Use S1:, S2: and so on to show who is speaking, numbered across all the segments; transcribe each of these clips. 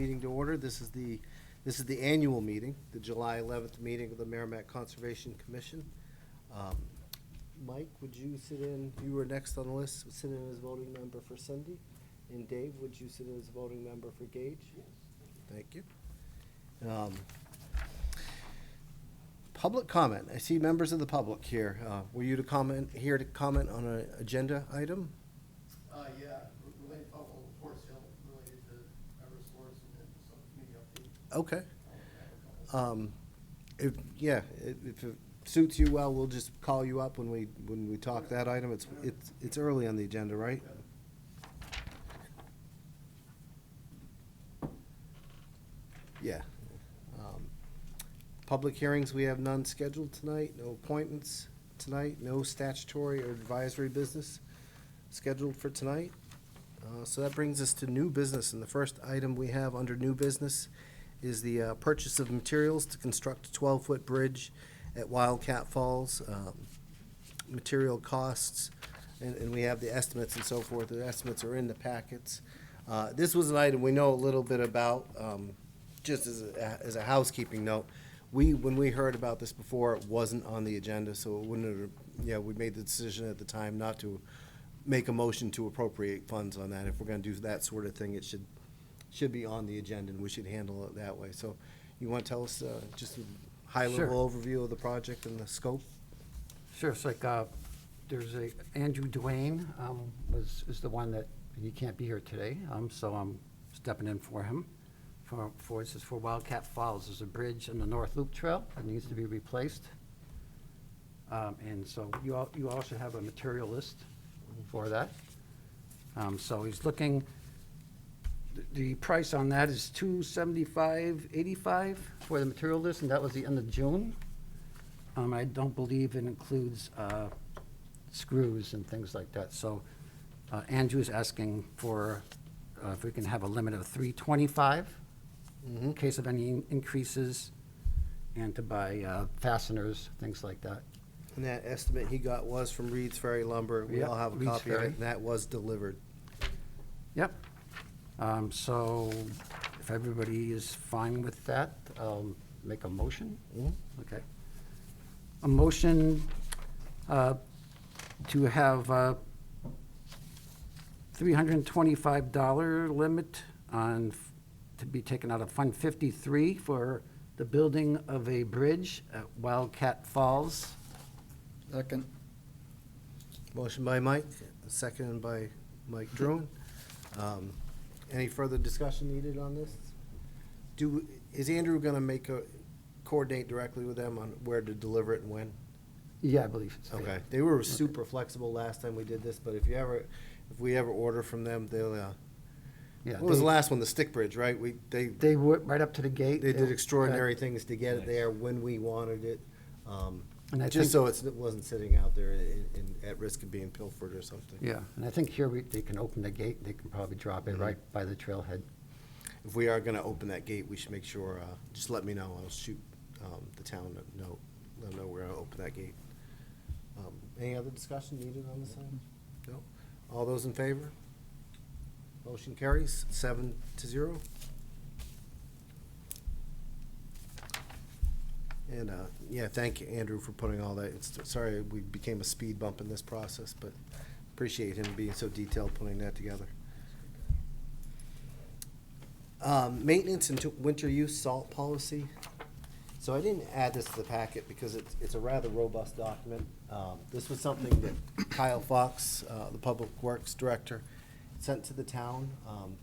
S1: Meeting to order. This is the annual meeting, the July 11th meeting of the Merrimack Conservation Commission. Mike, would you sit in, you were next on the list, sit in as voting member for Cindy? And Dave, would you sit in as voting member for Gage? Yes. Thank you. Public comment. I see members of the public here. Were you here to comment on an agenda item?
S2: Yeah, related, Forest Hill, related to Eversource and then some community update.
S1: Okay. If it suits you well, we'll just call you up when we talk that item. It's early on the agenda, right? Yeah. Public hearings, we have none scheduled tonight, no appointments tonight, no statutory or advisory business scheduled for tonight. So that brings us to new business, and the first item we have under new business is the purchase of materials to construct a 12-foot bridge at Wildcat Falls. Material costs, and we have the estimates and so forth. The estimates are in the packets. This was an item we know a little bit about, just as a housekeeping note. When we heard about this before, it wasn't on the agenda, so it wouldn't have, we made the decision at the time not to make a motion to appropriate funds on that. If we're gonna do that sort of thing, it should be on the agenda, and we should handle it that way. So you wanna tell us just a high-level overview of the project and the scope?
S3: Sure, it's like, there's Andrew Duane, is the one that, he can't be here today, so I'm stepping in for him. This is for Wildcat Falls. There's a bridge on the North Loop Trail that needs to be replaced. And so you also have a material list for that. So he's looking, the price on that is $275.85 for the material list, and that was the end of June. I don't believe it includes screws and things like that. So Andrew's asking for if we can have a limit of $325 in case of any increases, and to buy fasteners, things like that.
S1: And that estimate he got was from Reed's Ferry Lumber. We
S3: Yep,
S1: all have a
S3: Reed's
S1: copy of it,
S3: Ferry.
S1: and that was delivered.
S3: Yep. So if everybody is fine with that, I'll make a motion. Okay. A motion to have $325 limit to be taken out of Fund 53 for the building of a bridge at Wildcat Falls.
S2: Second.
S1: Motion by Mike, seconded by Mike Drone. Any further discussion needed on this? Is Andrew gonna coordinate directly with them on where to deliver it and when?
S3: Yeah, I believe it's.
S1: Okay, they were super flexible last time we did this, but if we ever order from them, they'll,
S3: Yeah,
S1: what was the last one, the stick bridge, right?
S3: They went right up to the gate.
S1: They did extraordinary things to get it there when we wanted it,
S3: And I
S1: just
S3: think-
S1: so it wasn't sitting out there at risk of being pilfered or something.
S3: Yeah, and I think here they can open the gate, they can probably drop it right by the trailhead.
S1: If we are gonna open that gate, we should make sure, just let me know, I'll shoot the town a note, let them know we're gonna open that gate. Any other discussion needed on this item? No? All those in favor? Motion carries 7-0. And, thank you, Andrew, for putting all that, sorry we became a speed bump in this process, but appreciate him being so detailed, putting that together. Maintenance and winter use salt policy. So I didn't add this to the packet because it's a rather robust document. This was something that Kyle Fox, the Public Works Director, sent to the town.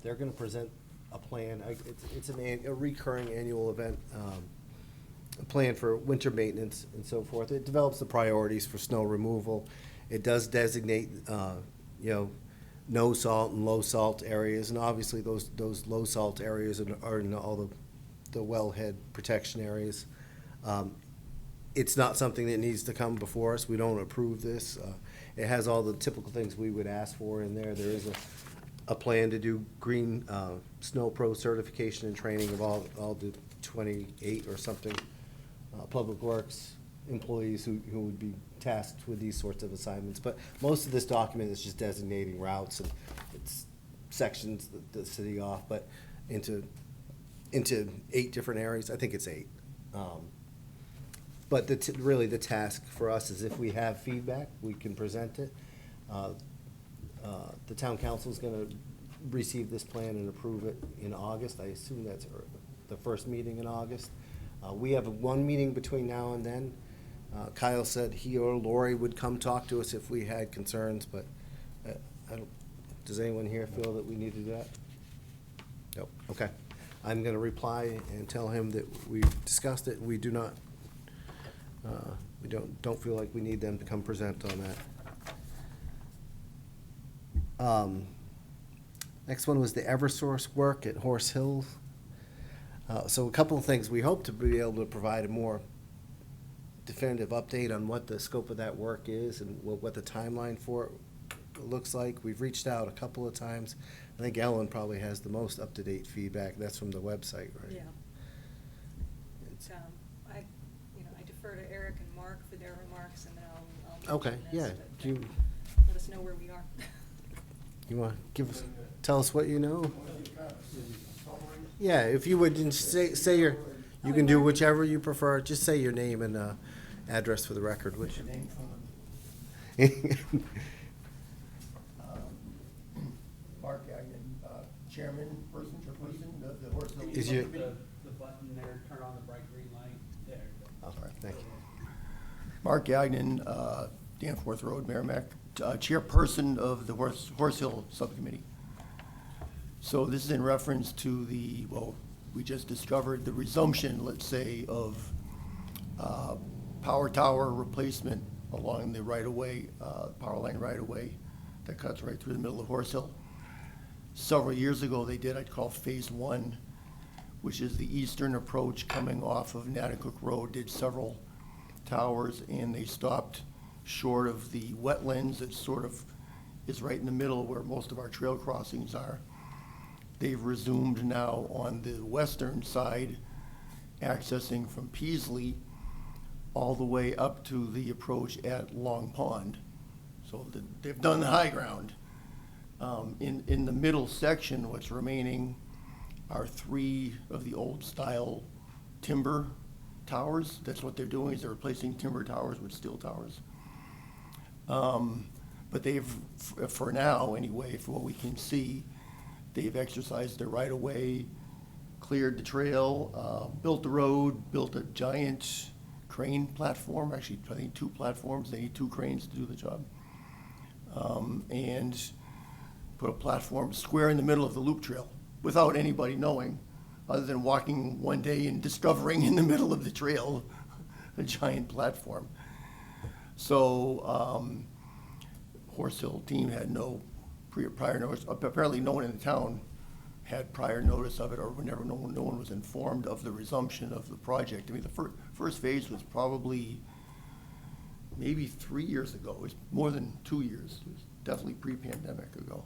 S1: They're gonna present a plan. It's a recurring annual event, a plan for winter maintenance and so forth. It develops the priorities for snow removal. It does designate, no salt and low salt areas, and obviously those low salt areas are in all the wellhead protection areas. It's not something that needs to come before us. We don't approve this. It has all the typical things we would ask for in there. There is a plan to do green Snow Pro certification and training of all the 28 or something Public Works employees who would be tasked with these sorts of assignments. But most of this document is just designating routes, and it's sections the city off, but into into 8 different areas. I think it's 8. But really the task for us is if we have feedback, we can present it. The town council is gonna receive this plan and approve it in August. I assume that's the first meeting in August. We have one meeting between now and then. Kyle said he or Lori would come talk to us if we had concerns, but I don't, does anyone here feel that we need to do that? Nope, okay. I'm gonna reply and tell him that we discussed it, we do not, we don't feel like we need them to come present on that. Next one was the Eversource work at Horse Hill. So a couple of things, we hope to be able to provide a more definitive update on what the scope of that work is and what the timeline for it looks like. We've reached out a couple of times. I think Ellen probably has the most up-to-date feedback. That's from the website, right?
S4: Yeah.
S1: It's-
S4: I defer to Eric and Mark for their remarks, and then I'll
S1: Okay,
S4: mention
S1: yeah.
S4: this, but,
S1: Do you,
S4: let us know where we are.
S1: you want to tell us what you know?
S2: One of the kind of summary.
S1: Yeah, if you would just say your, you can do whichever you prefer. Just say your name and address for the record, would
S2: What's
S1: you?
S2: your name from Mark Gagnon, chairperson of the Horse Hill.
S1: Is your-
S5: The button there, turn on the bright green light, there.
S1: All right, thank you.
S2: Mark Gagnon, Danforth Road, Merrimack, chairperson of the Horse Hill Subcommittee. So this is in reference to we just discovered the resumption, let's say, of power tower replacement along the right-of-way, power line right-of-way that cuts right through the middle of Horse Hill. Several years ago, they did, I'd call Phase 1, which is the eastern approach coming off of Natticook Road, did several towers, and they stopped short of the wetlands that sort of is right in the middle where most of our trail crossings are. They've resumed now on the western side, accessing from Peasley all the way up to the approach at Long Pond. So they've done the high ground. In the middle section, what's remaining are 3 of the old style timber towers. That's what they're doing, is they're replacing timber towers with steel towers. But they've, for now anyway, for what we can see, they've exercised their right-of-way, cleared the trail, built the road, built a giant crane platform, actually I think 2 platforms, they need 2 cranes to do the job. And put a platform square in the middle of the loop trail without anybody knowing, other than walking one day and discovering in the middle of the trail a giant platform. So Horse Hill team had no prior notice. Apparently no one in the town had prior notice of it, or no one was informed of the resumption of the project. I mean, the first phase was probably maybe 3 years ago. It was more than 2 years. It was definitely pre-pandemic ago.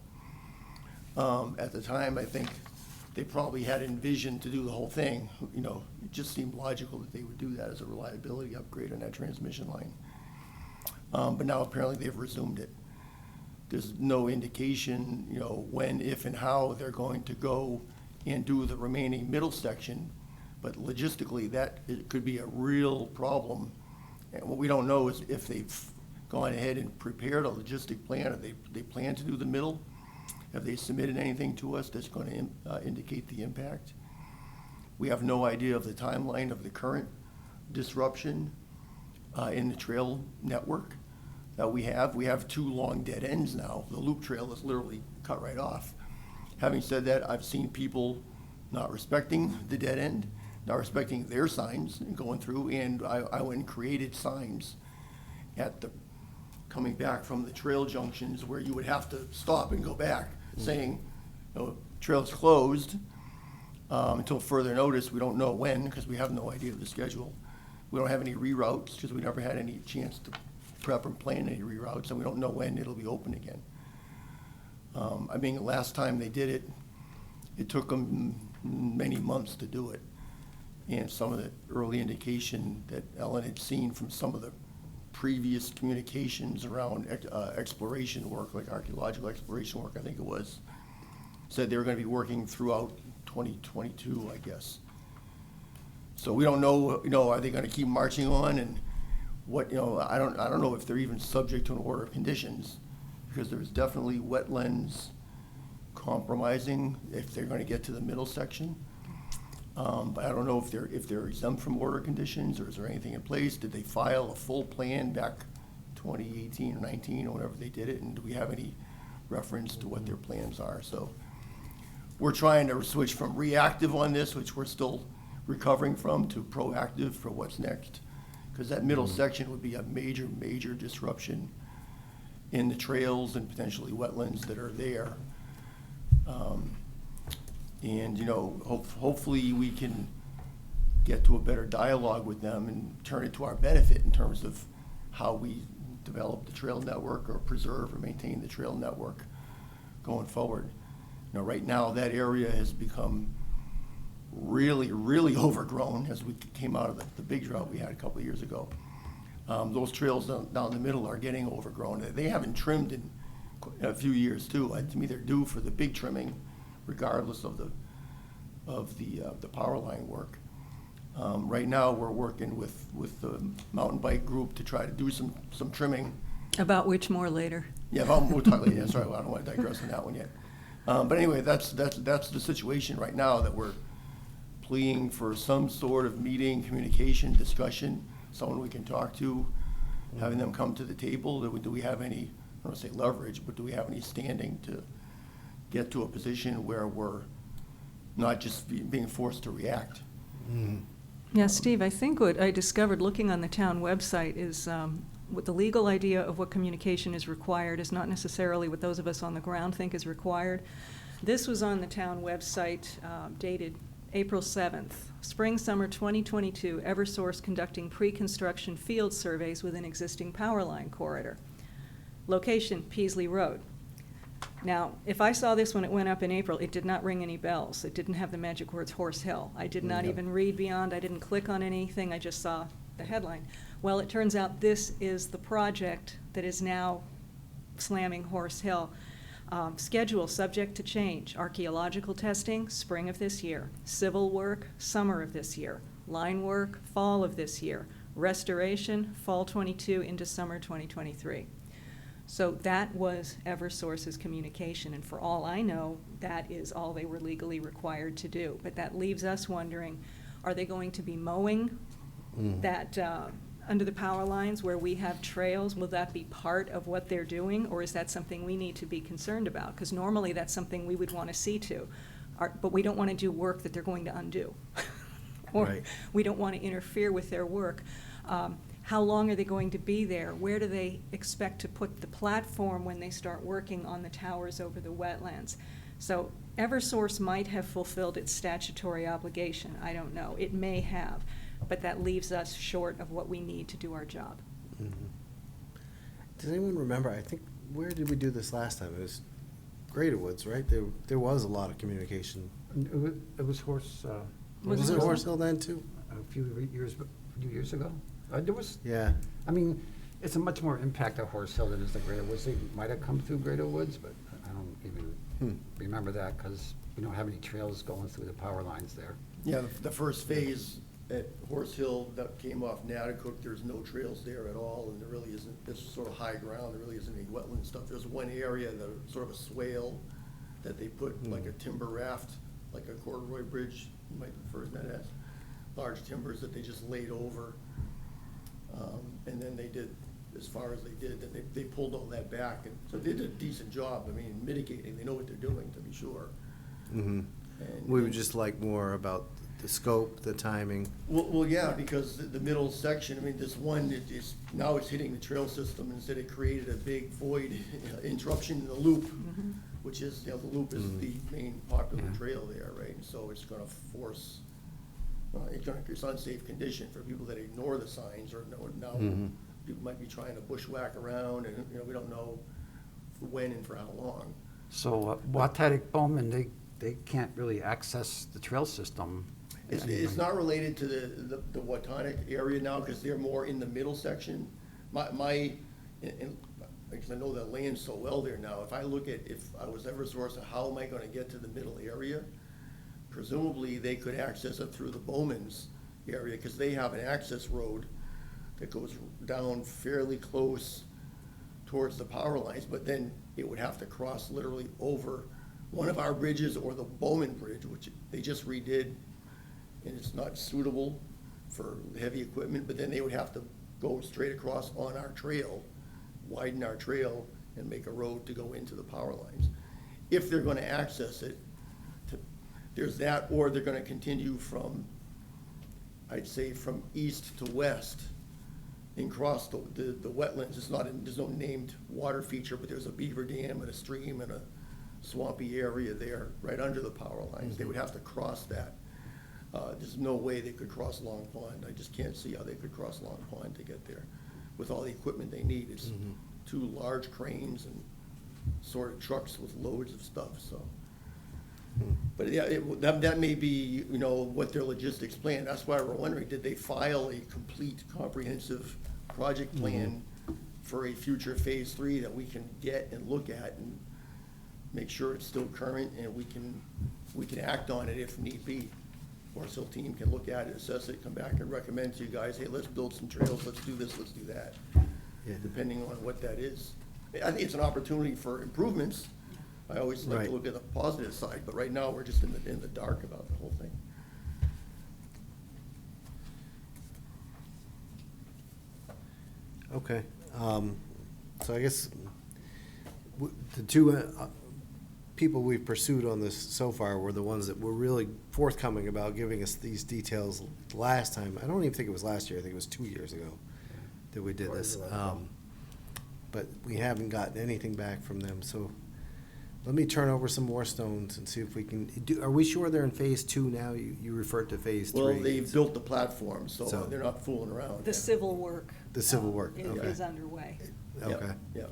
S2: At the time, I think they probably had envisioned to do the whole thing. You know, it just seemed logical that they would do that as a reliability upgrade on that transmission line. But now apparently they've resumed it. There's no indication, you know, when, if, and how they're going to go and do the remaining middle section. But logistically, it could be a real problem. And what we don't know is if they've gone ahead and prepared a logistic plan, or they plan to do the middle. Have they submitted anything to us that's going to indicate the impact? We have no idea of the timeline of the current disruption in the trail network that we have. We have 2 long dead ends now. The loop trail is literally cut right off. Having said that, I've seen people not respecting the dead end, not respecting their signs and going through, and I went and created signs at the coming back from the trail junctions where you would have to stop and go back, saying, you know, trail's closed until further notice. We don't know when, because we have no idea of the schedule. We don't have any reroutes, because we never had any chance to prep and plan any reroutes, and we don't know when it'll be open again. I mean, the last time they did it, it took them many months to do it. And some of the early indication that Ellen had seen from some of the previous communications around exploration work, like archaeological exploration work, I think it was, said they were going to be working throughout 2022, I guess. So we don't know, you know, are they gonna keep marching on, and what, you know, I don't know if they're even subject to an order of conditions, because there's definitely wetlands compromising if they're gonna get to the middle section. But I don't know if they're exempt from order conditions, or is there anything in place? Did they file a full plan back 2018 or 19, or whenever they did it, and do we have any reference to what their plans are? So we're trying to switch from reactive on this, which we're still recovering from, to proactive for what's next. Because that middle section would be a major, major disruption in the trails and potentially wetlands that are there. And, you know, hopefully we can get to a better dialogue with them and turn it to our benefit in terms of how we develop the trail network or preserve or maintain the trail network going forward. You know, right now, that area has become really, really overgrown as we came out of the big drought we had a couple of years ago. Those trails down the middle are getting overgrown. They haven't trimmed in a few years too. To me, they're due for the big trimming, regardless of the power line work. Right now, we're working with the mountain bike group to try to do some trimming.
S4: About which more later.
S2: Yeah, we'll talk later. Sorry, I don't want to digress on that one yet. But anyway, that's the situation right now, that we're pleading for some sort of meeting, communication, discussion, someone we can talk to, having them come to the table. Do we have any, I don't want to say leverage, but do we have any standing to get to a position where we're not just being forced to react?
S4: Yeah, Steve, I think what I discovered looking on the town website is what the legal idea of what communication is required is not necessarily what those of us on the ground think is required. This was on the town website dated April 7th. Spring, summer 2022, Eversource conducting pre-construction field surveys with an existing power line corridor. Location, Peasley Road. Now, if I saw this when it went up in April, it did not ring any bells. It didn't have the magic words Horse Hill. I did not even read beyond. I didn't click on anything. I just saw the headline. Well, it turns out this is the project that is now slamming Horse Hill. Schedule subject to change. Archaeological testing, spring of this year. Civil work, summer of this year. Line work, fall of this year. Restoration, fall 22 into summer 2023. So that was Eversource's communication, and for all I know, that is all they were legally required to do. But that leaves us wondering, are they going to be mowing that under the power lines where we have trails? Will that be part of what they're doing, or is that something we need to be concerned about? Because normally that's something we would want to see to, but we don't want to do work that they're going to undo. Or
S1: Right.
S4: we don't want to interfere with their work. How long are they going to be there? Where do they expect to put the platform when they start working on the towers over the wetlands? So Eversource might have fulfilled its statutory obligation. I don't know. It may have. But that leaves us short of what we need to do our job.
S1: Does anyone remember, I think, where did we do this last time? It was Greater Woods, right? There was a lot of communication.
S3: It was Horse,
S1: Was it Horse Hill then too?
S3: a few years ago. There was,
S1: Yeah.
S3: I mean, it's a much more impact of Horse Hill than is the Greater Woods. They might have come through Greater Woods, but I don't even remember that because we don't have any trails going through the power lines there.
S2: Yeah, the first phase at Horse Hill that came off Natticook, there's no trails there at all, and there really isn't, it's sort of high ground, there really isn't any wetland stuff. There's one area, sort of a swale, that they put like a timber raft, like a corduroy bridge, you might refer to that as, large timbers that they just laid over. And then they did, as far as they did, then they pulled all that back, and so they did a decent job, I mean, mitigating, they know what they're doing, to be sure.
S1: We would just like more about the scope, the timing.
S2: Well, yeah, because the middle section, I mean, this one, now it's hitting the trail system, instead it created a big void, interruption in the loop, which is, the loop is the main popular trail there, right? And so it's gonna force, it's unsafe condition for people that ignore the signs, or now people might be trying to bushwhack around, and, we don't know when and for how long.
S3: So Watatic Bowman, they can't really access the trail system.
S2: It's not related to the Watonic area now, because they're more in the middle section. Because I know the land so well there now, if I was Eversource, how am I gonna get to the middle area? presumably they could access it through the Bowman's area, because they have an access road that goes down fairly close towards the power lines, but then it would have to cross literally over one of our bridges or the Bowman Bridge, which they just redid, and it's not suitable for heavy equipment, but then they would have to go straight across on our trail, widen our trail, and make a road to go into the power lines. If they're gonna access it, there's that, or they're gonna continue from, I'd say, from east to west and cross the wetlands. It's not, there's no named water feature, but there's a beaver dam and a stream and a swampy area there, right under the power lines. They would have to cross that. There's no way they could cross Long Pond. I just can't see how they could cross Long Pond to get there with all the equipment they need. It's two large cranes and sort of trucks with loads of stuff, so. But yeah, that may be, you know, what their logistics plan. That's why we're wondering, did they file a complete comprehensive project plan for a future phase 3 that we can get and look at and make sure it's still current and we can act on it if need be? Forest Hill team can look at it, assess it, come back and recommend to you guys, hey, let's build some trails, let's do this, let's do that,
S1: Yeah.
S2: depending on what that is. I think it's an opportunity for improvements. I always like
S1: Right.
S2: to look at the positive side, but right now, we're just in the dark about the whole thing.
S1: Okay, so I guess the two people we've pursued on this so far were the ones that were really forthcoming about giving us these details last time. I don't even think it was last year, I think it was 2 years ago that we did this. But we haven't gotten anything back from them, so let me turn over some more stones and see if we can, are we sure they're in phase 2 now? You referred to phase 3.
S2: Well, they've built the platform, so
S1: So-
S2: they're not fooling around.
S4: The civil work.
S1: The civil work,
S4: is-
S1: okay.
S4: is underway.
S1: Okay.
S2: Yeah.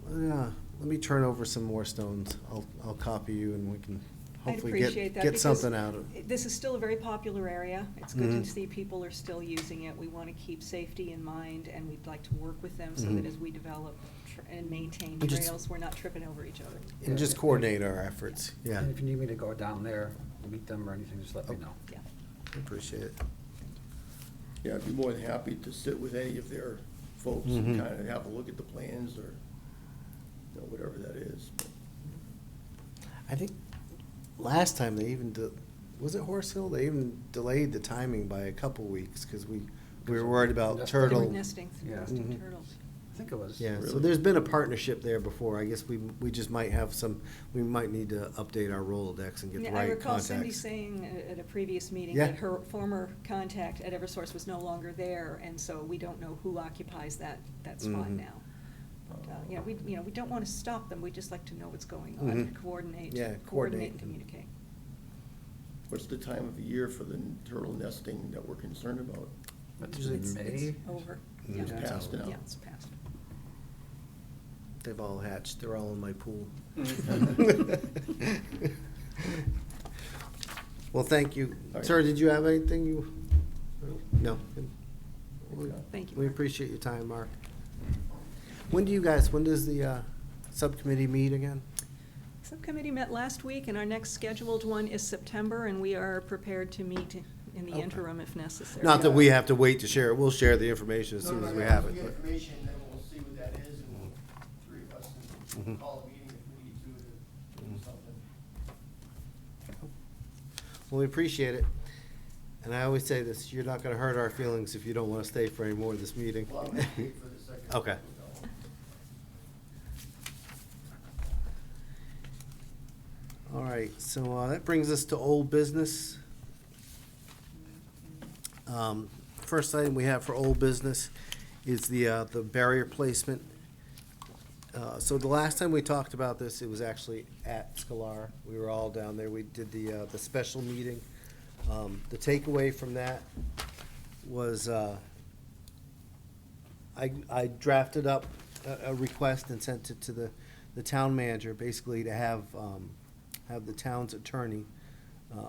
S1: Well, let me turn over some more stones. I'll copy you and we can
S4: I'd
S1: hopefully
S4: appreciate that
S1: get
S4: because
S1: something out of it.
S4: This is still a very popular area. It's good
S1: Mhm.
S4: to see people are still using it. We want to keep safety in mind, and we'd like to work with them so
S1: Mhm.
S4: that as we develop and maintain
S1: And just-
S4: trails, we're not tripping over each other.
S1: And just coordinate our efforts, yeah.
S3: And if you need me to go down there, meet them or anything, just let me know.
S4: Yeah.
S1: I appreciate it.
S2: Yeah, I'd be more than happy to sit with any of their folks
S1: Mhm.
S2: and kind of have a look at the plans or, you know, whatever that is.
S1: I think last time they even, was it Horse Hill? They even delayed the timing by a couple weeks because we were worried about
S3: Nesting.
S4: They were
S1: turtle.
S4: nesting,
S3: Yeah.
S4: nesting
S1: Mhm.
S4: turtles.
S3: I think it was.
S1: Yeah, so
S2: Really?
S1: there's been a partnership there before. I guess we just might have some, we might need to update our Rolodex and get the
S4: Yeah,
S1: right
S4: I recall Cindy
S1: contacts.
S4: saying at a previous meeting
S1: Yeah.
S4: that her former contact at Eversource was no longer there, and so we don't know who occupies that spot
S1: Mhm.
S4: now. But, we don't want to stop them, we just like to know what's going on,
S1: Mhm.
S4: coordinate.
S1: Yeah,
S4: Coordinate
S1: coordinate.
S4: and communicate.
S2: What's the time of the year for the turtle nesting that we're concerned about?
S3: That's
S1: Usually
S3: in
S4: It's
S3: May.
S4: over.
S1: Mm,
S2: It's
S4: Yeah.
S2: past now.
S4: Yeah, it's past.
S1: They've all hatched. They're all in my pool. Well, thank you.
S2: All right.
S1: Sir, did you have anything you? No?
S4: Thank you,
S1: We
S4: Mark.
S1: appreciate your time, Mark. When does the subcommittee meet again?
S4: Subcommittee met last week, and our next scheduled one is September, and we are prepared to meet in the
S1: Okay.
S4: interim if necessary.
S1: Not that we have to wait to share it. We'll share the information as soon as we have it.
S2: Get
S1: but-
S2: information, then we'll see what that is, and three of us can
S1: Mhm.
S2: call a meeting if we need to do something.
S1: Well, we appreciate it. And I always say this, you're not gonna hurt our feelings if you don't wanna stay for any more of this meeting.
S2: Well, I'm gonna wait for the second.
S1: Okay. All right, so that brings us to old business. First item we have for old business is the barrier placement. So the last time we talked about this, it was actually at Scalar. We were all down there. We did the special meeting. The takeaway from that was, I drafted up a request and sent it to the town manager, basically to have the town's attorney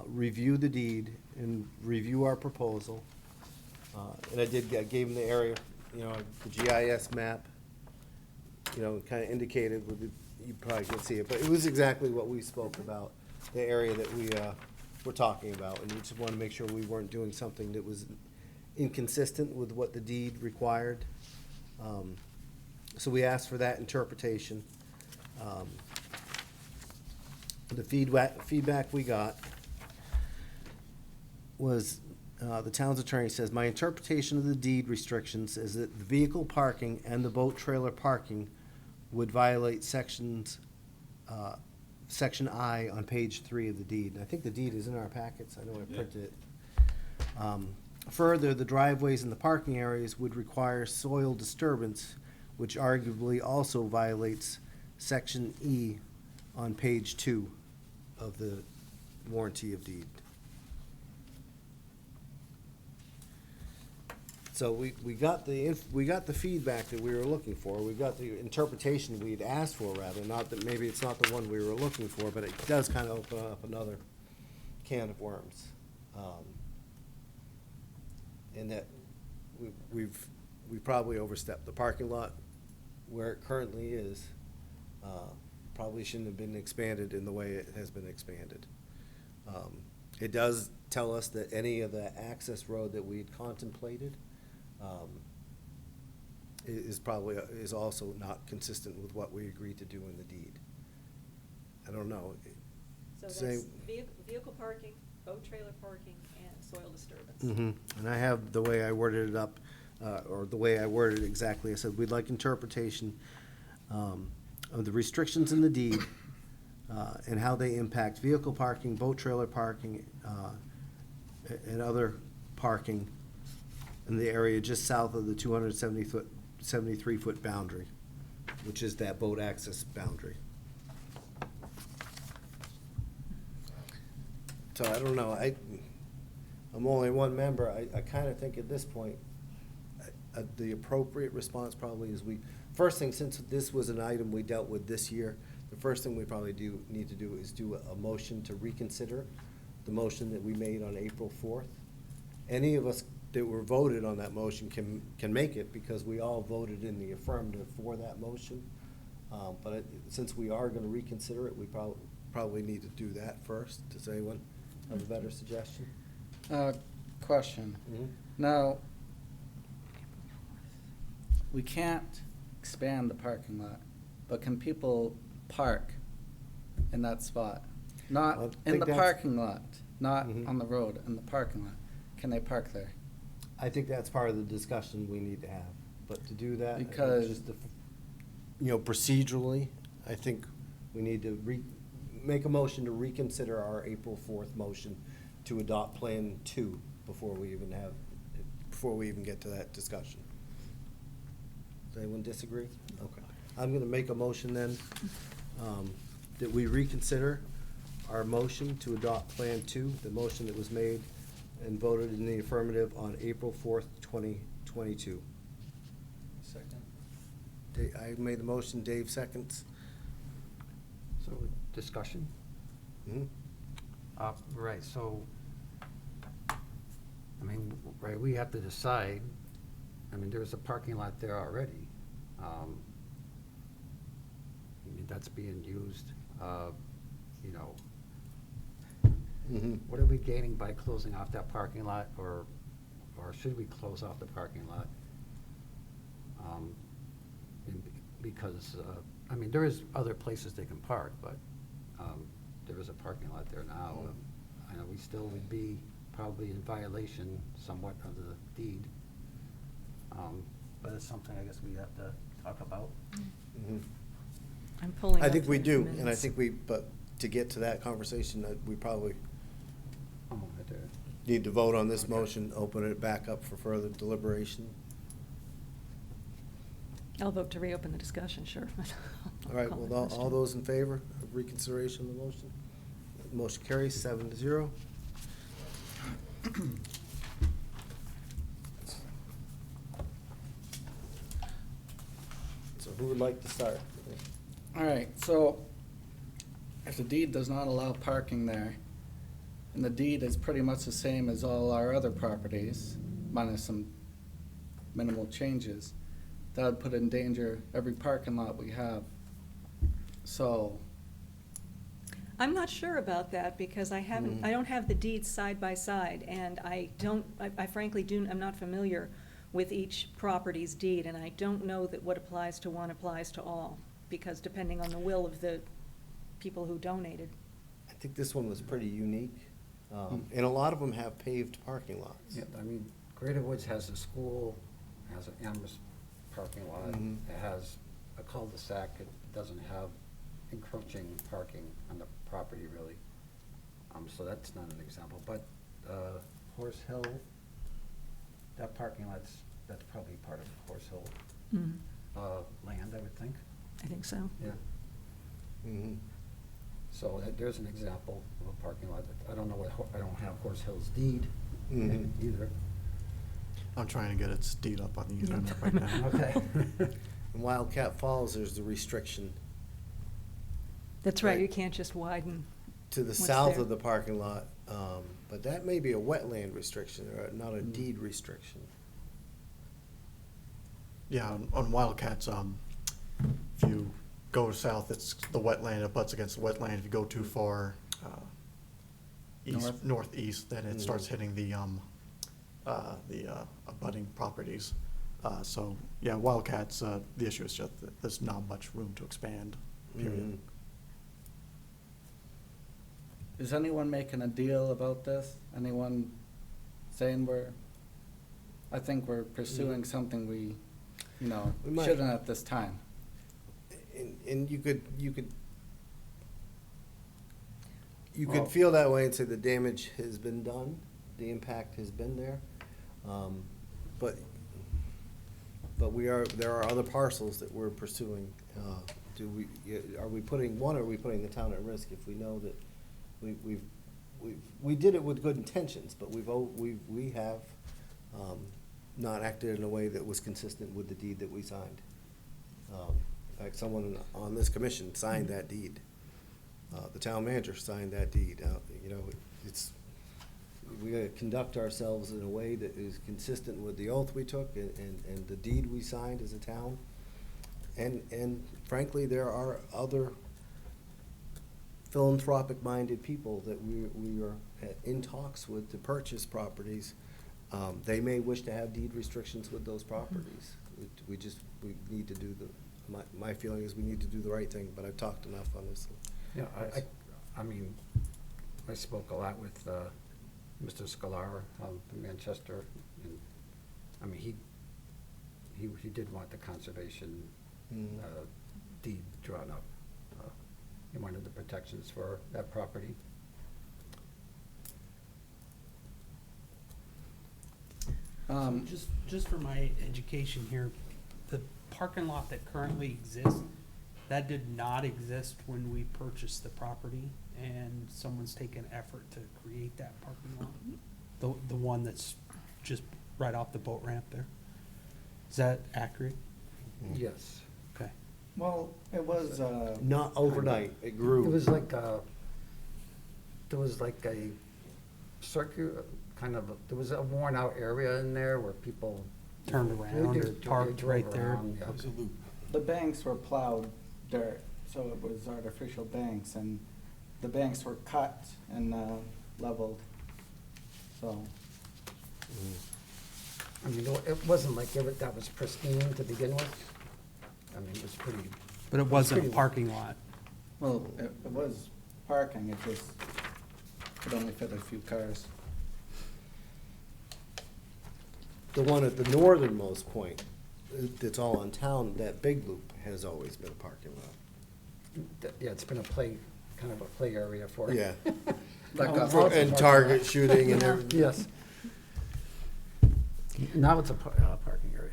S1: review the deed and review our proposal. And I gave him the area, the GIS map, kind of indicated with the you probably can see it, but it was exactly what we spoke about, the area that we, were talking about, and we just wanna make sure we weren't doing something that was inconsistent with what the deed required. So we asked for that interpretation. The feedback we got was, the town's attorney says, "My interpretation of the deed restrictions is that the vehicle parking and the boat trailer parking would violate section I on page 3 of the deed." And I think the deed is in our packets, I know I printed it. Further, the driveways and the parking areas would require soil disturbance, which arguably also violates section E on page 2 of the warranty of deed. So we got the feedback that we were looking for, we got the interpretation we'd asked for, rather, not that, maybe it's not the one we were looking for, but it does kind of open up another can of worms. In that we've probably overstepped the parking lot where it currently is, probably shouldn't have been expanded in the way it has been expanded. It does tell us that any of the access road that we'd contemplated is also not consistent with what we agreed to do in the deed. I don't know.
S4: So
S1: Say-
S4: that's vehicle parking, boat trailer parking, and soil disturbance.
S1: And I have the way I worded it up, or the way I worded it exactly. I said, we'd like interpretation of the restrictions in the deed and how they impact vehicle parking, boat trailer parking, and other parking in the area just south of the 73-foot boundary, which is that boat access boundary. So I don't know, I'm only one member, I kinda think at this point, the appropriate response probably is first thing, since this was an item we dealt with this year, the first thing we probably need to do is do a motion to reconsider the motion that we made on April 4th. Any of us that were voted on that motion can make it, because we all voted in the affirmative for that motion. But since we are gonna reconsider it, we probably need to do that first. Does anyone have a better suggestion?
S6: Question. Now, we can't expand the parking lot, but can people park in that spot?
S1: I
S6: Not in
S1: think
S6: the
S1: that's-
S6: parking lot, not
S1: Mhm.
S6: on the road, in the parking lot. Can they park there?
S1: I think that's part of the discussion we need to have, but to do that, I think
S6: Because-
S1: just procedurally, I think we need to make a motion to reconsider our April 4th motion to adopt Plan 2 before we even get to that discussion. Does anyone disagree? Okay. I'm gonna make a motion then, that we reconsider our motion to adopt Plan 2, the motion that was made and voted in the affirmative on April 4th, 2022.
S5: Second.
S1: I made the motion, Dave seconds.
S3: So, discussion?
S1: Mhm.
S3: Right, so, I mean, right, we have to decide, I mean, there's a parking lot there already. I mean, that's being used, you know,
S1: Mhm.
S3: what are we gaining by closing off that parking lot, or should we close off the parking lot? Because, I mean, there is other places they can park, but there is a parking lot there now. I know we still would be probably in violation somewhat of the deed. But it's something I guess we have to talk about.
S1: Mhm.
S4: I'm pulling
S1: I
S4: up
S1: think we
S4: the
S1: do, and I
S4: minutes.
S1: think but to get to that conversation, we probably
S3: Oh, right there.
S1: need to vote on this
S3: Okay.
S1: motion, open it back up for further deliberation.
S4: I'll vote to reopen the discussion, sure.
S1: All right,
S4: Call the
S1: well, all
S4: question.
S1: those in favor of reconsideration of the motion? Motion carries 7-0. So who would like to start?
S6: All right, so if the deed does not allow parking there, and the deed is pretty much the same as all our other properties, minus some minimal changes, that would put in danger every parking lot we have. So,
S4: I'm not sure about that because I haven't, I don't have the deeds side by side, and I frankly I'm not familiar with each property's deed, and I don't know that what applies to one applies to all, because depending on the will of the people who donated.
S1: I think this one was pretty unique, and a lot of them have paved parking lots.
S3: Yeah, I mean, Greater Woods has a school, has an Amherst parking lot,
S1: Mhm.
S3: it has a cul-de-sac, it doesn't have encroaching parking on the property really. So that's not an example, but, Horse Hill, that parking that's probably part of Horse Hill,
S4: Mm,
S3: land, I would think,
S4: I think so.
S3: yeah.
S1: Mhm.
S3: So there's an example of a parking lot. I don't know I don't have Horse Hill's deed
S1: Mhm.
S3: either.
S7: I'm trying to get its deed up on the internet right now.
S3: Okay.
S1: In Wildcat Falls, there's the restriction
S4: That's right,
S1: Right.
S4: you can't just widen.
S1: to the
S4: What's
S1: south
S4: there?
S1: of the parking lot, but that may be a wetland restriction, or not a deed restriction.
S7: Yeah, on Wildcats, if you go south, it's the wetland, it butts against the wetland. If you go too far,
S6: North?
S7: northeast, then it starts
S1: Mhm.
S7: hitting the abutting properties. So, yeah, Wildcats, the issue is just that there's not much room to expand, period.
S1: Mhm.
S6: is anyone making a deal about this? Anyone saying I think we're pursuing something we
S1: We might.
S6: shouldn't at this time.
S1: And you could
S6: Well-
S1: feel that way and say the damage has been done, the impact has been there. But there are other parcels that we're pursuing. Are we putting the town at risk if we know that we did it with good intentions, but we have not acted in a way that was consistent with the deed that we signed. In fact, someone on this commission signed that deed. The town manager signed that deed. We gotta conduct ourselves in a way that is consistent with the oath we took and the deed we signed as a town. And frankly, there are other philanthropic-minded people that we are in talks with to purchase properties. They may wish to have deed restrictions with those properties. We need to do my feeling is we need to do the right thing, but I've talked enough on this.
S3: Yeah, I mean, I spoke a lot with Mr. Scalara from Manchester, and, I mean, he did want the conservation deed drawn up. He wanted the protections for that property.
S5: Just for my education here, the parking lot that currently exists, that did not exist when we purchased the property, and someone's taken effort to create that parking lot. The one that's just right off the boat ramp there. Is that accurate?
S3: Yes.
S5: Okay.
S6: Well, it was,
S1: Not overnight, it grew.
S3: It was like there was like a circular, there was a worn out area in there where people.
S5: Turned around or
S3: They
S5: parked
S3: drove
S5: right there.
S3: around, yeah.
S6: the banks were plowed dirt, so it was artificial banks, and the banks were cut and leveled, so.
S3: I mean, it wasn't like that was pristine to begin with. I mean, it was pretty.
S5: But it wasn't a
S3: pretty-
S5: parking lot.
S6: Well, it was parking, it just could only fit a few cars.
S1: The one at the northernmost point, that's all on town, that big loop has always been a parking lot.
S3: Yeah, it's been kind of a play area for.
S1: Yeah.
S6: Like
S3: Oh,
S6: a-
S3: it's also
S1: And
S3: parking
S1: target
S3: lot.
S1: shooting and everything.
S3: Yes. Now it's a parking area.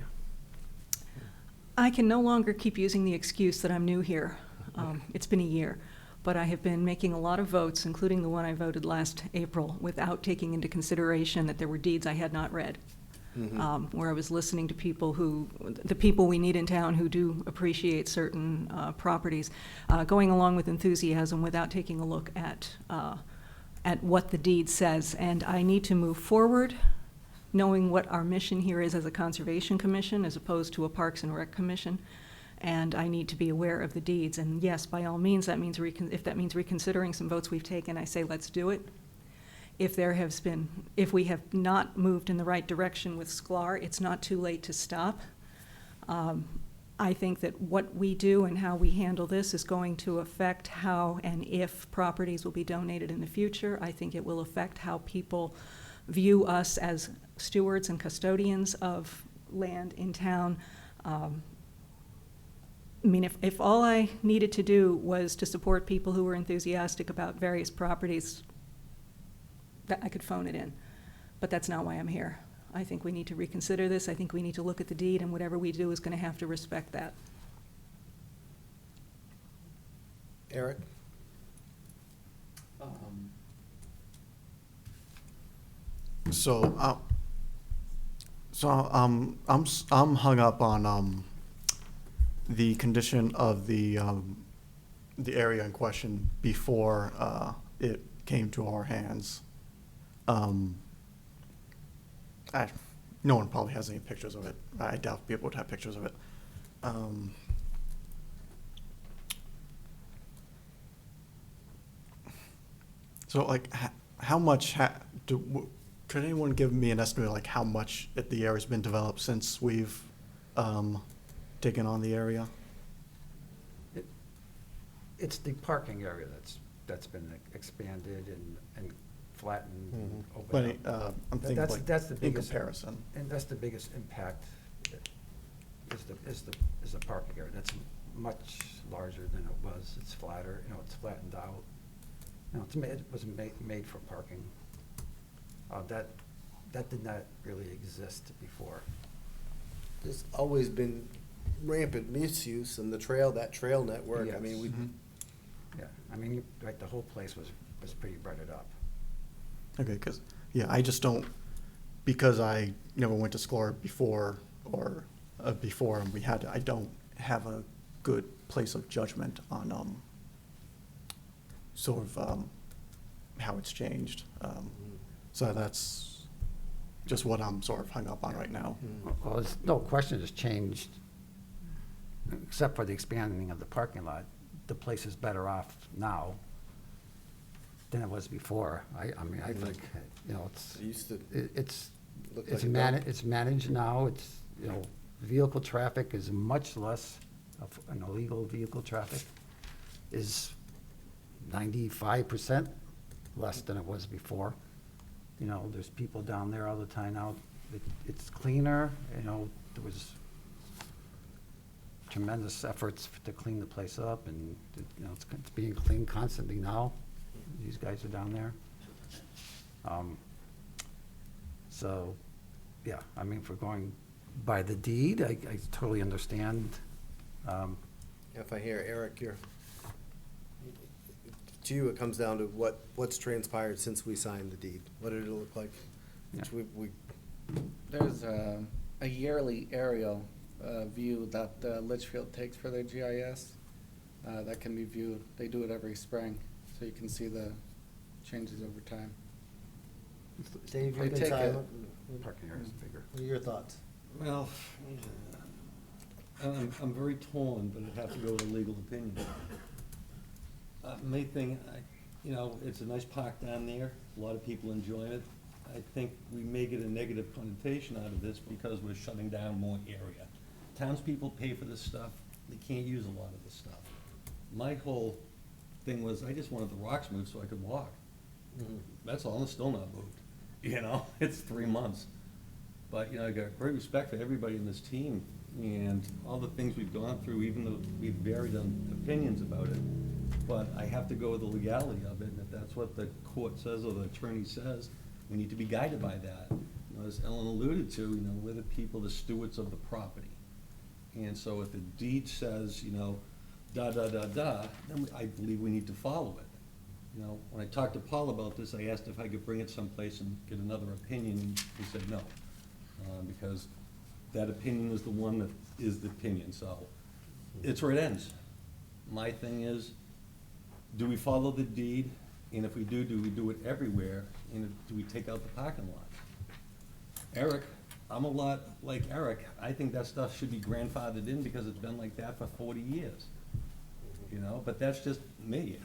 S4: I can no longer keep using the excuse that I'm new here. It's been a year. But I have been making a lot of votes, including the one I voted last April, without taking into consideration that there were deeds I had not read. Where I was listening to the people we need in town who do appreciate certain properties, going along with enthusiasm without taking a look at what the deed says. And I need to move forward, knowing what our mission here is as a conservation commission as opposed to a Parks and Rec commission. and I need to be aware of the deeds. And yes, by all means, that means if that means reconsidering some votes we've taken, I say let's do it. If we have not moved in the right direction with Sklar, it's not too late to stop. I think that what we do and how we handle this is going to affect how and if properties will be donated in the future. I think it will affect how people view us as stewards and custodians of land in town. I mean, if all I needed to do was to support people who were enthusiastic about various properties, that I could phone it in. But that's not why I'm here. I think we need to reconsider this. I think we need to look at the deed, and whatever we do is going to have to respect that.
S1: Eric?
S7: I'm hung up on the condition of the area in question before it came to our hands. No one probably has any pictures of it. I doubt people would have pictures of it. So, like, how much could anyone give me an estimate, like, how much the area's been developed since we've taken on the area?
S3: It's the parking area that's been expanded and flattened, opened
S7: But
S3: up.
S7: I'm thinking,
S3: That's
S7: like,
S3: the
S7: in
S3: biggest
S7: comparison.
S3: And that's the biggest impact, is the parking area. That's much larger than it was. It's flatter, it's flattened out. It was made for parking. That did not really exist before.
S1: There's always been rampant misuse, and that trail network, I mean,
S3: Yes.
S1: we,
S3: Yeah, I mean, right, the whole place was pretty rutted up.
S7: Okay, because, yeah, I just don't, because I never went to Sklar before, and I don't have a good place of judgment on, sort of, how it's changed. So that's just what I'm sort of hung up on right now.
S3: Well, there's no question it's changed, except for the expanding of the parking lot. The place is better off now than it was before. I mean, I think, it's,
S1: it used to
S3: it's,
S1: look
S3: it's
S1: like a dump.
S3: it's managed now. It's, vehicle traffic is much less of an illegal vehicle traffic is 95% less than it was before. There's people down there all the time now. It's cleaner, there was tremendous efforts to clean the place up, and, it's being cleaned constantly now. These guys are down there. So, yeah, I mean, if we're going by the deed, I totally understand.
S1: If I hear Eric, to you, it comes down to what's transpired since we signed the deed. What did it look like? Which we
S6: There's a yearly aerial view that Litchfield takes for their GIS that can be viewed. They do it every spring, so you can see the changes over time.
S1: Dave,
S6: They
S1: you've been
S6: take it.
S1: silent.
S3: Parking area is bigger.
S1: What are your thoughts?
S8: Well, I'm very torn, but I'd have to go with a legal opinion. Main thing, it's a nice park down there, a lot of people enjoy it. I think we may get a negative connotation out of this because we're shutting down more area. Townspeople pay for this stuff, they can't use a lot of this stuff. My whole thing was, I just wanted the rocks moved so I could walk. That's all, and it's still not moved, it's 3 months. But, I got great respect for everybody in this team and all the things we've gone through, even though we've varied on opinions about it. But I have to go with the legality of it, and if that's what the court says or the attorney says, we need to be guided by that. As Ellen alluded to, we're the people, the stewards of the property. And so if the deed says, then I believe we need to follow it. When I talked to Paul about this, I asked if I could bring it someplace and get another opinion, and he said no. Because that opinion is the one that is the opinion, so it's where it ends. My thing is, do we follow the deed? And if we do we do it everywhere? And do we take out the parking lot? Eric I'm a lot like Eric. I think that stuff should be grandfathered in because it's been like that for 40 years. You know, but that's just me.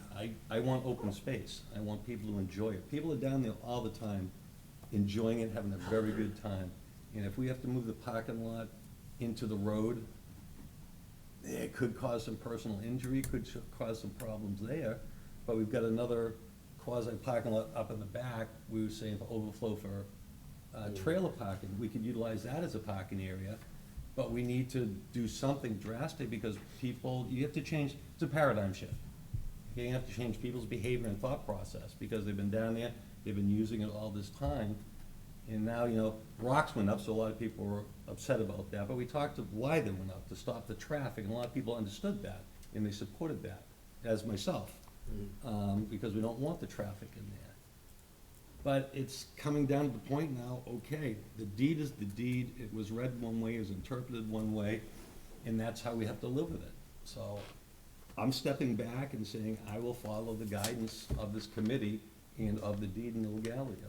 S8: I want open space. I want people to enjoy it. People are down there all the time, enjoying it, having a very good time. And if we have to move the parking lot into the road, it could cause some personal injury, could cause some problems there. But we've got another quasi parking lot up in the back. We were saying for overflow for trailer parking. We could utilize that as a parking area. But we need to do something drastic because people, you have to change, it's a paradigm shift. You have to change people's behavior and thought process because they've been down there, they've been using it all this time. And now, you know, rocks went up, so a lot of people were upset about that. But we talked of why they went up, to stop the traffic, and a lot of people understood that, and they supported that, as myself, because we don't want the traffic in there. But it's coming down to the point now, okay, the deed is the deed, it was read one way, it was interpreted one way, and that's how we have to live with it. So I'm stepping back and saying, I will follow the guidance of this committee and of the deed and the legality of it.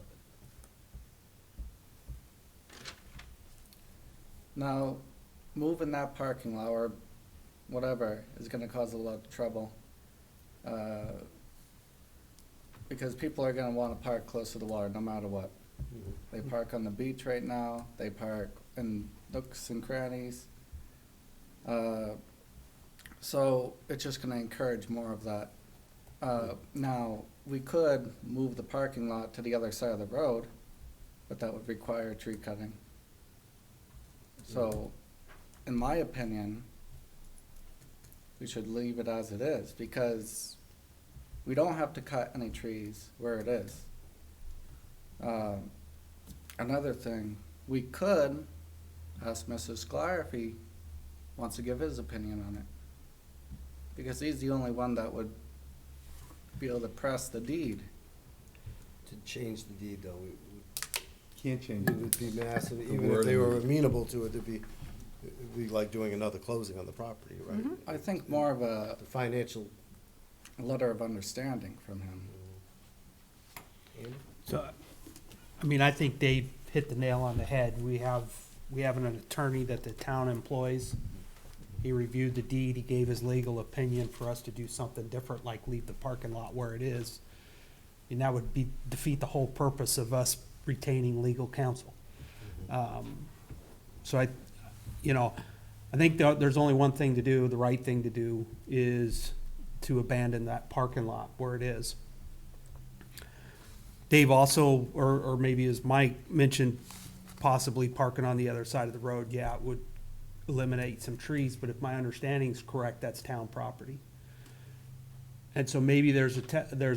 S6: Now, moving that parking lot or whatever is gonna cause a lot of trouble. Because people are gonna wanna park close to the water no matter what. They park on the beach right now, they park in nooks and crannies. So it's just gonna encourage more of that. Now, we could move the parking lot to the other side of the road, but that would require tree cutting. So, in my opinion, we should leave it as it is, because we don't have to cut any trees where it is. Another thing, we could ask Mr. Sklar if he wants to give his opinion on it. Because he's the only one that would be able to press the deed.
S1: To change the deed, though,
S8: Can't change
S1: it would be massive,
S8: The
S1: even if they were
S8: wording.
S1: amenable to it, it'd be like doing another closing on the property, right?
S6: I think more of a
S1: The financial.
S6: letter of understanding from him.
S5: So, I mean, I think Dave hit the nail on the head. We have an attorney that the town employs. He reviewed the deed, he gave his legal opinion for us to do something different, like leave the parking lot where it is. And that would defeat the whole purpose of us retaining legal counsel. So I think there's only one thing to do. The right thing to do is to abandon that parking lot where it is. Dave also, or maybe as Mike mentioned, possibly parking on the other side of the road. Yeah, it would eliminate some trees, but if my understanding is correct, that's town property. And so maybe there's a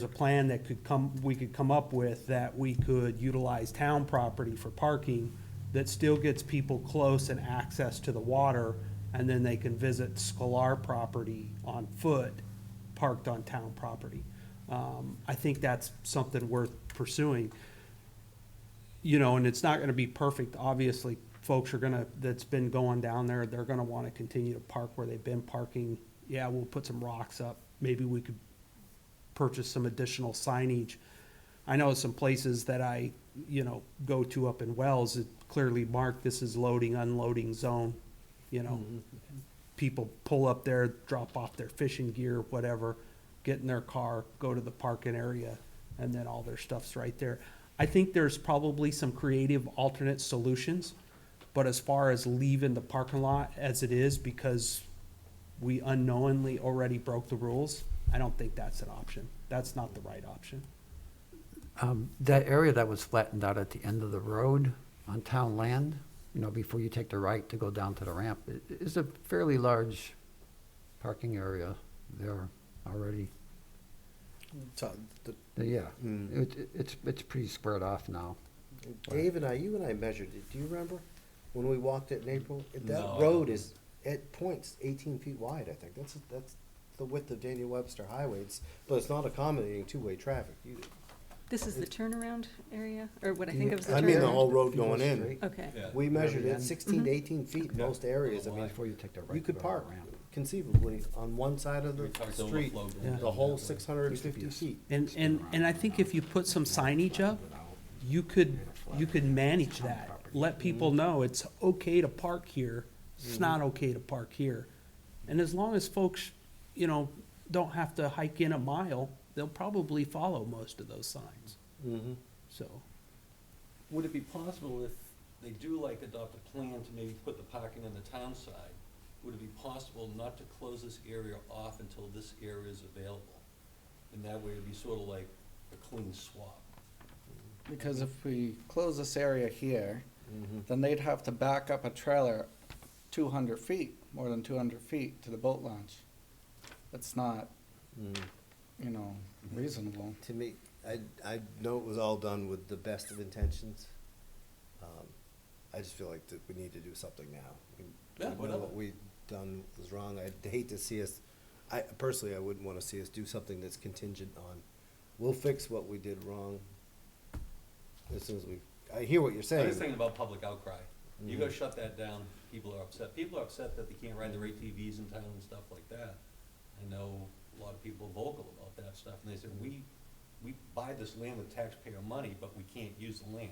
S5: plan that we could come up with that we could utilize town property for parking that still gets people close and access to the water, and then they can visit Sklar property on foot, parked on town property. I think that's something worth pursuing. And it's not gonna be perfect, obviously. Folks that's been going down there, they're gonna wanna continue to park where they've been parking. Yeah, we'll put some rocks up. Maybe we could purchase some additional signage. I know some places that I, go to up in Wells, it clearly marked, this is loading, unloading zone. People pull up there, drop off their fishing gear, whatever, get in their car, go to the parking area, and then all their stuff's right there. I think there's probably some creative alternate solutions, but as far as leaving the parking lot as it is because we unknowingly already broke the rules, I don't think that's an option. That's not the right option.
S3: That area that was flattened out at the end of the road on town land, before you take the right to go down to the ramp, is a fairly large parking area there already. Yeah, it's pretty squared off now.
S1: Dave and you and I measured it, do you remember, when we walked it in April? That
S8: No.
S1: road is, at points, 18 feet wide, I think, that's the width of Daniel Webster Highway, but it's not accommodating two-way traffic either.
S4: This is the turnaround area, or what I think of as the
S1: I
S4: turnaround?
S1: mean, the whole road
S3: If you go
S1: going in.
S3: straight
S4: Okay.
S8: Yeah.
S1: We measured
S3: Yeah.
S1: it 16 to 18 feet in most areas, I mean,
S3: Before you take the right.
S1: you could
S3: to go to the
S1: park
S3: ramp.
S1: conceivably on one side of
S8: We
S1: the
S8: talked
S1: street,
S8: overflow
S5: Yeah.
S8: going
S1: the whole
S8: that way.
S1: 650 feet.
S5: And I think if you put some signage up, you could manage that. let people know it's okay to park here, it's not okay to park here. And as long as folks, you know, don't have to hike in a mile, they'll probably follow most of those signs,
S8: Mm-hmm.
S5: so.
S8: Would it be possible if they do like adopt a plan to maybe put the parking on the town side, would it be possible not to close this area off until this area is available? And that way it'd be sort of like a clean swap.
S6: Because if we close this area here,
S1: Mm-hmm.
S6: then they'd have to back up a trailer 200 feet, more than 200 feet to the boat launch. That's not, you know, reasonable.
S1: To me, I know it was all done with the best of intentions. I just feel like that we need to do something now. We know
S8: whatever.
S1: what we've done was wrong. I'd hate to see us, personally, I wouldn't wanna see us do something that's contingent on, we'll fix what we did wrong as soon as I hear what you're
S8: I
S1: saying.
S8: was thinking about public outcry. You
S1: Mhm.
S8: gotta shut that down, people are upset. People are upset that they can't ride their ATVs in town and stuff like that. I know a lot of people are vocal about that stuff, and they said, we buy this land with taxpayer money, but we can't use the land.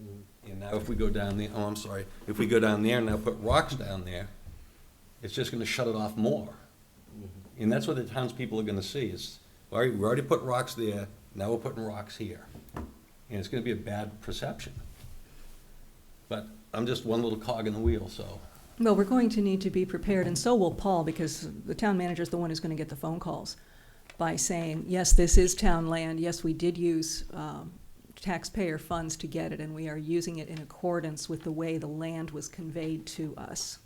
S1: Mhm.
S8: And now if we go down there, oh, I'm sorry, if we go down there and now put rocks down there, it's just gonna shut it off more. And that's what the townspeople are gonna see, is, all right, we already put rocks there, now we're putting rocks here. And it's gonna be a bad perception. But I'm just one little cog in the wheel, so.
S4: Well, we're going to need to be prepared, and so will Paul, because the town manager is the one who's going to get the phone calls by saying, yes, this is town land, yes, we did use taxpayer funds to get it, and we are using it in accordance with the way the land was conveyed to us.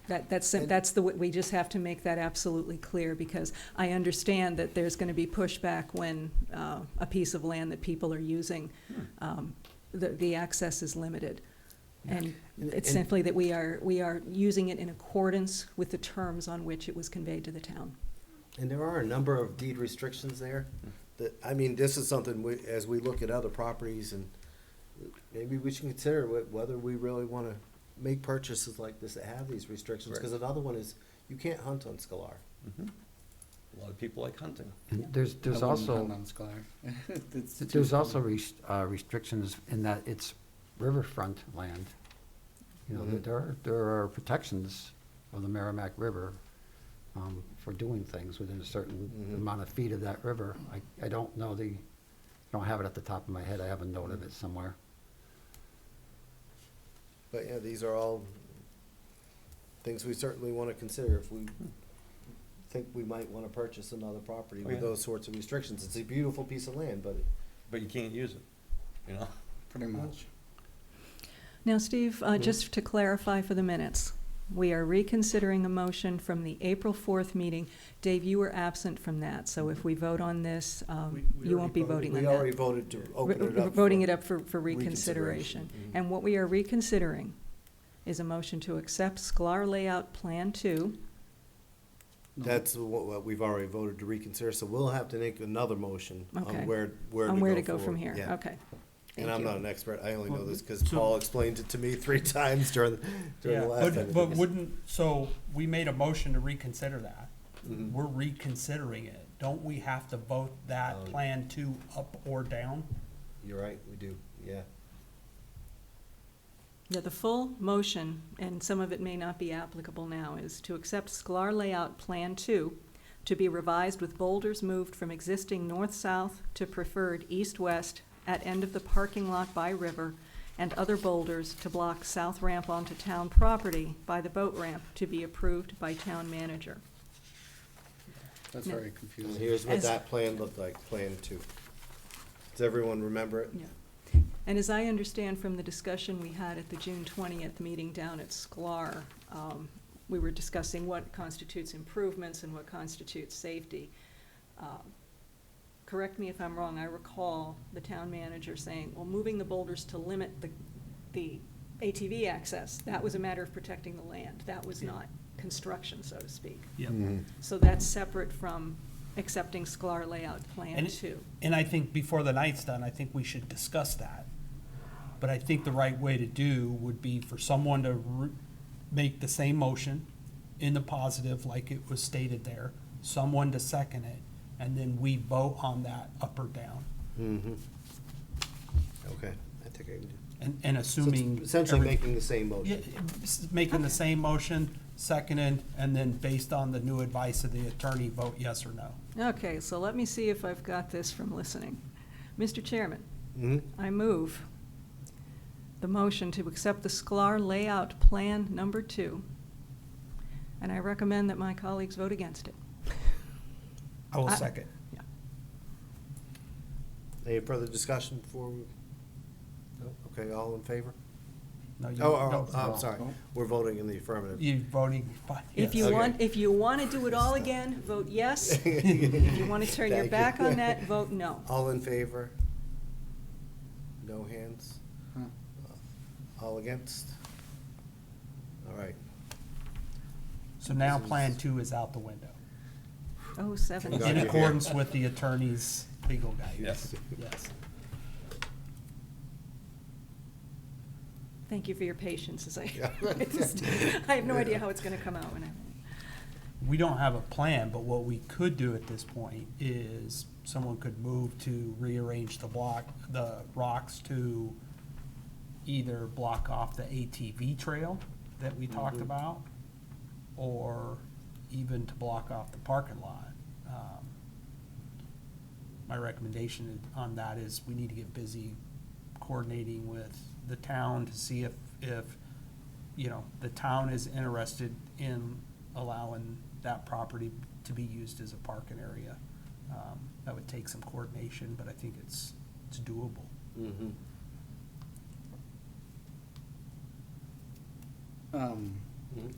S4: That's the way, we just have to make that absolutely clear, because I understand that there's going to be pushback when a piece of land that people are using, the access is limited. And it's
S1: And-
S4: simply that we are using it in accordance with the terms on which it was conveyed to the town.
S1: And there are a number of deed restrictions there that, I mean, this is something we, as we look at other properties, and maybe we should consider whether we really wanna make purchases like this that have these restrictions, cause another one is, you can't hunt on Scalar.
S8: A lot of people like hunting.
S3: And there's
S6: I wouldn't
S3: also,
S6: hunt on Scalar. It's
S3: there's
S6: too-
S3: also restrictions in that it's riverfront land. You know,
S1: Mhm.
S3: there are protections of the Merrimack River for doing things within a certain
S1: Mhm.
S3: amount of feet of that river. I don't know don't have it at the top of my head, I have a note of it somewhere.
S1: But yeah, these are all things we certainly wanna consider if we think we might wanna purchase another property
S8: Oh,
S1: with
S8: yeah.
S1: those sorts of restrictions. It's a beautiful piece of land, but
S8: But you can't use it, you know?
S6: Pretty much.
S4: Now, Steve, just to clarify for the minutes, we are reconsidering a motion from the April 4th meeting. Dave, you were absent from that, so if we vote on this, you won't be voting on
S1: we
S4: that.
S1: already voted to open it up.
S4: Voting
S1: for
S4: it up for reconsideration.
S1: reconsideration.
S4: And what we are reconsidering is a motion to accept Sklar Layout Plan 2.
S1: That's what we've already voted to reconsider, so we'll have to make another motion
S4: Okay.
S1: on where
S4: On where to go
S1: forward.
S4: from here,
S1: Yeah.
S4: okay.
S1: And
S4: Thank
S1: I'm
S4: you.
S1: not an expert, I only know this because
S5: So-
S1: Paul explained it to me 3 times during the
S5: Yeah,
S1: last time.
S5: but wouldn't, so we made a motion to reconsider that.
S1: Mhm.
S5: We're reconsidering it. Don't we have to vote that
S1: Um,
S5: plan two up or down?
S1: You're right, we do, yeah.
S4: Yeah, the full motion, and some of it may not be applicable now, is to accept Sklar Layout Plan 2 to be revised with boulders moved from existing north-south to preferred east-west at end of the parking lot by river, and other boulders to block south ramp onto town property by the boat ramp to be approved by town manager.
S6: That's
S4: No.
S6: very
S1: And
S6: confusing.
S1: here's what
S4: As-
S1: that plan looked like, Plan 2. Does everyone remember it?
S4: Yeah. And as I understand from the discussion we had at the June 20th meeting down at Sklar, we were discussing what constitutes improvements and what constitutes safety. Correct me if I'm wrong, I recall the town manager saying, well, moving the boulders to limit the ATV access, that was a matter of protecting the land. That was not construction, so to speak.
S5: Yeah.
S4: So that's separate from accepting Sklar Layout Plan
S5: And-
S4: 2.
S5: And I think before the night's done, I think we should discuss that. But I think the right way to do would be for someone to make the same motion in the positive, like it was stated there, someone to second it, and then we vote on that up or down.
S1: Mm-hmm. Okay, I think I can do.
S5: And
S1: So it's
S5: assuming.
S1: essentially
S5: every-
S1: making the same
S5: Yeah,
S1: motion.
S5: making the same motion, seconded, and then based on the new advice of the attorney, vote yes or no.
S4: Okay, so let me see if I've got this from listening. Mr. Chairman,
S1: Mhm.
S4: I move the motion to accept the Sklar Layout Plan Number 2, and I recommend that my colleagues vote against it.
S5: I will
S4: I-
S5: second.
S4: Yeah.
S1: Any further discussion before we? No? Okay, all in favor?
S5: No, you-
S1: Oh,
S5: no,
S1: I'm sorry. We're voting in the affirmative.
S5: You voting by
S4: If
S5: yes.
S4: you
S1: Okay.
S4: if you want to do it all again, vote yes. If you want to turn your
S1: Thank you.
S4: back on that, vote no.
S1: All in favor? No hands?
S6: Huh.
S1: All against? All right.
S5: So now
S1: This is-
S5: Plan 2 is out the window,
S4: Oh, seven.
S1: Got
S5: in
S1: you.
S5: accordance with the attorney's legal guidance. Yes.
S4: Thank you for your patience as I,
S1: Yeah.
S4: I have no idea how it's going to come out when I.
S5: We don't have a plan, but what we could do at this point is someone could move to rearrange the rocks to either block off the ATV trail that we talked
S1: Mhm.
S5: about, or even to block off the parking lot. My recommendation on that is we need to get busy coordinating with the town to see if, the town is interested in allowing that property to be used as a parking area. That would take some coordination, but I think it's doable.
S1: Mhm.
S6: Um,
S1: Mhm.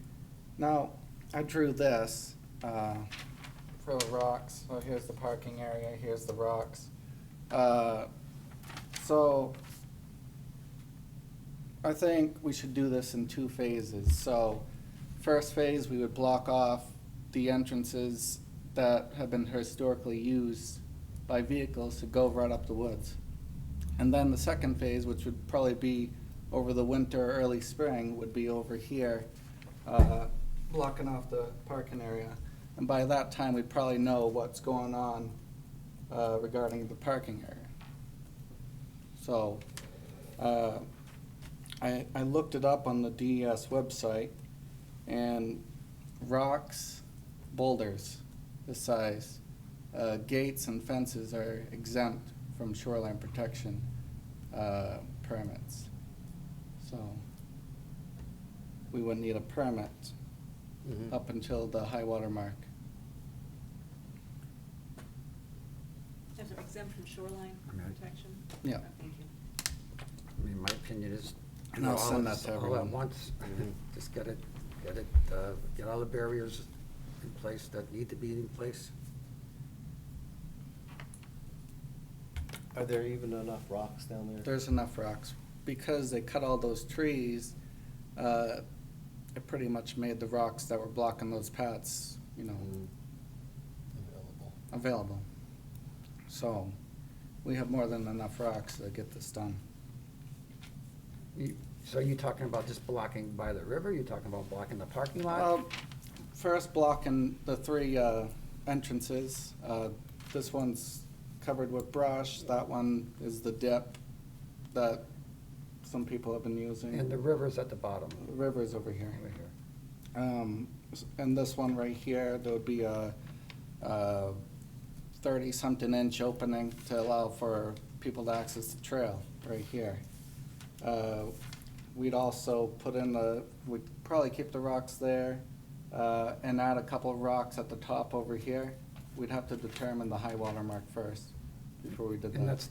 S6: Now, I drew this for the rocks. So here's the parking area, here's the rocks. So I think we should do this in 2 phases. So first phase, we would block off the entrances that have been historically used by vehicles to go right up the woods. And then the second phase, which would probably be over the winter, early spring, would be over here, blocking off the parking area. And by that time, we'd probably know what's going on regarding the parking area. So, I looked it up on the DES website, and rocks, boulders this size, gates and fences are exempt from shoreline protection permits. So we wouldn't need a permit
S1: Mhm.
S6: up until the high water mark.
S4: Is it exempt from shoreline
S3: Right.
S4: protection?
S6: Yeah.
S4: Thank you.
S3: I mean, my opinion is.
S6: And I'll
S3: all
S6: send
S3: at-
S6: that to
S3: All
S6: everyone.
S3: at once,
S1: Mhm.
S3: just get all the barriers in place that need to be in place.
S1: Are there even enough rocks down there?
S6: There's enough rocks. Because they cut all those trees, it pretty much made the rocks that were blocking those paths,
S1: Mm. Available.
S6: available. So we have more than enough rocks to get this done.
S3: So you talking about just blocking by the river? You talking about blocking the parking lot?
S6: First blocking the 3 entrances. This one's covered with brush. That one is the dip that some people have been using.
S3: And the river's at the bottom.
S6: The river's over here.
S3: Over here.
S6: And this one right here, there would be a 30-something inch opening to allow for people to access the trail right here. We'd also put in we'd probably keep the rocks there, and add a couple of rocks at the top over here. We'd have to determine the high water mark first before we did
S3: And
S6: that.
S3: that's,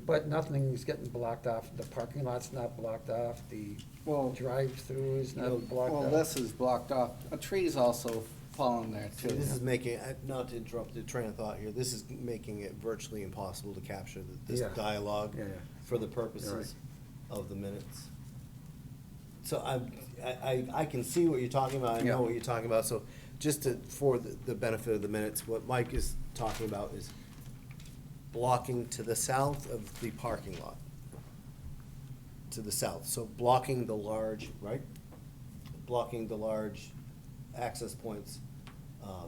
S3: but nothing's getting blocked off. The parking lot's not blocked off. The
S6: Well,
S3: drive-through is
S1: No,
S3: not blocked
S6: well,
S3: off.
S6: this is blocked off. A tree's also fallen there
S1: See,
S6: too.
S1: this is making, not to interrupt the train of thought here, this is making it virtually impossible to capture this
S3: Yeah.
S1: dialogue
S3: Yeah, yeah.
S1: for the
S3: You're right.
S1: purposes of the minutes. So I can see what you're talking about, I
S6: Yeah.
S1: know what you're talking about, so just for the benefit of the minutes, what Mike is talking about is blocking to the south of the parking lot. To the south, so blocking the large, right? Blocking the large access points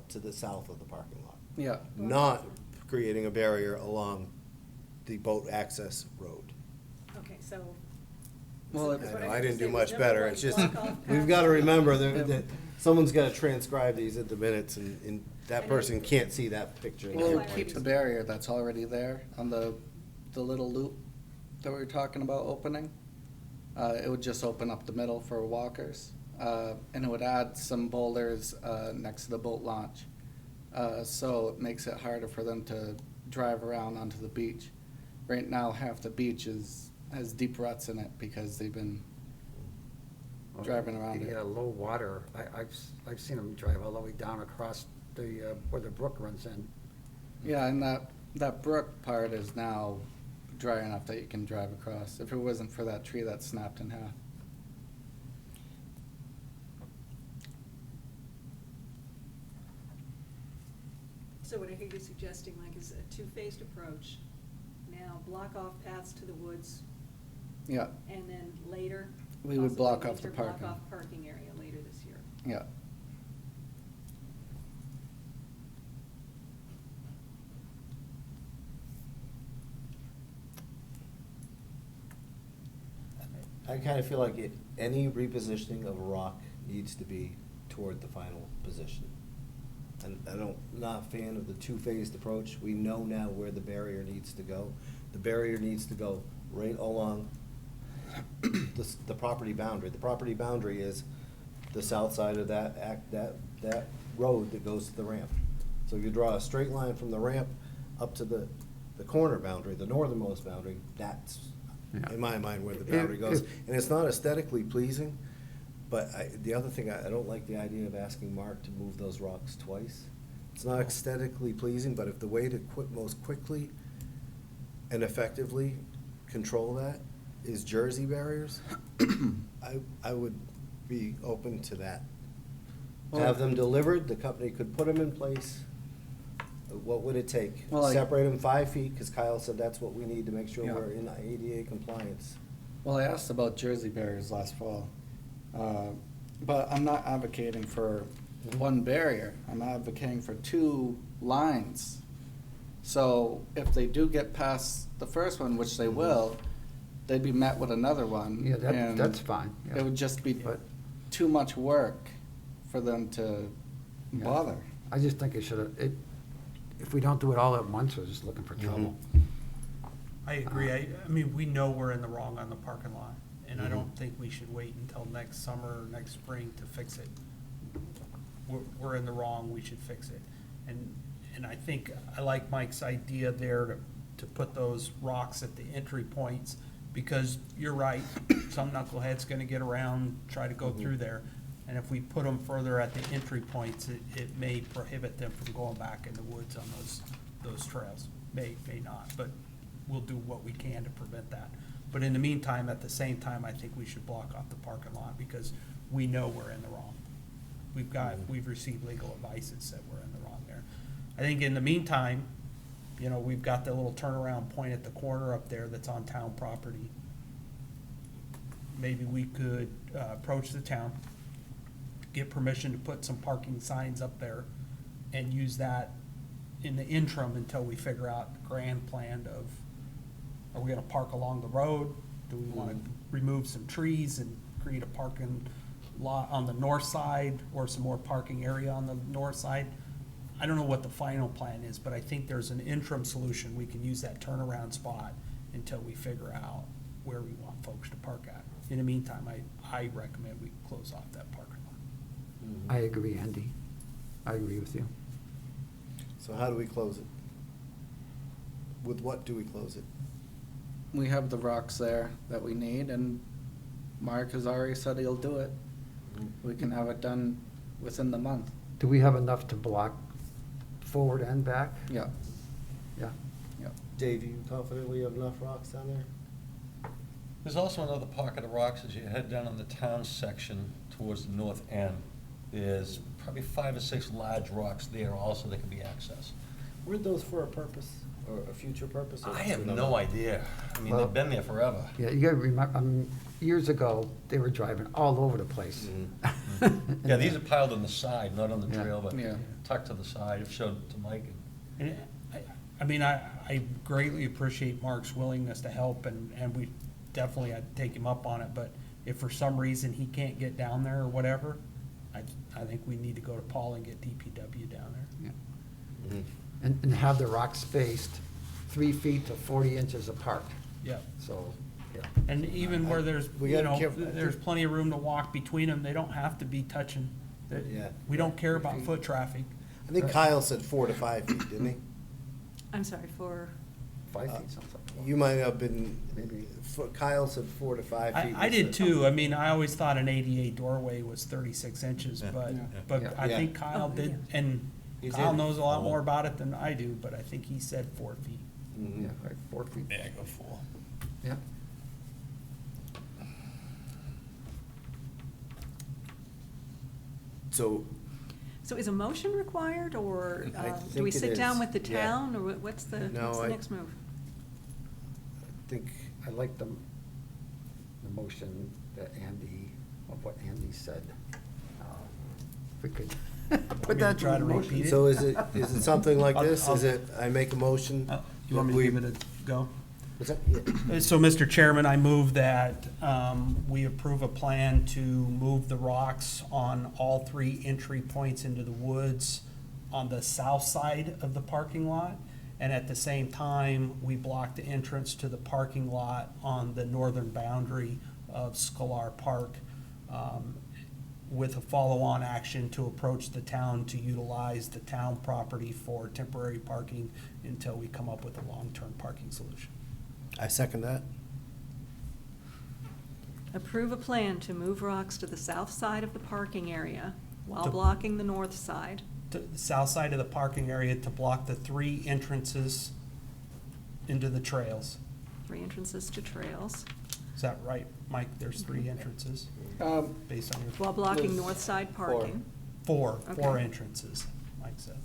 S1: to the south of the parking lot.
S6: Yeah,
S1: Not creating a barrier along the boat access road.
S4: Okay, so.
S6: Well,
S4: so
S6: it-
S4: what
S1: I know,
S4: heard
S1: I
S4: you
S1: didn't
S4: say
S1: do
S4: was
S1: much
S4: number
S1: better,
S4: one,
S1: it's just,
S4: block off
S1: we've
S4: past
S1: gotta
S4: the-
S1: remember that someone's gotta transcribe these into minutes, and that
S4: And
S1: person
S4: it-
S1: can't see that picture.
S6: Well, it would
S4: Clarity.
S6: keep the barrier that's already there on the little loop that we were talking about opening. It would just open up the middle for walkers, and it would add some boulders, next to the boat launch. So it makes it harder for them to drive around onto the beach. Right now, half the beach has deep ruts in it because they've been driving around it.
S3: The low water, I've seen them drive all the way down across where the brook runs in.
S6: Yeah, and that brook part is now dry enough that you can drive across, if it wasn't for that tree that snapped in half.
S4: So what I hear you suggesting, Mike, is a two-phased approach. Now block off paths to the woods,
S6: Yeah,
S4: and then later.
S6: We would
S4: possibly
S6: block off the
S4: winter,
S6: parking.
S4: Block off parking area later this year.
S6: yeah.
S1: I kinda feel like any repositioning of a rock needs to be toward the final position. And not a fan of the two-phased approach. We know now where the barrier needs to go. The barrier needs to go right along the property boundary. The property boundary is the south side of that road that goes to the ramp. So if you draw a straight line from the ramp up to the corner boundary, the northernmost boundary, that's,
S3: Yeah.
S1: in my mind, where the boundary goes. And it's not aesthetically pleasing, but the other thing, I don't like the idea of asking Mark to move those rocks twice. It's not aesthetically pleasing, but if the way to most quickly and effectively control that is Jersey barriers, I would be open to that. Have them delivered, the company could put them in place. What would it take?
S6: Well,
S1: Separate them 5 feet, because Kyle said that's what we need to make sure
S6: Yeah.
S1: we're in ADA compliance.
S6: Well, I asked about Jersey barriers last fall, but I'm not advocating for one barrier. I'm advocating for 2 lines. So if they do get past the first one, which they will, they'd be met with another one.
S3: Yeah,
S6: and
S3: that's fine. yeah.
S6: It would just be
S3: But-
S6: too much work for them to
S3: Yeah.
S6: bother.
S3: I just think it should, if we don't do it all at once, we're just looking for trouble.
S5: I agree. I mean, we know we're in the wrong on the parking lot, and I
S1: Mhm.
S5: don't think we should wait until next summer or next spring to fix it. We're in the wrong, we should fix it. And I think, I like Mike's idea there to put those rocks at the entry points, because you're right, some knucklehead's gonna get around, try to go through there. And if we put them further at the entry points, it may prohibit them from going back in the woods on those trails. May not, but we'll do what we can to prevent that. But in the meantime, at the same time, I think we should block off the parking lot, because we know we're in the wrong. We've received legal advice that said we're in the wrong there. I think in the meantime, we've got the little turnaround point at the corner up there that's on town property. Maybe we could approach the town, get permission to put some parking signs up there, and use that in the interim until we figure out the grand plan of, are we gonna park along the road? Do we wanna remove some trees and create a parking lot on the north side, or some more parking area on the north side? I don't know what the final plan is, but I think there's an interim solution. We can use that turnaround spot until we figure out where we want folks to park at. In the meantime, I recommend we close off that parking lot.
S3: I agree, Andy. I agree with you.
S1: So how do we close it? With what do we close it?
S6: We have the rocks there that we need, and Mark has already said he'll do it. We can have it done within the month.
S3: Do we have enough to block forward and back?
S6: Yeah,
S3: Yeah.
S6: yeah.
S1: Dave, you confident we have enough rocks down there?
S8: There's also another pocket of rocks as you head down on the town section towards the north end. There's probably 5 or 6 large rocks there also that can be accessed.
S1: Were those for a purpose, or a future purpose? or
S8: I have
S1: another?
S8: no idea. I mean, they've been there forever.
S3: Yeah, you gotta remember, years ago, they were driving all over the place.
S8: Yeah, these are piled on the side, not on the
S3: Yeah.
S8: trail, but
S6: Yeah.
S8: tucked to the side. I've showed it to Mike.
S5: And I I greatly appreciate Mark's willingness to help, and we definitely, I'd take him up on it, but if for some reason he can't get down there or whatever, I think we need to go to Paul and get DPW down there.
S3: Yeah. And have the rocks spaced 3 feet to 40 inches apart,
S5: Yeah.
S3: so, yeah.
S5: And even where there's,
S1: We
S5: you
S1: gotta
S5: know,
S1: be careful.
S5: there's plenty of room to walk between them, they don't have to be touching.
S1: Yeah.
S5: We don't care about foot traffic.
S1: I think Kyle said 4 to 5 feet, didn't he?
S4: I'm sorry, for,
S3: 5 feet sounds like.
S1: You might have been,
S3: Maybe.
S1: Kyle said 4 to 5 feet.
S5: I did too, I mean, I always thought an ADA doorway was 36 inches,
S8: Yeah.
S5: but
S3: Yeah.
S5: I
S1: Yeah.
S5: think Kyle
S4: Oh,
S5: did,
S4: yeah.
S5: and
S1: He
S5: Kyle
S1: did.
S5: knows a lot more about it than I do, but I think he said 4 feet.
S1: Mhm.
S3: Yeah, right, 4 feet.
S8: Yeah, go 4.
S3: Yeah.
S1: So,
S4: so is a motion required, or
S1: I
S4: do we
S1: think it
S4: sit down
S1: is,
S4: with the
S1: yeah.
S4: town, or what's the
S1: No, I-
S4: next move?
S1: I think,
S3: I like the motion that Andy, of what Andy said. If we could put that
S5: try
S3: to
S5: to
S3: motion.
S5: repeat it?
S1: so is it something like
S5: I'll-
S1: this? Is
S5: I'll-
S1: it, I make a motion?
S5: You want me
S1: that
S5: to
S1: we-
S5: give it a go?
S1: What's that? Yeah.
S5: So, Mr. Chairman, I move that we approve a plan to move the rocks on all 3 entry points into the woods on the south side of the parking lot. And at the same time, we block the entrance to the parking lot on the northern boundary of Scholar Park with a follow-on action to approach the town to utilize the town property for temporary parking until we come up with a long-term parking solution.
S1: I second that.
S4: Approve a plan to move rocks to the south side of the parking area while
S5: To-
S4: blocking the north side.
S5: To the south side of the parking area to block the 3 entrances into the trails.
S4: 3 entrances to trails,
S5: Is that right, Mike? There's 3 entrances based on your,
S4: while blocking
S6: There's
S4: north side parking.
S5: 4
S4: Okay.
S5: entrances, Mike said.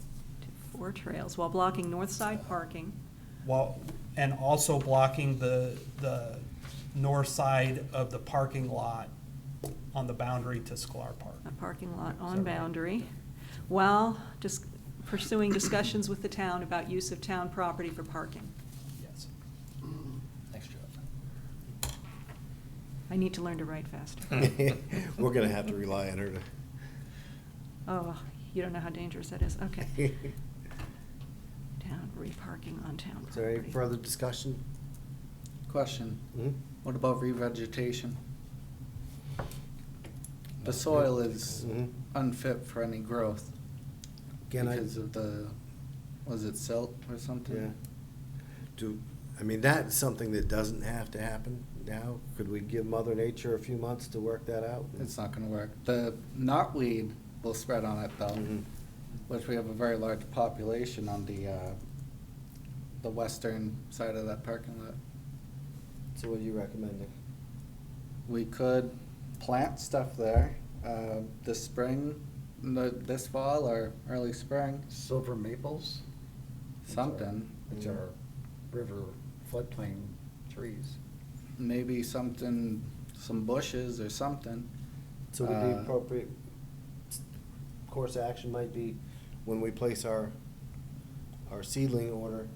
S4: To 4 trails, while blocking north side parking.
S5: Well, and also blocking the north side of the parking lot on the boundary to Sklar Park.
S4: A parking lot
S5: Is
S4: on
S5: that right?
S4: boundary, while just pursuing discussions with the town about use of town property for parking.
S5: Yes.
S8: Nice job.
S4: I need to learn to write faster.
S1: We're gonna have to rely on her to.
S4: Oh, you don't know how dangerous that is, okay. Town, reparking on town
S1: Is there any
S4: property.
S1: further discussion?
S6: Question,
S1: Mhm.
S6: what about revegetation? The soil is
S1: Mhm.
S6: unfit for any growth
S1: Again,
S6: because of the, was it silt or something?
S1: Yeah. I mean, that's something that doesn't have to happen now. Could we give Mother Nature a few months to work that out?
S6: It's not gonna work. The knotweed will spread on it though,
S1: Mhm.
S6: which we have a very large population on the western side of that parking lot.
S1: So what are you recommending?
S6: We could plant stuff there, this spring, this fall or early spring,
S3: Silver maples.
S6: something.
S3: Which are river floodplain trees.
S6: Maybe something, some bushes or something.
S1: So would the
S6: Uh,
S1: appropriate course of action might be when we place our seedling order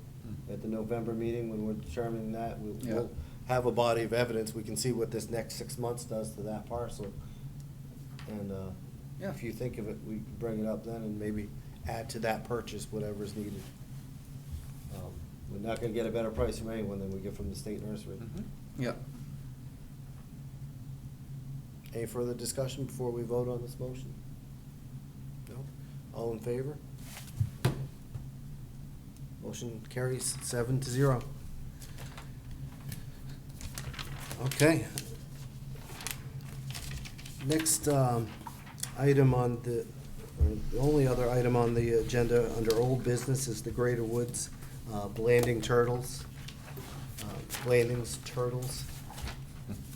S1: at the November meeting, when we're determining that,
S6: Yeah.
S1: we'll have a body of evidence. We can see what this next 6 months does to that parcel. And,
S6: Yeah.
S1: if you think of it, we can bring it up then and maybe add to that purchase whatever's needed. We're not gonna get a better price from anyone than we get from the state nursery.
S6: Yep.
S1: Any further discussion before we vote on this motion? No? All in favor? Motion carries 7-0. Okay. Next item on the only other item on the agenda under old business is the Greater Woods Blanding Turtles. Blandings Turtles.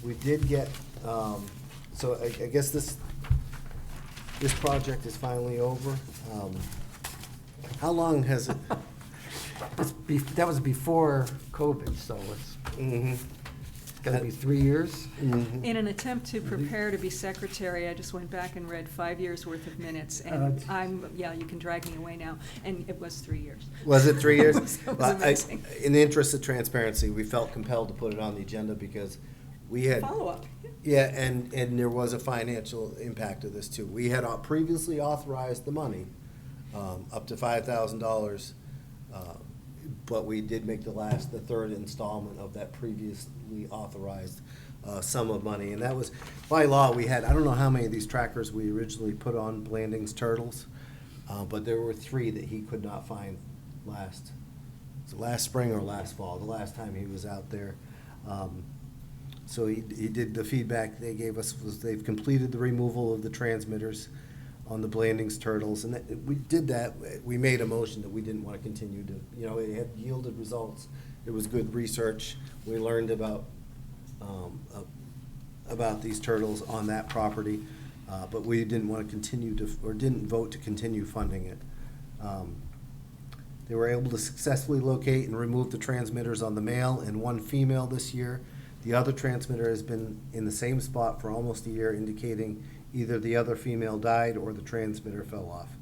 S1: We did get, so I guess this project is finally over. How long has it?
S3: That was before COVID, so it's,
S1: Mhm.
S3: Gotta be 3 years?
S4: In an attempt to prepare to be secretary, I just went back and read 5 years' worth of minutes, and yeah, you can drag me away now, and it was 3 years.
S1: Was it 3 years?
S4: It was
S1: Well,
S4: amazing.
S1: In the interest of transparency, we felt compelled to put it on the agenda because we had.
S4: Follow-up.
S1: Yeah, and there was a financial impact of this too. We had previously authorized the money, up to $5,000, but we did make the third installment of that previously authorized sum of money. And that was, by law, we had, I don't know how many of these trackers we originally put on Blanding's Turtles, but there were 3 that he could not find last spring or last fall, the last time he was out there. So he did, the feedback they gave us was they've completed the removal of the transmitters on the Blanding's Turtles, and we did that. We made a motion that we didn't want to continue to, it had yielded results. It was good research. We learned about these turtles on that property, but we didn't want to continue to, or didn't vote to continue funding it. They were able to successfully locate and remove the transmitters on the male and 1 female this year. The other transmitter has been in the same spot for almost a year, indicating either the other female died or the transmitter fell off.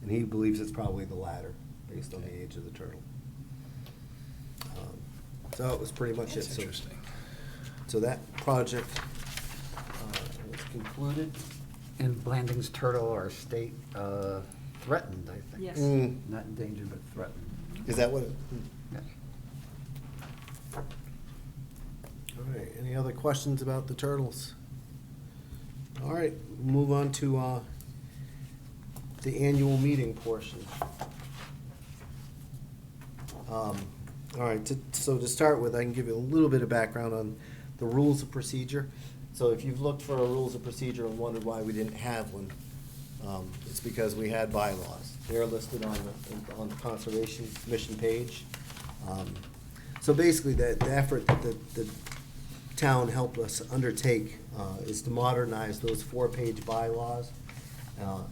S1: And he believes it's probably the latter, based on the age of the turtle. So it was pretty much it.
S9: That's interesting.
S1: So that project was concluded.
S3: And Blanding's Turtle are state threatened, I think.
S4: Yes.
S3: Not endangered, but threatened.
S1: Is that what it?
S3: Yeah.
S1: All right, any other questions about the turtles? All right, move on to the annual meeting portion. All right, so to start with, I can give you a little bit of background on the rules of procedure. So if you've looked for a rules of procedure and wondered why we didn't have one, it's because we had bylaws. They're listed on the Conservation Commission page. So basically, the effort that the town helped us undertake is to modernize those 4-page bylaws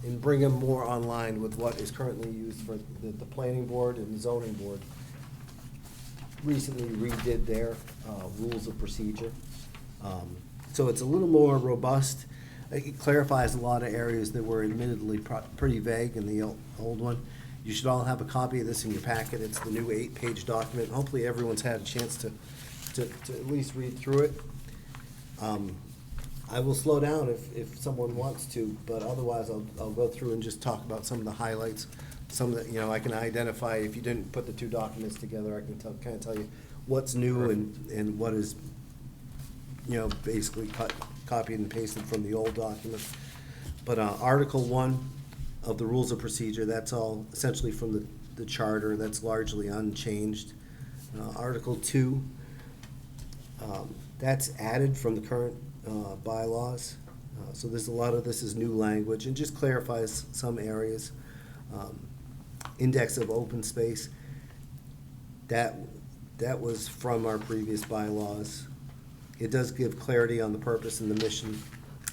S1: and bring them more online with what is currently used for the planning board and the zoning board. Recently redid their rules of procedure. So it's a little more robust. It clarifies a lot of areas that were admittedly pretty vague in the old one. You should all have a copy of this in your packet. It's the new 8-page document. Hopefully everyone's had a chance to at least read through it. I will slow down if someone wants to, but otherwise I'll go through and just talk about some of the highlights. Some of the, I can identify, if you didn't put the 2 documents together, I can kind of tell you what's new and what is, basically copied and pasted from the old document. But Article 1 of the Rules of Procedure, that's all essentially from the charter. That's largely unchanged. Article 2, that's added from the current bylaws. So there's a lot of this is new language and just clarifies some areas. Index of open space, that was from our previous bylaws. It does give clarity on the purpose and the mission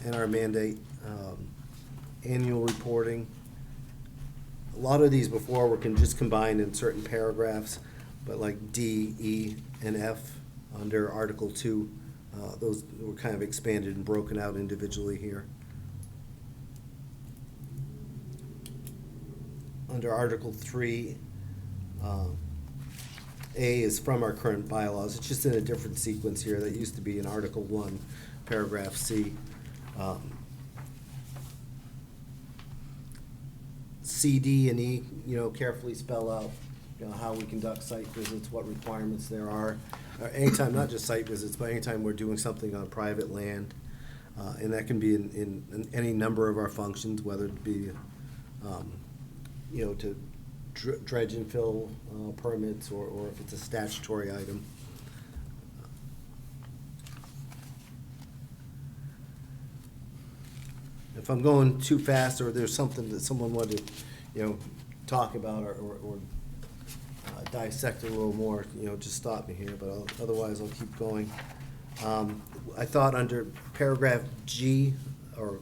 S1: and our mandate. Annual reporting. A lot of these before were just combined in certain paragraphs, but like D, E, and F under Article 2, those were kind of expanded and broken out individually here. Under Article 3, A is from our current bylaws. It's just in a different sequence here. That used to be in Article 1, paragraph C. C, D, and E, carefully spell out, how we conduct site visits, what requirements there are. Anytime, not just site visits, but anytime we're doing something on private land. And that can be in any number of our functions, whether it be, to dredge and fill permits, or if it's a statutory item. If I'm going too fast, or there's something that someone wanted to, talk about or dissect a little more, just stop me here, but otherwise I'll keep going. I thought under paragraph G, or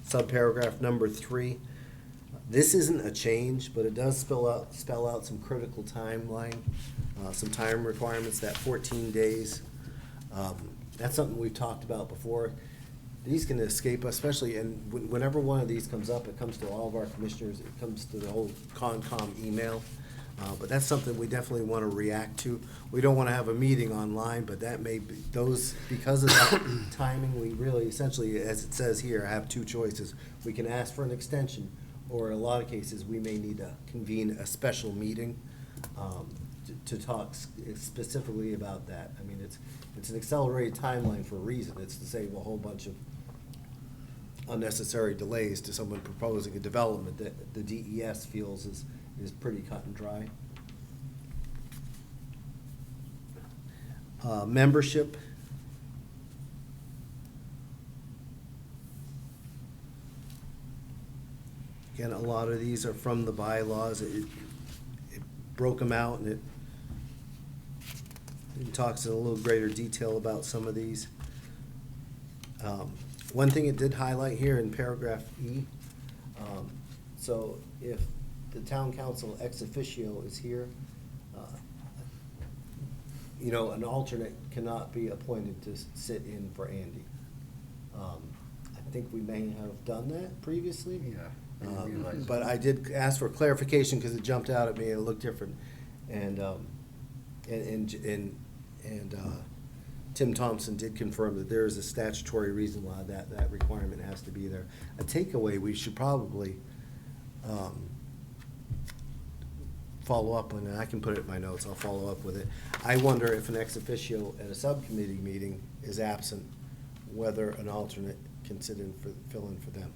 S1: subparagraph number 3, this isn't a change, but it does spell out some critical timeline, some time requirements, that 14 days. That's something we've talked about before. These can escape us, especially, and whenever one of these comes up, it comes to all of our commissioners, it comes to the whole Concom email. But that's something we definitely want to react to. We don't want to have a meeting online, but that may be, those, because of that timing, we really essentially, as it says here, have two choices. We can ask for an extension, or in a lot of cases, we may need to convene a special meeting to talk specifically about that. I mean, it's an accelerated timeline for a reason. It's to save a whole bunch of unnecessary delays to someone proposing a development that the DES feels is pretty cut and dry. Membership. Again, a lot of these are from the bylaws. It broke them out, and it talks in a little greater detail about some of these. One thing it did highlight here in paragraph E, so if the town council ex officio is here, you know, an alternate cannot be appointed to sit in for Andy. I think we may have done that previously.
S3: Yeah. I didn't realize.
S1: But I did ask for clarification because it jumped out at me and it looked different. And Tim Thompson did confirm that there is a statutory reason why that requirement has to be there. A takeaway we should probably follow up on, and I can put it in my notes, I'll follow up with it. I wonder if an ex officio at a subcommittee meeting is absent, whether an alternate can fill in for them.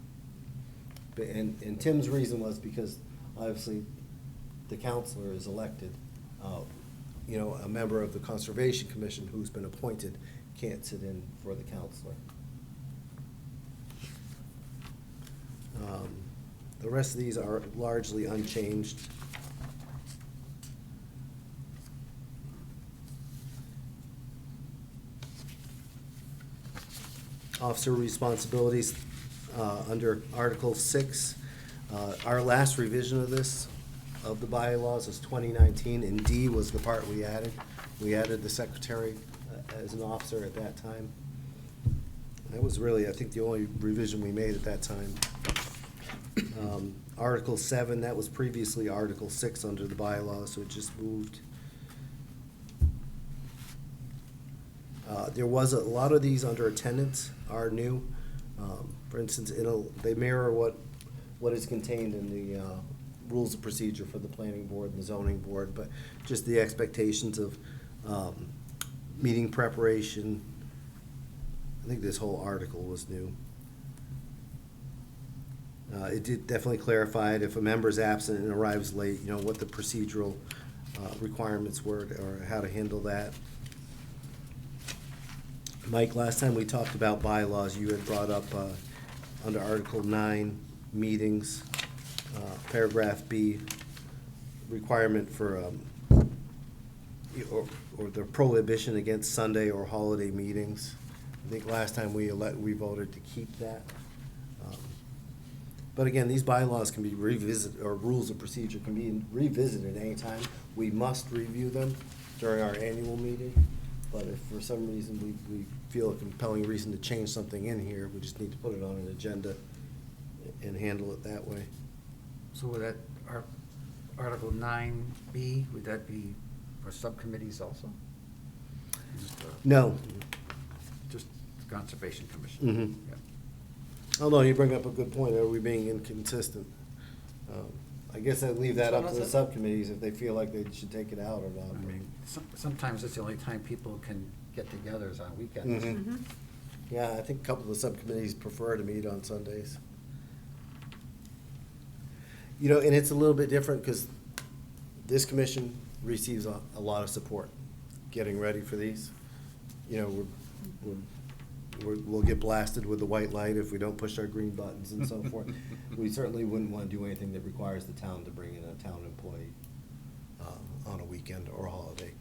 S1: But, and Tim's reason was because obviously the counselor is elected. You know, a member of the Conservation Commission who's been appointed can't sit in for the counselor. The rest of these are largely unchanged. Officer responsibilities, under Article 6. Our last revision of this, of the bylaws, is 2019, and D was the part we added. We added the secretary as an officer at that time. That was really, I think, the only revision we made at that time. Article 7, that was previously Article 6 under the bylaws, so it just moved. There was a lot of these under attendance are new. For instance, they mirror what is contained in the rules of procedure for the planning board and the zoning board, but just the expectations of meeting preparation. I think this whole article was new. It did definitely clarify it if a member is absent and arrives late, you know, what the procedural requirements were or how to handle that. Mike, last time we talked about bylaws, you had brought up under Article 9, meetings, paragraph B, requirement for, or the prohibition against Sunday or holiday meetings. I think last time we voted to keep that. But again, these bylaws can be revisited, or rules of procedure can be revisited anytime. We must review them during our annual meeting. But if for some reason we feel a compelling reason to change something in here, we just need to put it on an agenda and handle it that way.
S3: So would that, Article 9B, would that be for subcommittees also? Just,
S1: No.
S3: Just Conservation Commission?
S1: Mhm.
S3: Yeah.
S1: Although you bring up a good point, are we being inconsistent? I guess I'd leave that up to the subcommittees if they feel like they should take it out or not.
S3: I mean, sometimes it's the only time people can get together is on weekends.
S1: Mhm.
S4: Mhm.
S1: Yeah, I think a couple of subcommittees prefer to meet on Sundays. You know, and it's a little bit different because this commission receives a lot of support getting ready for these. You know, we'll get blasted with the white light if we don't push our green buttons and so forth. We certainly wouldn't want to do anything that requires the town to bring in a town employee on a weekend or a holiday.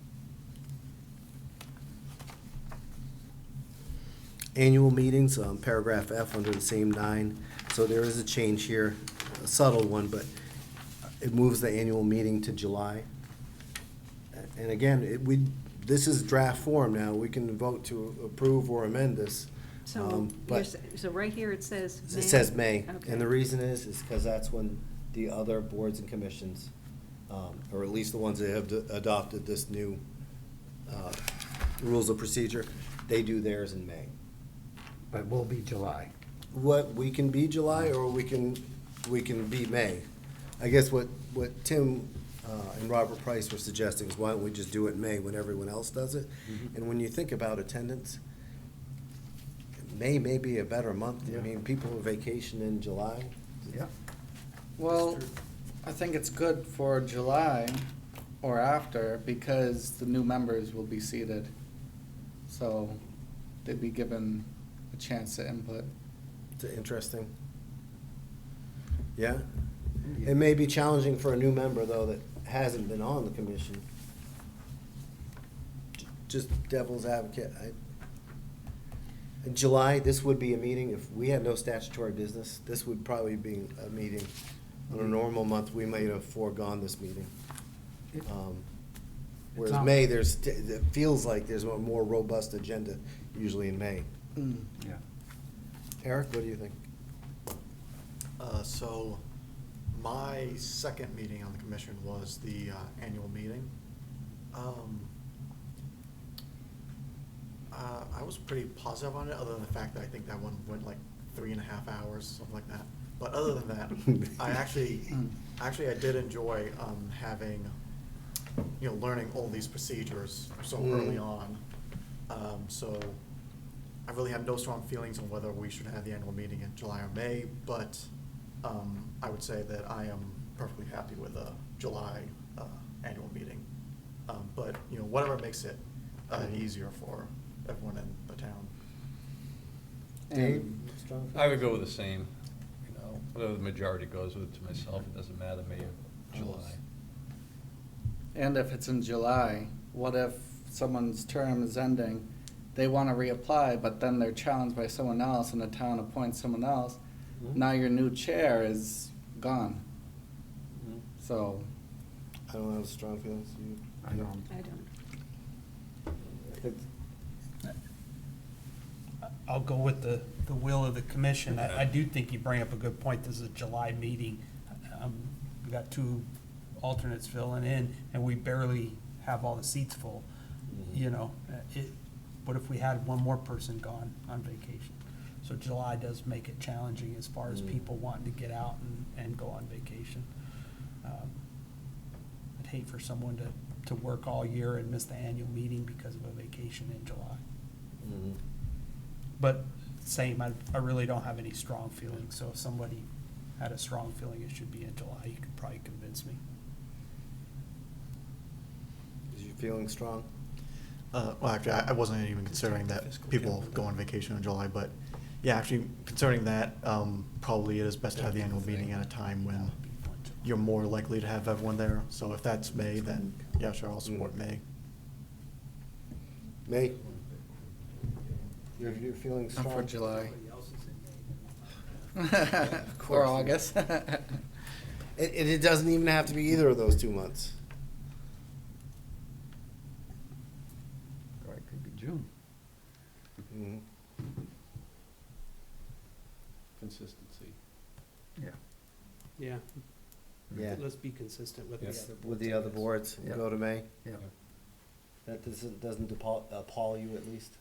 S1: Annual meetings, paragraph F under the same 9. So there is a change here, a subtle one, but it moves the annual meeting to July. And again, this is draft form now. We can vote to approve or amend this.
S4: So,
S1: But
S4: so right here it says May?
S1: it says May,
S4: Okay.
S1: and the reason is because that's when the other boards and commissions, or at least the ones that have adopted this new rules of procedure, they do theirs in May.
S3: But will be July.
S1: What, we can be July, or we can be May. I guess what Tim and Robert Price were suggesting is why don't we just do it in May when everyone else does it? And when you think about attendance, May may be a better month. I mean, people are vacation in July.
S3: Yeah.
S6: Well, I think it's good for July or after because the new members will be seated. So they'd be given a chance to input.
S1: It's interesting. Yeah? It may be challenging for a new member, though, that hasn't been on the commission. Just devil's advocate. In July, this would be a meeting, if we had no statutory business, this would probably be a meeting. On a normal month, we might have foregone this meeting. Whereas
S3: on-
S1: May, it feels like there's a more robust agenda usually in May.
S3: Yeah.
S1: Eric, what do you think?
S7: So my second meeting on the commission was the annual meeting. I was pretty positive on it, other than the fact that I think that one went like 3.5 hours, something like that. But other than that, I did enjoy having, learning all these procedures so early on. So I really have no strong feelings on whether we should have the annual meeting in July or May, but I would say that I am perfectly happy with a July annual meeting. But, whatever makes it easier for everyone in the town.
S1: Dave?
S6: And
S1: Strong?
S8: I would go with the same, whatever the majority goes with, to myself, it doesn't matter, May or July.
S6: And if it's in July, what if someone's term is ending, they want to reapply, but then they're challenged by someone else and the town appoints someone else? Now your new chair is gone. So,
S1: I don't have strong feelings. You?
S3: I don't.
S4: I don't.
S1: It's-
S5: I'll go with the will of the commission. I do think you bring up a good point. This is a July meeting. We got 2 alternates filling in, and we barely have all the seats full. What if we had one more person gone on vacation? So July does make it challenging as far as people wanting to get out and go on vacation. I'd hate for someone to work all year and miss the annual meeting because of a vacation in July.
S1: Mhm.
S5: But same, I really don't have any strong feelings, so if somebody had a strong feeling it should be in July, you could probably convince me.
S1: Is you feeling strong?
S7: Well, actually, I wasn't even considering that people go on vacation in July, but yeah, actually, concerning that, probably it is best to have the annual meeting at a time when you're more likely to have everyone there. So if that's May, then yeah, sure, I'll support May.
S1: May? You're feeling
S6: I'm
S1: strong?
S6: for July.
S1: Of course.
S6: Or August.
S1: It doesn't even have to be either of those 2 months.
S3: Or it could be June.
S1: Mhm.
S8: Consistency.
S3: Yeah.
S5: Yeah.
S1: Yeah.
S5: Let's be consistent with the
S8: Yes.
S5: other boards.
S1: With the
S5: I
S1: other
S5: guess.
S1: boards,
S3: Yeah.
S1: go to May?
S3: Yeah.
S1: That doesn't appall you at least?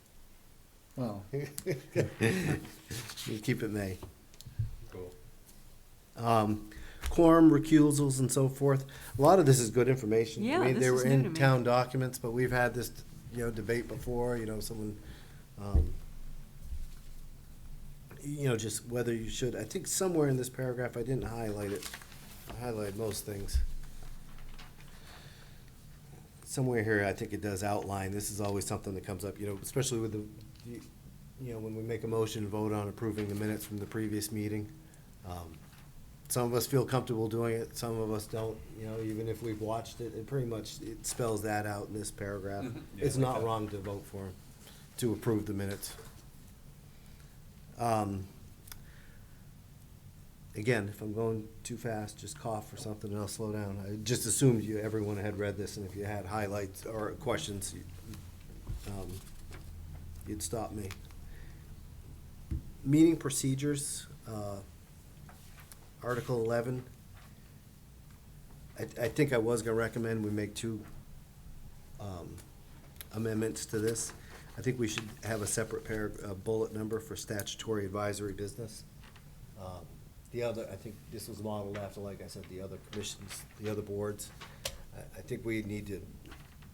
S6: Well,
S1: You keep it May.
S8: Cool.
S1: Quorum, recusals and so forth. A lot of this is good information.
S4: Yeah,
S1: I mean,
S4: this
S1: they
S4: is
S1: were
S4: new to
S1: in
S4: me.
S1: town documents, but we've had this, debate before, someone, just whether you should, I think somewhere in this paragraph, I didn't highlight it. I highlighted most things. Somewhere here, I think it does outline, this is always something that comes up, especially with when we make a motion, and vote on approving the minutes from the previous meeting. Some of us feel comfortable doing it, some of us don't, even if we've watched it, it spells that out in this paragraph.
S8: Mhm. Yeah,
S1: It's
S8: like
S1: not
S8: that.
S1: wrong to vote for 'em, to approve the minutes. Again, if I'm going too fast, just cough or something and I'll slow down. I just assumed everyone had read this, and if you had highlights or questions, you'd stop me. Meeting procedures, Article 11. I think I was gonna recommend we make two amendments to this. I think we should have a separate bullet number for statutory advisory business. The other, I think this was modeled after, like I said, the other commissions, the other boards. I think we need to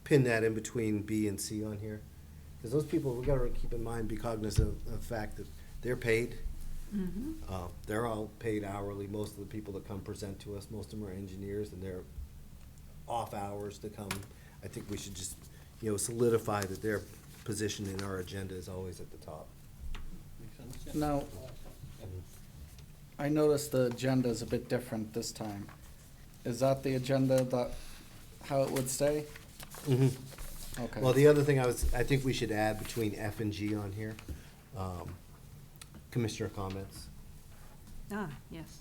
S1: pin that in between B and C on here. Because those people, we gotta keep in mind, be cognizant of the fact that they're paid. They're all paid hourly. Most of the people that come present to us, most of them are engineers, and they're off hours to come. I think we should just, solidify that their position in our agenda is always at the top.
S8: Makes sense?
S6: Now, I noticed the agenda is a bit different this time. Is that the agenda that, how it would stay? Okay.
S1: Well, the other thing I think we should add between F and G on here, commissioner comments.
S4: Ah, yes.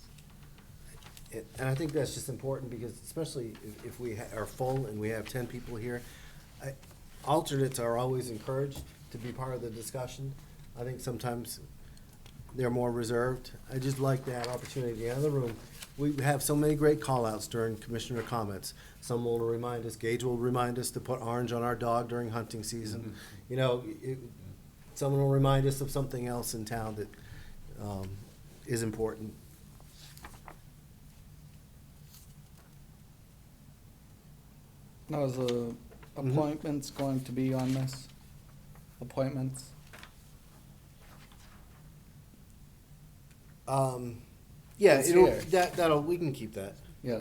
S1: And I think that's just important because especially if we are full and we have 10 people here, alternates are always encouraged to be part of the discussion. I think sometimes they're more reserved. I just like that opportunity. In the other room, we have so many great call-outs during commissioner comments. Some will remind us, Gage will remind us to put orange on our dog during hunting season. Someone will remind us of something else in town that is important.
S6: Now, is the appointments going to be on this? Appointments?
S1: Yeah,
S6: It's here.
S1: we can keep that.
S6: Yeah.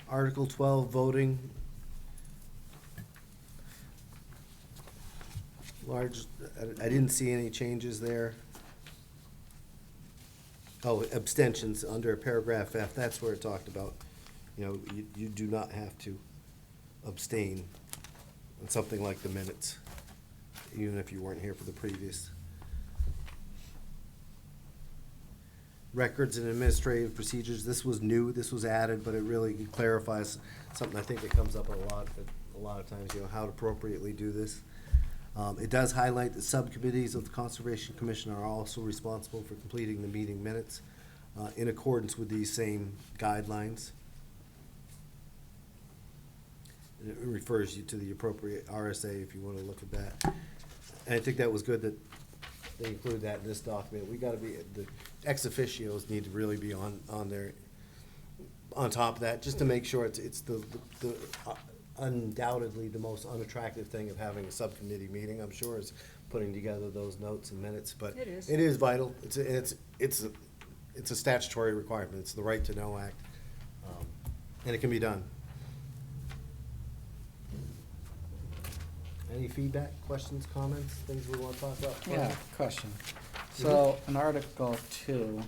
S1: Article 12, voting. I didn't see any changes there. Oh, abstentions under paragraph F, that's where it talked about, you do not have to abstain on something like the minutes, even if you weren't here for the previous. Records and administrative procedures, this was new, this was added, but it really clarifies something I think that comes up a lot of times, how to appropriately do this. It does highlight that subcommittees of the Conservation Commission are also responsible for completing the meeting minutes in accordance with these same guidelines. And it refers you to the appropriate RSA if you want to look at that. And I think that was good that they include that in this document. We gotta be, the ex officios need to really be on there, on top of that, just to make sure it's the undoubtedly the most unattractive thing of having a subcommittee meeting, I'm sure, is putting together those notes and minutes, but
S4: It is.
S1: it is vital. It's a statutory requirement. It's the Right to Know Act, and it can be done. Any feedback, questions, comments, things we want to talk about?
S6: Yeah, question. So, in Article 2,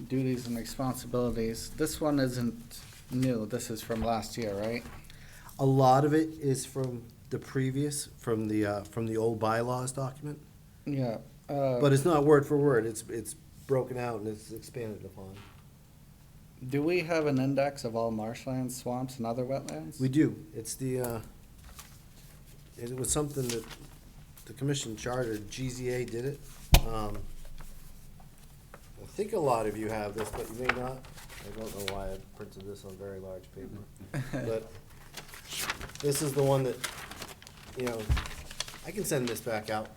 S6: duties and responsibilities, this one isn't new, this is from last year, right?
S1: A lot of it is from the previous, from the old bylaws document,
S6: Yeah.
S1: but it's not word for word. It's broken out and it's expanded upon.
S6: Do we have an index of all marshlands, swamps, and other wetlands?
S1: We do. It's it was something that the commission chartered, GZA did it. I think a lot of you have this, but you may not. I don't know why I printed this on very large paper. But this is the one that, I can send this back out.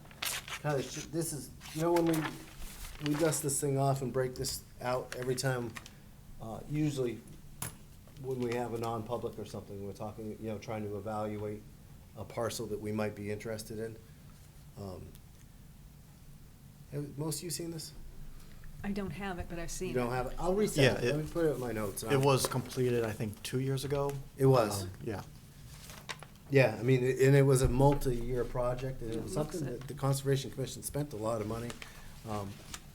S1: This is, when we dust this thing off and break this out every time, usually when we have a non-public or something, we're talking, trying to evaluate a parcel that we might be interested in. Have most of you seen this?
S4: I don't have it, but I've seen
S1: You
S4: it.
S1: don't have it? I'll resend
S7: Yeah,
S1: it. Let me put it in my notes.
S7: It was completed, I think, 2 years ago.
S1: It was.
S7: Yeah.
S1: Yeah, I mean, and it was a multi-year project, and it was
S4: It looks
S1: something
S4: it.
S1: that the Conservation Commission spent a lot of money.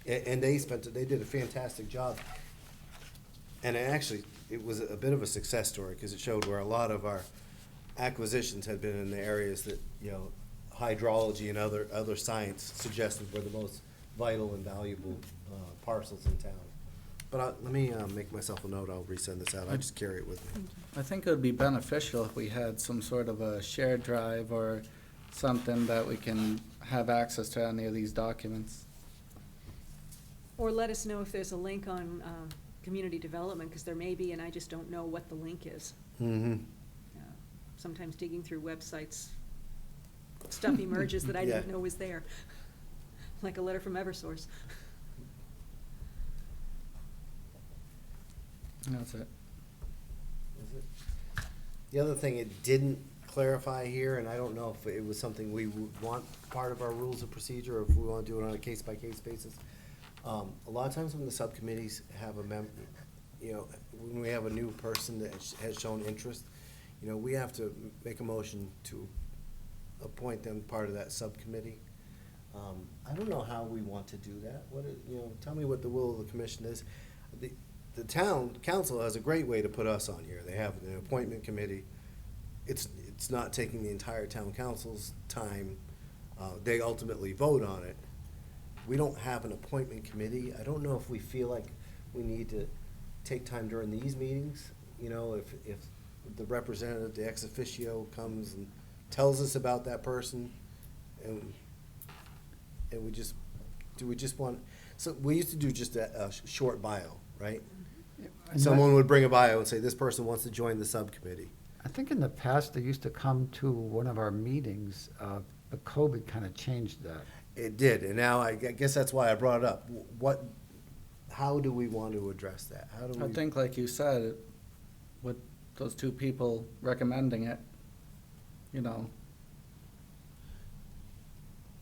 S1: And they did a fantastic job. And it was a bit of a success story, because it showed where a lot of our acquisitions had been in the areas that, hydrology and other science suggested were the most vital and valuable parcels in town. But let me make myself a note, I'll resend this out, I just carry it with me.
S6: I think it would be beneficial if we had some sort of a shared drive or something that we can have access to any of these documents.
S4: Or let us know if there's a link on community development, because there may be, and I just don't know what the link is.
S1: Mm-hmm.
S4: Sometimes digging through websites, stuff emerges that I didn't
S1: Yeah.
S4: know was there, like a letter from Eversource.
S6: That's it.
S1: The other thing it didn't clarify here, and I don't know if it was something we would want part of our rules of procedure, or if we wanna do it on a case-by-case basis. A lot of times when the subcommittees have when we have a new person that has shown interest, we have to make a motion to appoint them part of that subcommittee. I don't know how we want to do that. Tell me what the will of the commission is. The town council has a great way to put us on here. They have an appointment committee. It's not taking the entire town council's time. They ultimately vote on it. We don't have an appointment committee. I don't know if we feel like we need to take time during these meetings. If the representative, the ex officio comes and tells us about that person, and we just want, so we used to do just a short bio, right?
S3: And
S1: Someone would bring a bio and say, this person wants to join the subcommittee.
S3: I think in the past, they used to come to one of our meetings, but COVID kind of changed that.
S1: It did, and now I guess that's why I brought it up. How do we want to address that? How do
S6: I
S1: we?
S6: think, like you said, with those two people recommending it,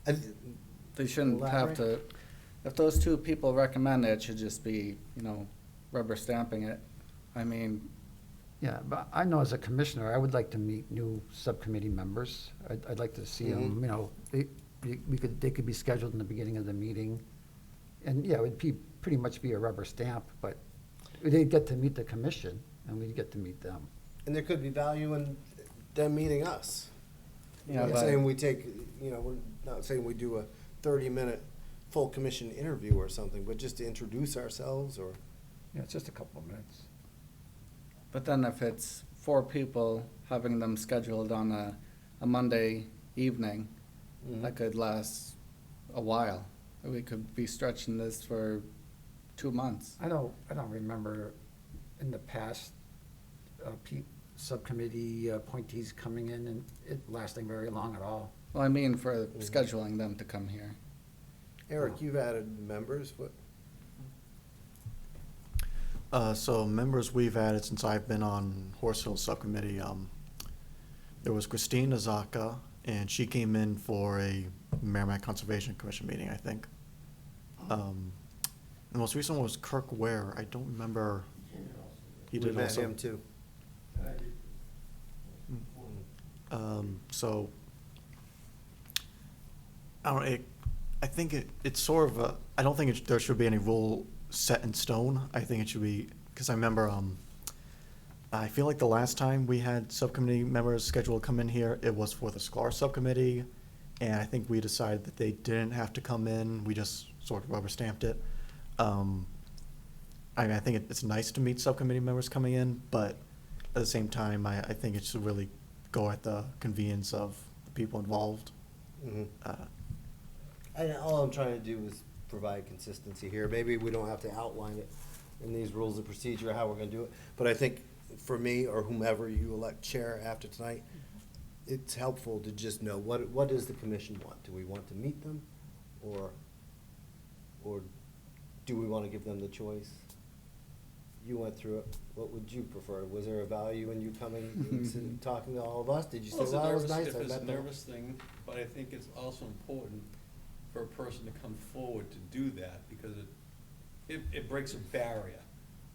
S1: I-
S6: they shouldn't have to, if those two people recommend it, it should just be, rubber stamping it. I mean,
S3: Yeah, but I know as a commissioner, I would like to meet new subcommittee members. I'd like to see them, they could be scheduled in the beginning of the meeting. And yeah, it would pretty much be a rubber stamp, but they'd get to meet the commission and we'd get to meet them.
S1: And there could be value in them meeting us.
S6: Yeah,
S1: We're not
S6: but-
S1: saying we take, we're not saying we do a 30-minute full commission interview or something, but just to introduce ourselves or.
S3: Yeah, it's just a couple of minutes.
S6: but then if it's 4 people, having them scheduled on a Monday evening, that could last a while. We could be stretching this for 2 months.
S3: I don't remember in the past, subcommittee appointees coming in and it lasting very long at all.
S6: Well, I mean, for scheduling them to come here.
S1: Eric, you've added members, what?
S7: So members we've added since I've been on Horse Hill Subcommittee, there was Christine Azaka, and she came in for a Merrimack Conservation Commission meeting, I think. The most recent one was Kirk Ware. I don't remember. He
S1: We
S7: did
S1: met
S7: also.
S1: him too.
S7: So, I don't, I think it's sort of a, I don't think there should be any rule set in stone. I think it should be, because I remember, I feel like the last time we had subcommittee members scheduled to come in here, it was for the SCLAR subcommittee, and I think we decided that they didn't have to come in, we just sort of rubber stamped it. I think it's nice to meet subcommittee members coming in, but at the same time, I think it should really go at the convenience of the people involved.
S1: Mhm. And all I'm trying to do is provide consistency here. Maybe we don't have to outline it in these rules of procedure, how we're gonna do it. But I think for me, or whomever you elect chair after tonight, it's helpful to just know what does the commission want? Do we want to meet them? Or do we wanna give them the choice? You went through it. What would you prefer? Was there a value in you coming and sitting, talking to all of us? Did you say,
S8: Well, it's a
S1: well, that was
S8: nervous-
S1: nice,
S8: if
S1: I
S8: it's a
S1: met them?
S8: nervous thing, but I think it's also important for a person to come forward to do that, because it breaks a barrier.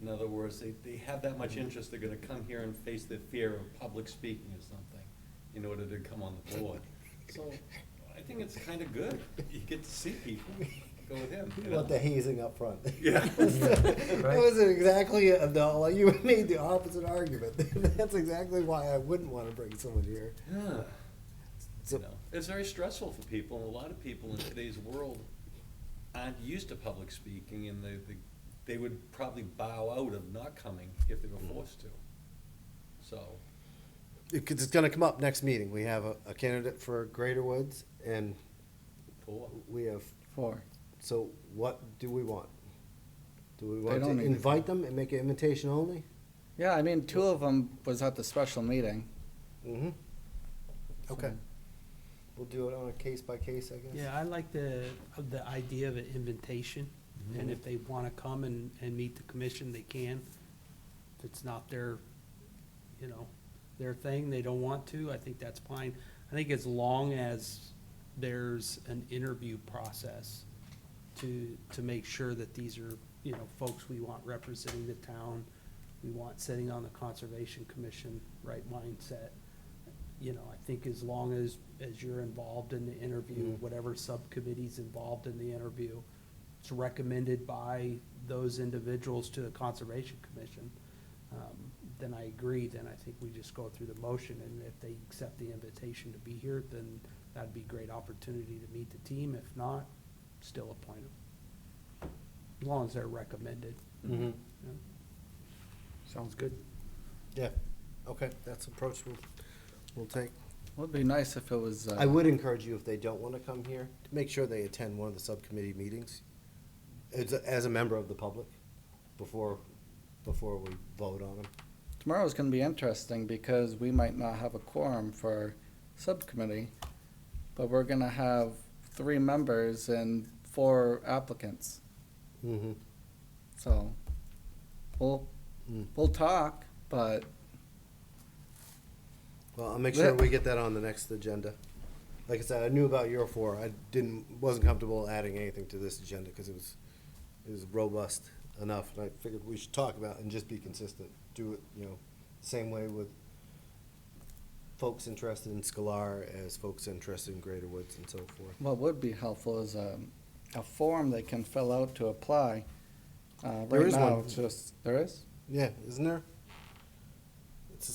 S8: In other words, they have that much interest, they're gonna come here and face the fear of public speaking or something in order to come on the board. So I think it's kinda good. You get to see people, go with him.
S1: You want the hazing up front.
S8: Yeah.
S1: That wasn't exactly, no, well, you made the opposite argument. That's exactly why I wouldn't wanna bring someone here.
S8: Yeah.
S1: So-
S8: You know, it's very stressful for people, and a lot of people in today's world aren't used to public speaking, and they would probably bow out of not coming if they were forced to. So,
S1: It's gonna come up next meeting. We have a candidate for Greater Woods, and we have,
S6: 4.
S1: so what do we want? Do we
S6: They
S1: want
S6: don't
S1: to
S6: need to
S1: invite them and make it invitation only?
S6: Yeah, I mean, 2 of them was at the special meeting.
S1: Mm-hmm. Okay.
S6: So-
S1: We'll do it on a case by case, I guess.
S5: Yeah, I like the idea of an invitation, and if they wanna come and meet the commission, they can. If it's not their, you know, their thing, they don't want to, I think that's fine. I think as long as there's an interview process to make sure that these are, you know, folks we want representing the town, we want sitting on the Conservation Commission, right mindset. You know, I think as long as you're involved in the interview, whatever subcommittee's involved in the interview, it's recommended by those individuals to the Conservation Commission, then I agree, then I think we just go through the motion, and if they accept the invitation to be here, then that'd be a great opportunity to meet the team. If not, still appoint them. As long as they're recommended.
S1: Mm-hmm.
S5: Yeah.
S3: Sounds good.
S1: Yeah, okay, that's approach we'll take.
S6: Would be nice if it was,
S1: I would encourage you, if they don't want to come here, to make sure they attend one of the subcommittee meetings as a member of the public before we vote on them.
S6: tomorrow's gonna be interesting because we might not have a quorum for subcommittee, but we're gonna have 3 members and 4 applicants.
S1: Mm-hmm.
S6: So we'll talk, but
S1: Well, I'll make sure we get that on the next agenda. Like I said, I knew about Euro 4. I wasn't comfortable adding anything to this agenda because it was robust enough, and I figured we should talk about it and just be consistent. Do it, you know, same way with folks interested in Scalar as folks interested in Greater Woods and so forth.
S6: what would be helpful is a form they can fill out to apply.
S1: There
S6: Right
S1: is
S6: now,
S1: one.
S6: it's just, there is?
S1: Yeah, isn't there? It's the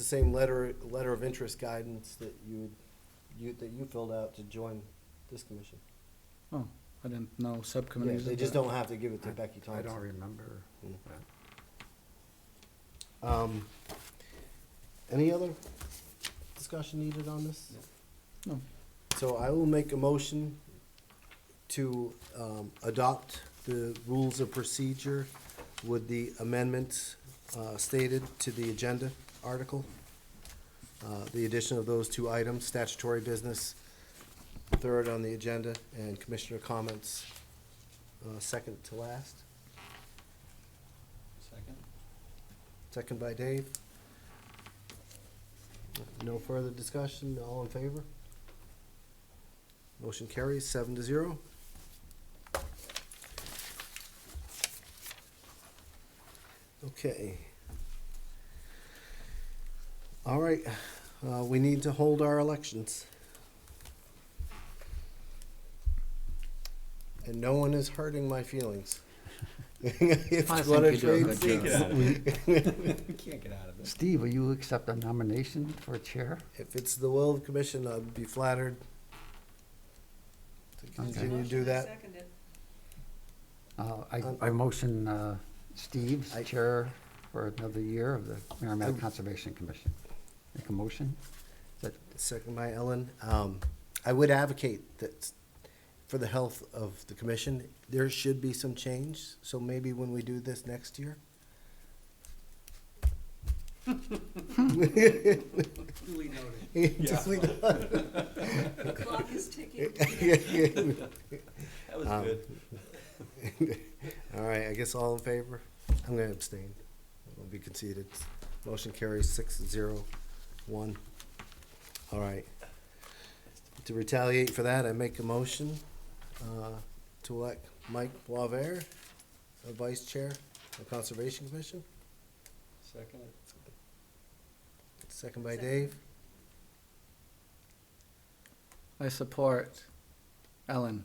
S1: same letter of interest guidance that you filled out to join this commission.
S6: Oh, I didn't know
S1: Yeah,
S6: subcommittees.
S1: they
S6: did
S1: just
S6: that.
S1: don't have to give it to Becky
S3: I
S1: Thompson.
S3: don't remember.
S1: Mm. Any other discussion needed on this?
S6: No.
S1: So I will make a motion to adopt the rules of procedure with the amendments stated to the agenda article. The addition of those 2 items, statutory business, third on the agenda, and commissioner comments, second to last.
S8: second?
S1: Second by Dave. No further discussion, all in favor? Motion carries 7-0. Okay. All right, we need to hold our elections. And no one is hurting my feelings. If
S6: I
S1: you
S6: think
S1: wanna
S6: you do a
S1: trade
S6: good
S1: seats,
S6: job.
S8: We can't get out of it.
S3: Steve, will you accept a nomination for chair?
S1: if it's the will of the commission, I'd be flattered to continue to do that.
S3: I motion Steve
S1: I-
S3: chair for another year of the Merrimack Conservation Commission. Make a motion? Is that-
S1: Second by Ellen. I would advocate that for the health of the commission, there should be some change, so maybe when we do this next year.
S5: Duly noted.
S1: Duly done.
S4: The clock is ticking.
S8: That was good.
S1: All right, I guess all in favor? I'm gonna abstain. I'll be conceded. Motion carries 6-0-1. All right. To retaliate for that, I make a motion to elect Mike Boisvert, a vice chair of the Conservation Commission.
S8: Second?
S1: Second by Dave.
S6: I support Ellen.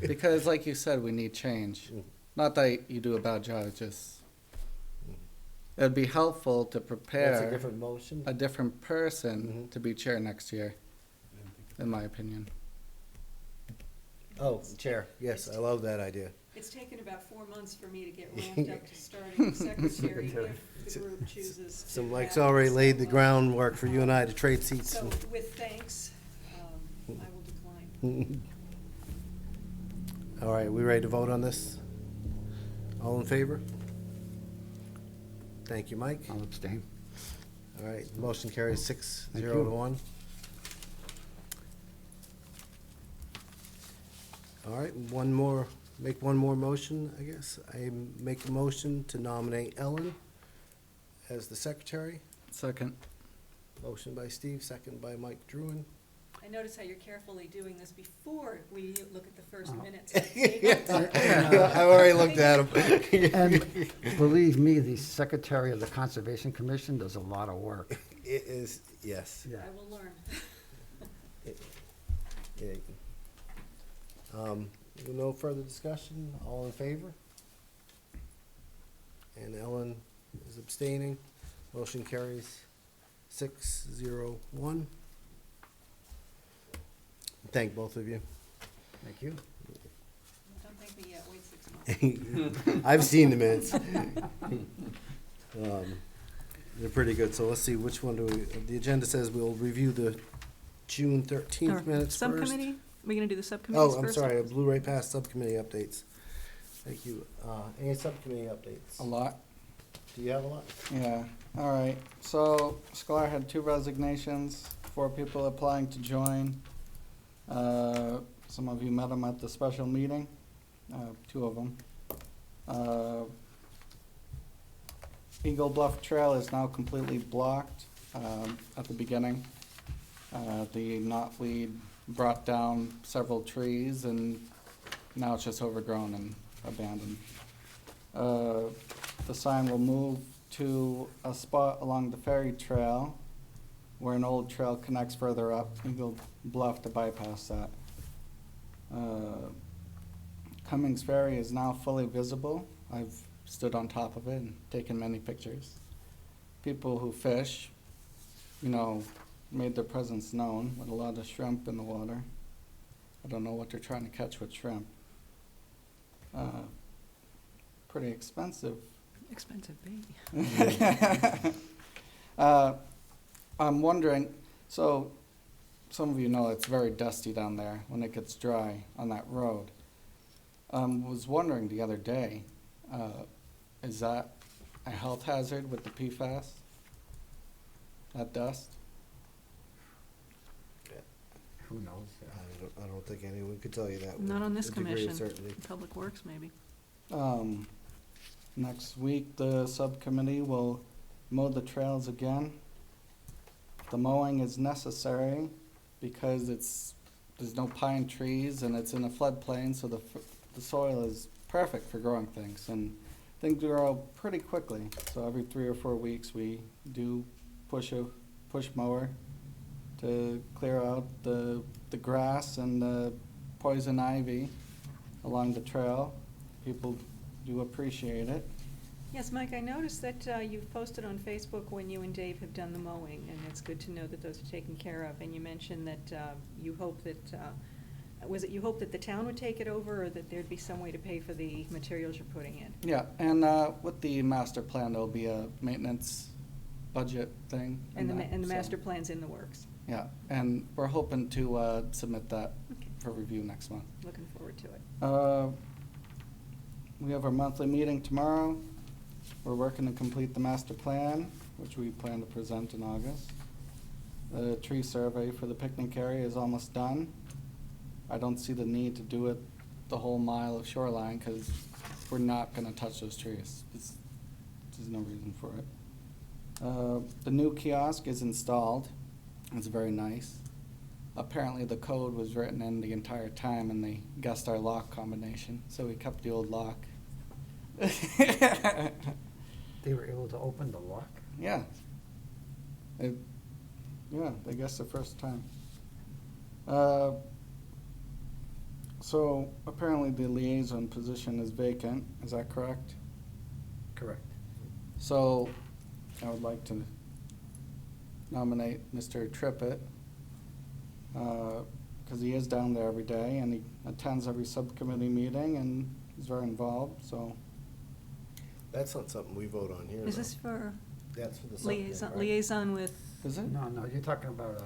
S6: Because like you said, we need change. Not that you do a bad job, it's just, it'd be helpful to
S1: That's a
S6: prepare
S1: different motion.
S6: a different person
S1: Mhm.
S6: to be chair next year, in my opinion.
S1: Oh, chair, yes, I love that idea.
S4: It's taken about 4 months for me to get ramped up to starting secretary if the group chooses to.
S1: So
S4: have
S1: Mike's
S4: it.
S1: already laid the
S4: So,
S1: groundwork for you and I to trade seats.
S4: So with thanks, I will decline.
S1: All right, we ready to vote on this? All in favor? Thank you, Mike.
S3: I'll abstain.
S1: All right, motion carries 6-0
S3: Thank
S1: to
S3: you.
S1: 1. All right, make one more motion, I guess. I make a motion to nominate Ellen as the secretary.
S6: Second.
S1: Motion by Steve, second by Mike Druin.
S4: I notice how you're carefully doing this before we look at the first
S3: Oh.
S4: minutes.
S1: I've already looked at him.
S3: And believe me, the secretary of the Conservation Commission does a lot of work.
S1: It is, yes.
S3: Yeah.
S4: I will learn.
S1: Yeah. No further discussion, all in favor? And Ellen is abstaining. Motion carries 6-0-1. Thank both of you.
S3: Thank you.
S4: Don't thank me yet, wait 6 months.
S1: I've seen the minutes. They're pretty good, so let's see, which one do we, the agenda says we'll review the June
S4: Or
S1: 13th minutes first.
S4: Subcommittee, we're gonna do the subcommittees
S1: Oh,
S4: first?
S1: I'm sorry, I blew right past subcommittee updates. Thank you. Any subcommittee updates?
S6: A lot.
S1: Do you have a lot?
S6: Yeah, all right. So Scholar had 2 resignations, 4 people applying to join. Some of you met them at the special meeting, 2 of them. Eagle Bluff Trail is now completely blocked at the beginning. The knotweed brought down several trees and now it's just overgrown and abandoned. The sign will move to a spot along the ferry trail where an old trail connects further up, Eagle Bluff to bypass that. Cummings Ferry is now fully visible. I've stood on top of it and taken many pictures. People who fish, made their presence known with a lot of shrimp in the water. I don't know what they're trying to catch with shrimp. Pretty expensive.
S4: Expensive bait.
S6: I'm wondering, so some of you know it's very dusty down there when it gets dry on that road. Was wondering the other day, is that a health hazard with the PFAS? That dust?
S3: Who knows?
S1: I don't think anyone could tell you that. with
S4: Not on this
S1: a degree of
S4: commission.
S1: certainty.
S4: Public Works, maybe.
S6: Next week, the subcommittee will mow the trails again. The mowing is necessary because there's no pine trees and it's in a floodplain, so the soil is perfect for growing things, and things grow pretty quickly. So every 3 or 4 weeks, we do push mower to clear out the grass and the poison ivy along the trail. People do appreciate it.
S4: Yes, Mike, I noticed that you've posted on Facebook when you and Dave have done the mowing, and it's good to know that those are taken care of. And you mentioned that you hope that, was it you hope that the town would take it over, or that there'd be some way to pay for the materials you're putting in?
S6: Yeah, and with the master plan, there'll be a maintenance budget thing.
S4: And the
S6: that, so-
S4: master plan's in the works.
S6: Yeah, and we're hoping to submit that
S4: Okay.
S6: for review next month.
S4: Looking forward to it.
S6: We have our monthly meeting tomorrow. We're working to complete the master plan, which we plan to present in August. The tree survey for the picnic area is almost done. I don't see the need to do it the whole mile of shoreline, because we're not gonna touch those trees. There's no reason for it. The new kiosk is installed. It's very nice. Apparently the code was written in the entire time and they guessed our lock combination, so we kept the old lock.
S3: They were able to open the lock?
S6: Yeah. They guessed the first time. So apparently the liaison position is vacant, is that correct?
S3: Correct.
S6: So I would like to nominate Mr. Trippett, because he is down there every day and he attends every subcommittee meeting and He's very involved, so.
S1: That's not something we vote on here,
S4: Is
S1: though.
S4: this for
S1: That's for the subcommittee,
S4: liaison,
S1: right?
S4: liaison with
S6: Is it?
S3: No, no, you're talking about,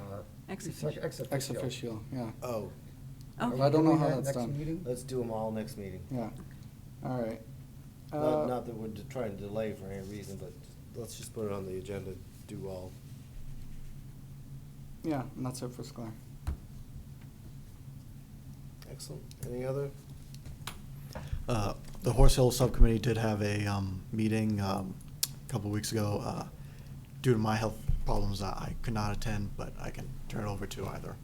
S4: ex
S3: it's
S4: officio?
S3: ex
S6: Ex
S3: officio.
S6: officio, yeah.
S1: Oh,
S4: Oh,
S6: I don't know
S3: Doing
S6: how
S3: that
S6: that's done.
S3: Next meeting?
S1: let's do them all next meeting.
S6: Yeah, all right.
S1: Not that we're trying to delay for any reason, but let's just put it on the agenda, do all.
S6: Yeah, and that's it for Sklar.
S1: Excellent. Any other?
S7: The Horse Hill Subcommittee did have a meeting a couple of weeks ago. Due to my health problems, I could not attend, but I can turn it over to either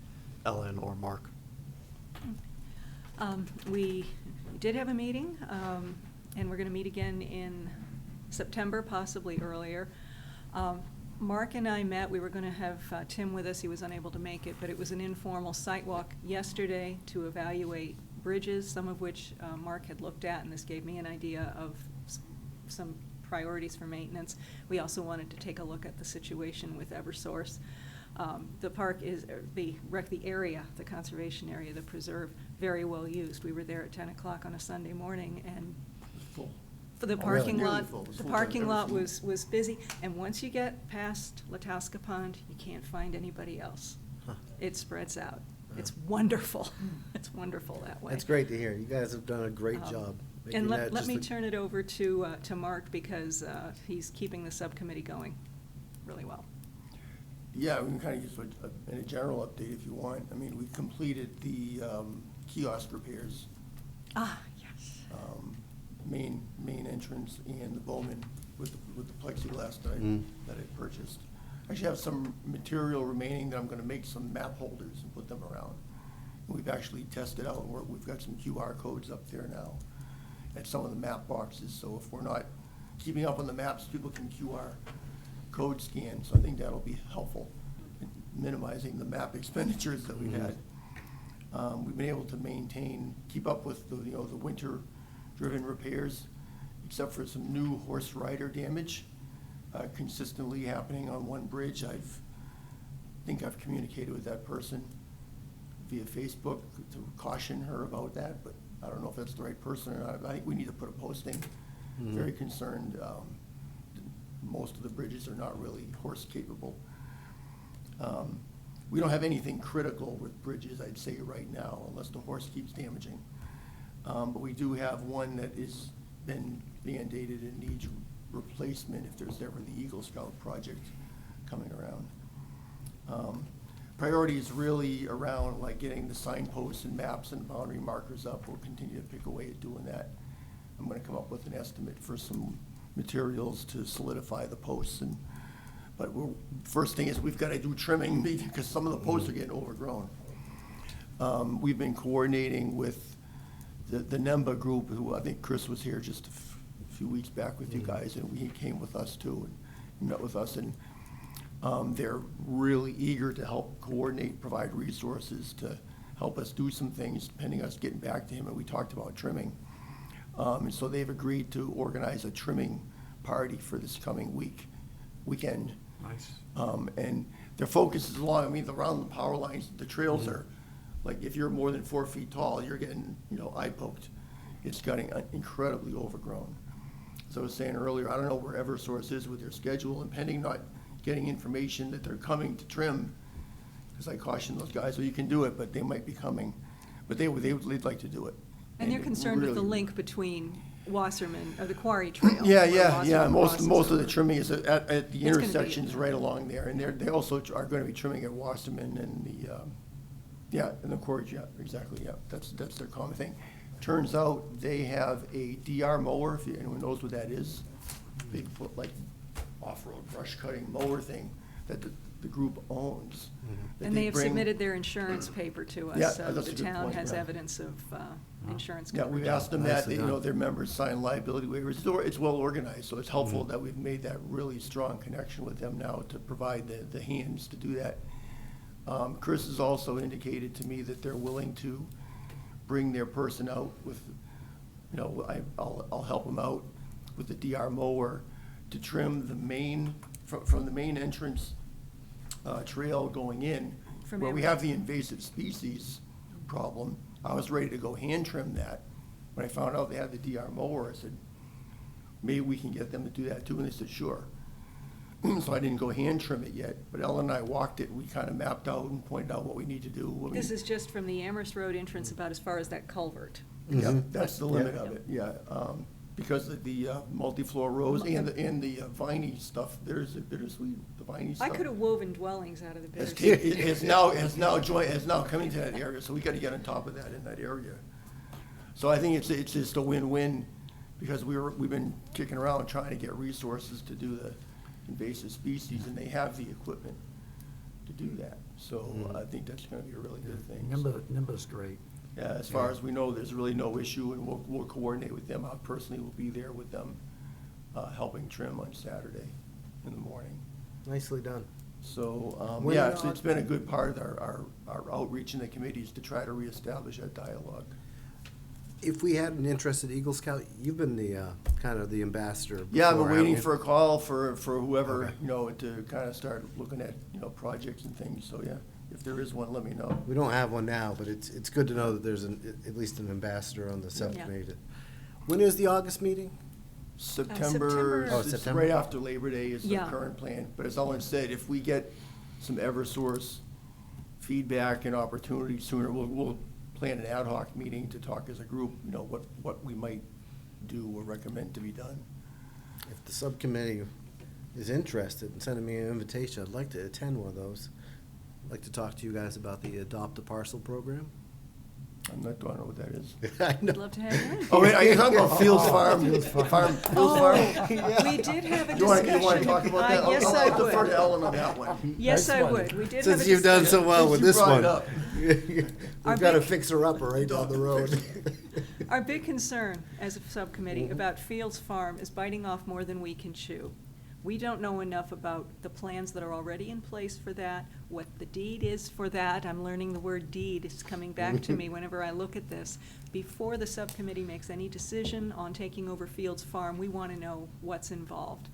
S7: Ellen or Mark.
S4: We did have a meeting, and we're gonna meet again in September, possibly earlier. Mark and I met, we were gonna have Tim with us, he was unable to make it, but it was an informal site walk yesterday to evaluate bridges, some of which Mark had looked at, and this gave me an idea of some priorities for maintenance. We also wanted to take a look at the situation with Eversource. The park is, the area, the conservation area, the preserve, very well used. We were there at 10 o'clock on a Sunday morning, and
S2: Full.
S4: for the
S1: Oh, really?
S4: parking
S2: Nearly
S4: lot,
S2: full. It was
S4: the
S2: full time
S4: parking lot
S2: every
S4: was busy, and once you get past Latasca Pond, you can't find anybody else.
S1: Huh.
S4: It spreads out. It's
S1: Wow.
S4: wonderful. It's wonderful that way.
S1: That's great to hear. You guys have done a great job. making
S4: And
S1: that
S4: let
S1: just
S4: me
S1: a-
S4: turn it over to Mark, because he's keeping the subcommittee going really well.
S2: Yeah, we can kind of use in a general update if you want. I mean, we completed the kiosk repairs,
S4: Ah, yes.
S2: main entrance and the Bowman with the plexiglass
S1: Mm.
S2: that I purchased. I actually have some material remaining that I'm gonna make some map holders and put them around. And we've actually tested out, we've got some QR codes up there now at some of the map boxes, so if we're not keeping up on the maps, people can QR code scan, so I think that'll be helpful in minimizing the map expenditures that we've had. We've been able to keep up with the winter-driven repairs, except for some new horse rider damage consistently happening on one bridge. think I've communicated with that person via Facebook to caution her about that, but I don't know if that's the right person or not. I think we need to put a posting. Very concerned. Most of the bridges are not really horse capable. We don't have anything critical with bridges, I'd say right now, unless the horse keeps damaging. But we do have one that is been Band-Aided and needs replacement if there's ever the Eagle Scout project coming around. Priority is really around like getting the signposts and maps and boundary markers up. We'll continue to pick away at doing that. I'm gonna come up with an estimate for some materials to solidify the posts but first thing is we've gotta do trimming because some of the posts are getting overgrown. We've been coordinating with the NEMBA group, who I think Chris was here just a few weeks back with you guys, and he came with us too and met with us, and they're really eager to help coordinate, provide resources to help us do some things, pending us getting back to him, and we talked about trimming. And so they've agreed to organize a trimming party for this coming weekend.
S3: Nice.
S2: And their focus is around the power lines, the trails are, like, if you're more than 4 feet tall, you're getting, eye poked. It's getting incredibly overgrown. As I was saying earlier, I don't know where Eversource is with their schedule, and pending not getting information that they're coming to trim, because I cautioned those guys, well, you can do it, but they might be coming. But they'd like to do it.
S4: And you're concerned with the
S2: really-
S4: link between Wasserman, or the Quarry Trail.
S2: Yeah,
S4: where
S2: yeah.
S4: Wasserman crosses
S2: Most of the
S4: over.
S2: trimming is at the
S4: It's gonna be-
S2: intersections right along there, and they also are gonna be trimming at Wasserman and and the Quarry, yeah, exactly, yeah, that's their common thing. Turns out they have a DR mower, if anyone knows what that is, big, like, off-road brush cutting mower thing that the group owns. that
S4: And they have
S2: bring-
S4: submitted their insurance paper to us,
S2: Yeah,
S4: so
S2: that's
S4: the
S2: a good
S4: town
S2: point,
S4: has
S2: yeah.
S4: evidence of insurance
S2: Yeah,
S4: coverage.
S2: we've asked them that,
S1: Nicely done.
S2: their members sign liability waivers. It's well organized, so it's helpful that we've made that really strong connection with them now to provide the hands to do that. Chris has also indicated to me that they're willing to bring their person out with, I'll help them out with the DR mower to trim the main, from the main entrance trail going in,
S4: From
S2: where we
S4: Emerald.
S2: have the invasive species problem. I was ready to go hand trim that when I found out they had the DR mower, I said, maybe we can get them to do that too, and they said, sure. So I didn't go hand trim it yet, but Ellen and I walked it, we kind of mapped out and pointed out what we need to do. what we-
S4: This is just from the Amherst Road entrance about as far as that culvert.
S2: Yeah, that's the limit of it, yeah. Because of the multi-floor rows and the viney stuff, there's a bittersweet, the viney
S4: I
S2: stuff.
S4: could have woven dwellings out of the
S2: Has
S4: bittersweet.
S2: has now come into that area, so we gotta get on top of that in that area. So I think it's just a win-win, because we've been kicking around trying to get resources to do the invasive species, and they have the equipment to do that. So I think that's gonna be a really good thing. So,
S3: Nimbus great.
S2: yeah, as far as we know, there's really no issue, and we'll coordinate with them. I personally will be there with them, helping trim on Saturday in the morning.
S1: Nicely done.
S2: So,
S1: When
S2: yeah,
S1: are-
S2: it's been a good part of our outreach in the committees to try to reestablish that dialogue.
S1: If we had an interested Eagle Scout, you've been the, kind of the ambassador.
S2: Yeah, I've been
S1: before, haven't
S2: waiting
S1: you?
S2: for a call for whoever,
S1: Okay.
S2: you know, to kind of start looking at, projects and things. So, yeah, if there is one, let me know.
S1: We don't have one now, but it's good to know that there's at least an ambassador on the subcommittee. When is the August meeting?
S2: September,
S1: Oh,
S2: it's
S1: September.
S2: right after Labor Day is the
S4: Yeah.
S2: current plan. But as Ellen said, if we get some Eversource feedback and opportunity sooner, we'll plan an ad hoc meeting to talk as a group, what we might do or recommend to be done.
S1: If the subcommittee is interested in sending me an invitation, I'd like to attend one of those. I'd like to talk to you guys about the Adopt a Parcel program.
S2: I don't know what that is.
S1: I know.
S4: I'd love to have you.
S2: Oh, wait, are you talking about Fields Farm? Fields Farm?
S4: We did have a
S2: You want to
S4: discussion.
S2: talk about that?
S4: Yes,
S2: I'll
S4: I
S2: defer
S4: would.
S2: to Ellen on that one.
S4: Yes,
S3: Nice
S4: I
S3: one.
S4: would. We did have a
S1: Since you've done so
S4: discussion.
S1: well with
S2: Since
S1: this
S2: you brought
S1: one.
S2: it up.
S4: Our
S1: We've got a
S4: big-
S1: fixer-upper right down the road.
S4: Our big concern as a subcommittee about Fields Farm is biting off more than we can chew. We don't know enough about the plans that are already in place for that, what the deed is for that. I'm learning the word deed is coming back to me whenever I look at this. Before the subcommittee makes any decision on taking over Fields Farm, we want to know what's involved.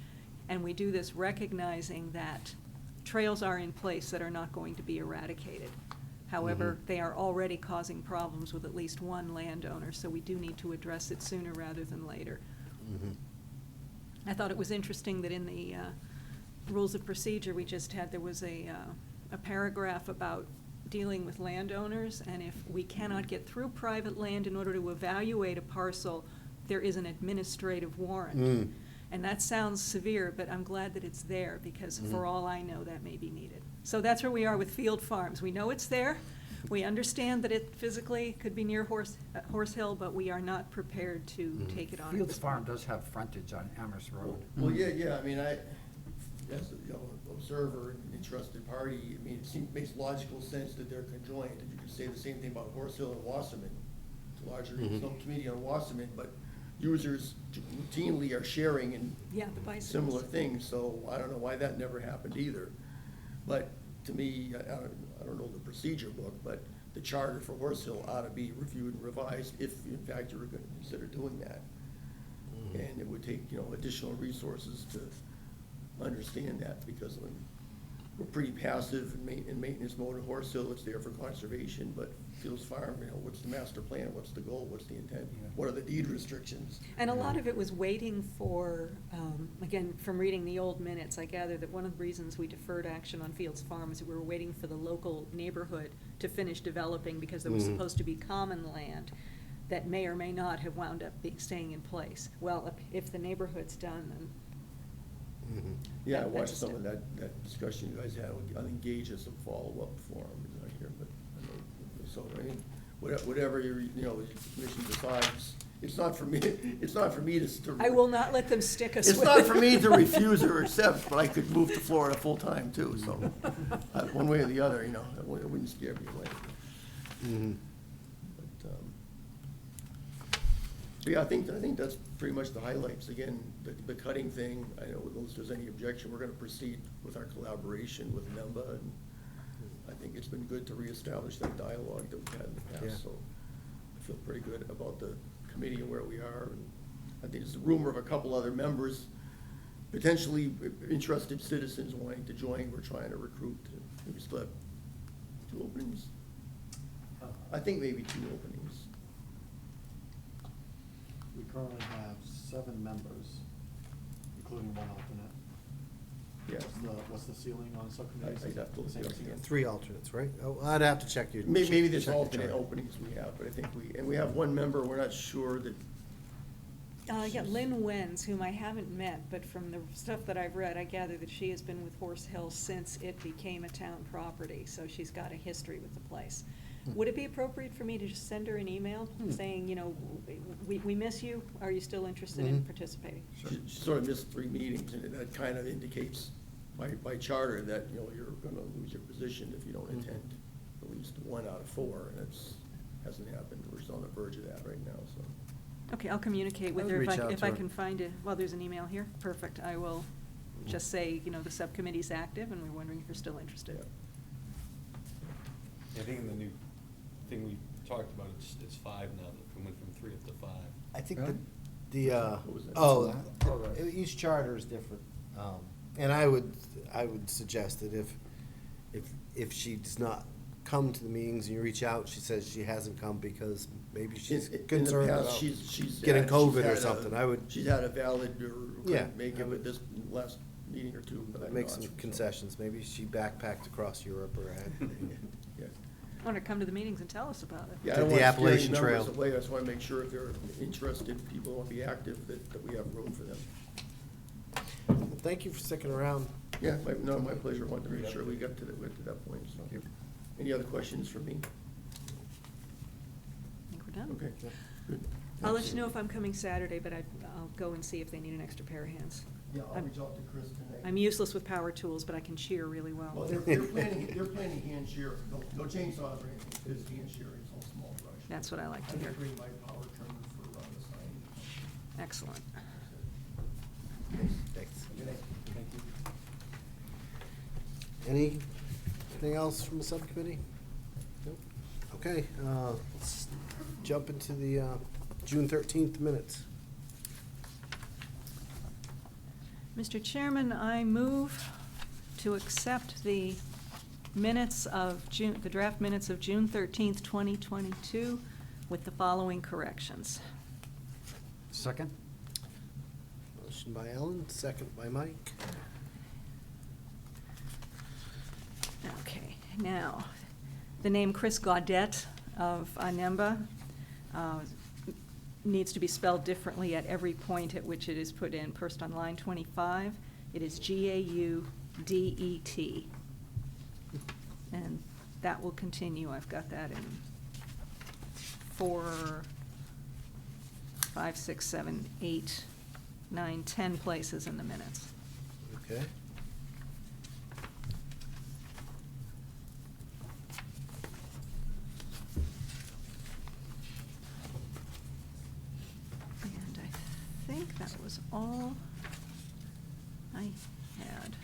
S4: And we do this recognizing that trails are in place that are not going to be eradicated. However, they are already causing problems with at least one landowner, so we do need to address it sooner rather than later. I thought it was interesting that in the rules of procedure we just had, there was a paragraph about dealing with landowners, and if we cannot get through private land in order to evaluate a parcel, there is an administrative warrant. And that sounds severe, but I'm glad that it's there, because for all I know, that may be needed. So that's where we are with Field Farms. We know it's there. We understand that it physically could be near Horse Hill, but we are not prepared to take it on.
S3: Fields Farm does have frontage on Amherst Road.
S2: Well, yeah, I mean, as an observer and interested party, I mean, makes logical sense that they're conjoined. And you could say the same thing about Horse Hill and Wasserman. Larger, there's no committee on Wasserman, but users routinely are sharing in
S4: Yeah, the bicycles.
S2: similar things, so I don't know why that never happened either. But to me, I don't know the procedure book, but the charter for Horse Hill ought to be reviewed and revised if in fact you were gonna consider doing that. And it would take, additional resources to understand that, because when we're pretty passive in maintenance mode at Horse Hill, it's there for conservation, but Fields Farm, what's the master plan, what's the goal, what's the intent, what are the deed restrictions?
S4: And a lot of it was waiting for, again, from reading the old minutes, I gather that one of the reasons we deferred action on Fields Farm is that we were waiting for the local neighborhood to finish developing, because there was supposed to be common land that may or may not have wound up staying in place. Well, if the neighborhood's done, then
S2: Yeah, I
S4: That-
S2: watched
S4: that's
S2: some
S4: it.
S2: of that discussion you guys had. I think Gage has some follow-up for him, is not here, but, so, I mean, whatever the commission decides, it's not for me, to.
S4: I will not let them stick us
S2: It's
S4: with
S2: not
S4: it.
S2: for me to refuse or accept, but I could move to Florida full-time too, so, one way or the other, it wouldn't scare me away. But, so yeah, I think that's pretty much the highlights. Again, the cutting thing, I know unless there's any objection, we're gonna proceed with our collaboration with NEMBA, and I think it's been good to reestablish that dialogue that we've had in the
S1: Yeah.
S2: past, so I feel pretty good about the committee and where we are, and I think there's a rumor of a couple other members, potentially interested citizens wanting to join. We're trying to recruit, we still have 2 openings? I think maybe 2 openings.
S7: We currently have 7 members, including 1 alternate.
S2: Yeah.
S7: What's the ceiling on subcommittees?
S2: I'd have to look
S7: Same
S2: it up
S7: ceiling?
S2: again.
S1: 3 alternates, right? Oh, I'd have to check your.
S2: Maybe there's
S1: check your
S2: alternate
S1: chart.
S2: openings we have, but I think we have 1 member, we're not sure that.
S4: Yeah, Lynn Wenz, whom I haven't met, but from the stuff that I've read, I gather that she has been with Horse Hill since it became a town property, so she's got a history with the place. Would it be appropriate for me to just send her an email saying, you know, we miss you, are you still interested in
S1: Mhm.
S4: participating?
S2: She sort of missed 3 meetings, and that kind of indicates by charter that, you know, you're gonna lose your position if you don't attend at least 1 out of 4, and it's, hasn't happened. We're just on the verge of that right now, so.
S4: Okay, I'll communicate with
S1: I would
S4: her
S1: reach out
S4: if
S1: to
S4: I
S1: her.
S4: can find it. Well, there's an email here. Perfect. I will just say, you know, the subcommittee's active and we're wondering if you're still interested.
S8: I think in the new thing we talked about, it's 5 now, that went from 3 up to 5.
S1: I think
S6: Really?
S2: What was that?
S1: oh,
S6: Oh, right.
S1: each charter is different. And I would suggest that if she does not come to the meetings and you reach out, she says she hasn't come because maybe she's
S2: In the
S1: concerned
S2: past,
S1: about
S2: she's
S1: getting
S2: had-
S1: COVID
S2: she's
S1: or
S2: had
S1: something.
S2: She's had a valid, or
S1: Yeah,
S2: couldn't make
S1: I
S2: it
S1: would-
S2: with this last meeting or 2, but I'm
S1: make
S2: not
S1: some
S2: sure, so.
S1: concessions. Maybe she backpacked across Europe or had.
S2: Yeah.
S4: I want her to come to the meetings and tell us about it.
S2: Yeah, I
S1: Did
S2: don't
S1: the
S2: want to scare any
S1: Appalachian
S2: members
S1: Trail.
S2: away. I just want to make sure if they're interested, people want to be active, that we have room for them.
S1: Well, thank you for sticking around.
S2: Yeah, my pleasure. Wanted to make sure we got to that point, so. Any other questions for me?
S4: I think we're done.
S2: Okay, good.
S4: I'll let you know if I'm coming Saturday, but I'll go and see if they need an extra pair of hands.
S2: Yeah, I'll
S4: I'm-
S2: reach out to Chris tonight.
S4: I'm useless with power tools, but I can shear really
S2: Well,
S4: well.
S2: they're planning hand shear, no chainsaws or anything, just hand shearing, it's all small brush.
S4: That's what I like to
S2: I
S4: hear.
S2: can bring my power trimmer for the sign.
S4: Excellent.
S1: Thanks.
S2: Good night. Thank you.
S1: Anything else from the subcommittee? Nope. Okay, let's jump into the June 13th minutes.
S4: Mr. Chairman, I move to accept the minutes of June, the draft minutes of June 13th, 2022, with the following corrections.
S3: Second?
S1: Motion by Ellen, second by Mike.
S4: Okay, now, the name Chris Gaudette of Anemba needs to be spelled differently at every point at which it is put in. First on line 25, it is G-A-U-D-E-T. And that will continue. I've got that in 4, 5, 6, 7, 8, 9, 10 places in the minutes.
S1: Okay.
S4: And I think that was all I had.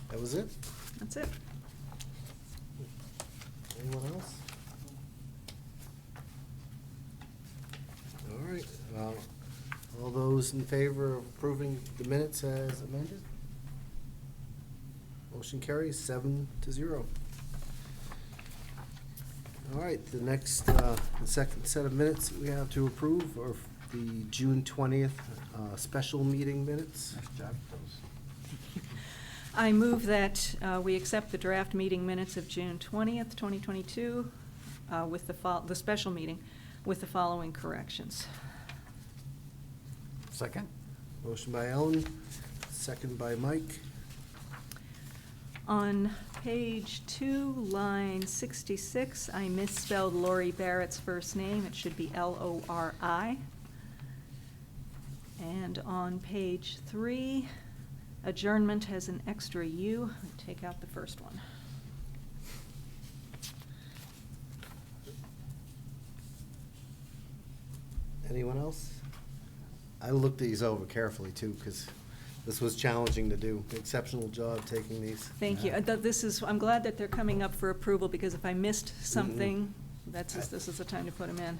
S1: That was it?
S4: That's it.
S1: Anyone else? All right, all those in favor of approving the minutes as amended? Motion carries 7-0. All right, the next, the second set of minutes that we have to approve are the June 20th special meeting minutes.
S3: Nice job, those.
S4: I move that we accept the draft meeting minutes of June 20th, 2022, with the special meeting, with the following corrections.
S3: Second?
S1: Motion by Ellen, second by Mike.
S4: On page 2, line 66, I misspelled Lori Barrett's first name. It should be L-O-R-I. And on page 3, adjournment has an extra U. Take out the first one.
S1: Anyone else? I looked these over carefully too, because this was challenging to do. Exceptional job taking these.
S4: Thank you. This is, I'm glad that they're coming up for approval, because if I missed something, this is the time to put them in.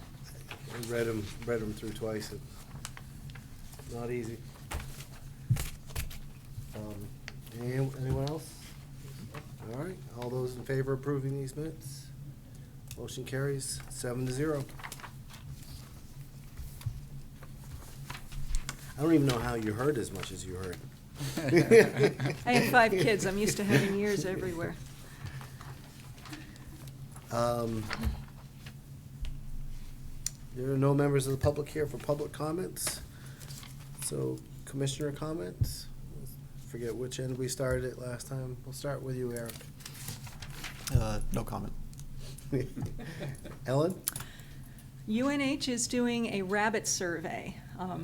S1: I read them through twice. Not easy. Anyone else? All right, all those in favor of approving these minutes? Motion carries 7-0. I don't even know how you heard as much as you heard.
S4: I have 5 kids, I'm used to having ears everywhere.
S1: There are no members of the public here for public comments. So commissioner comments? Forget which end we started at last time. We'll start with you, Eric.
S7: No comment.
S1: Ellen?
S4: UNH is doing a rabbit survey.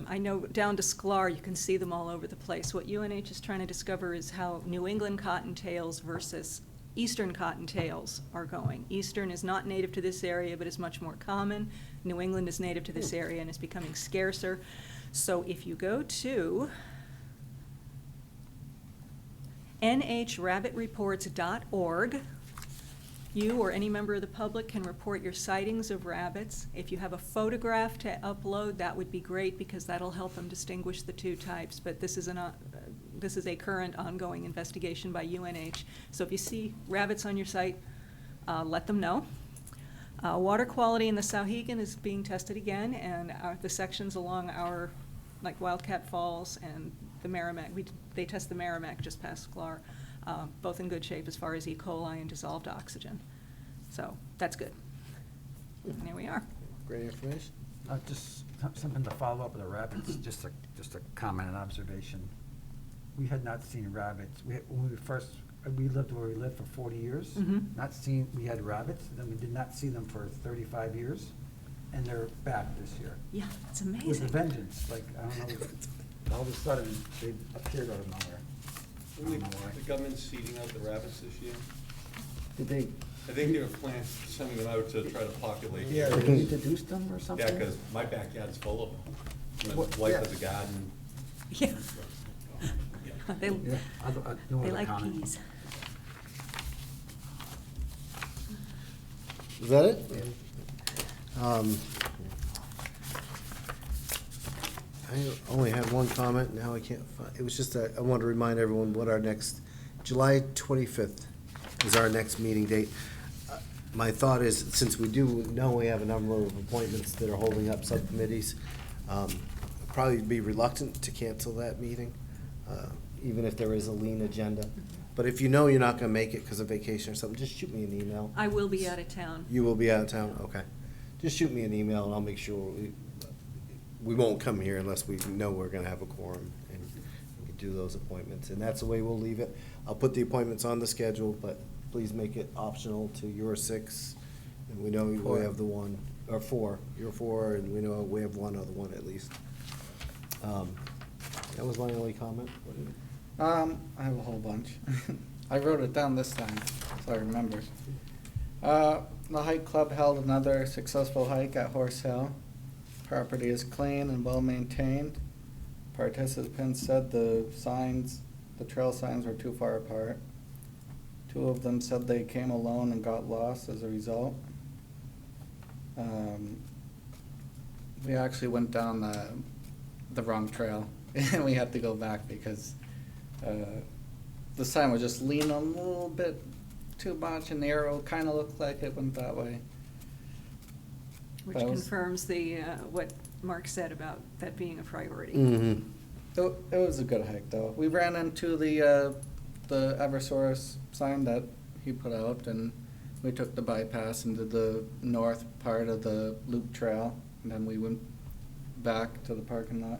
S4: I know down to Sklar, you can see them all over the place. What UNH is trying to discover is how New England cottontails versus eastern cottontails are going. Eastern is not native to this area, but is much more common. New England is native to this area and is becoming scarcer. So if you go to nhrabbitreports.org, you or any member of the public can report your sightings of rabbits. If you have a photograph to upload, that would be great because that'll help them distinguish the two types. But this is a current ongoing investigation by UNH. So if you see rabbits on your site, let them know. Water quality in the Sauhegan is being tested again, and the sections along our, like Wildcat Falls and the Merrimack, they test the Merrimack just past Sklar, both in good shape as far as E. coli and dissolved oxygen. So that's good. And there we are.
S1: Great information.
S3: Just something to follow up with the rabbits, just a comment and observation. We had not seen rabbits. When we lived where we lived for 40 years, we had rabbits, then we did not see them for 35 years, and they're back this year.
S4: Yeah, it's
S3: With a
S4: amazing.
S3: vengeance, like, I don't know, all of a sudden, they appeared out of nowhere. I don't know why.
S8: The government's seeding out the rabbits this year?
S3: Did they,
S8: I think they were planning, sending them out to try to populate.
S3: yeah,
S8: the
S3: they
S8: area.
S3: introduced them or something?
S8: Yeah, because my backyard's full of them. My
S3: What-
S8: wife
S3: yeah.
S8: has a garden.
S4: Yeah. They,
S3: Yeah, no
S4: they
S3: other
S4: like
S3: comment.
S4: peas.
S1: Is that it? I only had one comment, now I can't find, it was just that I wanted to remind everyone what our next, July 25th is our next meeting date. My thought is, since we do know we have a number of appointments that are holding up subcommittees, probably be reluctant to cancel that meeting, even if there is a lean agenda. But if you know you're not gonna make it because of vacation or something, just shoot me an email.
S4: I will be out of town.
S1: You will be out of town, okay. Just shoot me an email and I'll make sure we won't come here unless we know we're gonna have a quorum and we can do those appointments. And that's the way we'll leave it. I'll put the appointments on the schedule, but please make it optional to your 6. And we know we have the one, or 4, you're 4, and we know we have one other one at least. That was my only comment. What did-
S6: I have a whole bunch. I wrote it down this time, so I remembered. The hike club held another successful hike at Horse Hill. Property is clean and well maintained. Participants said the trail signs were too far apart. 2 of them said they came alone and got lost as a result. We actually went down the wrong trail and we had to go back because the sign was just leaning a little bit too much and the arrow kind of looked like it went that way.
S4: Which
S6: That was-
S4: confirms what Mark said about that being a priority.
S1: Mhm.
S6: It was a good hike though. We ran into the Eversource sign that he put out and we took the bypass into the north part of the loop trail and then we went back to the parking lot.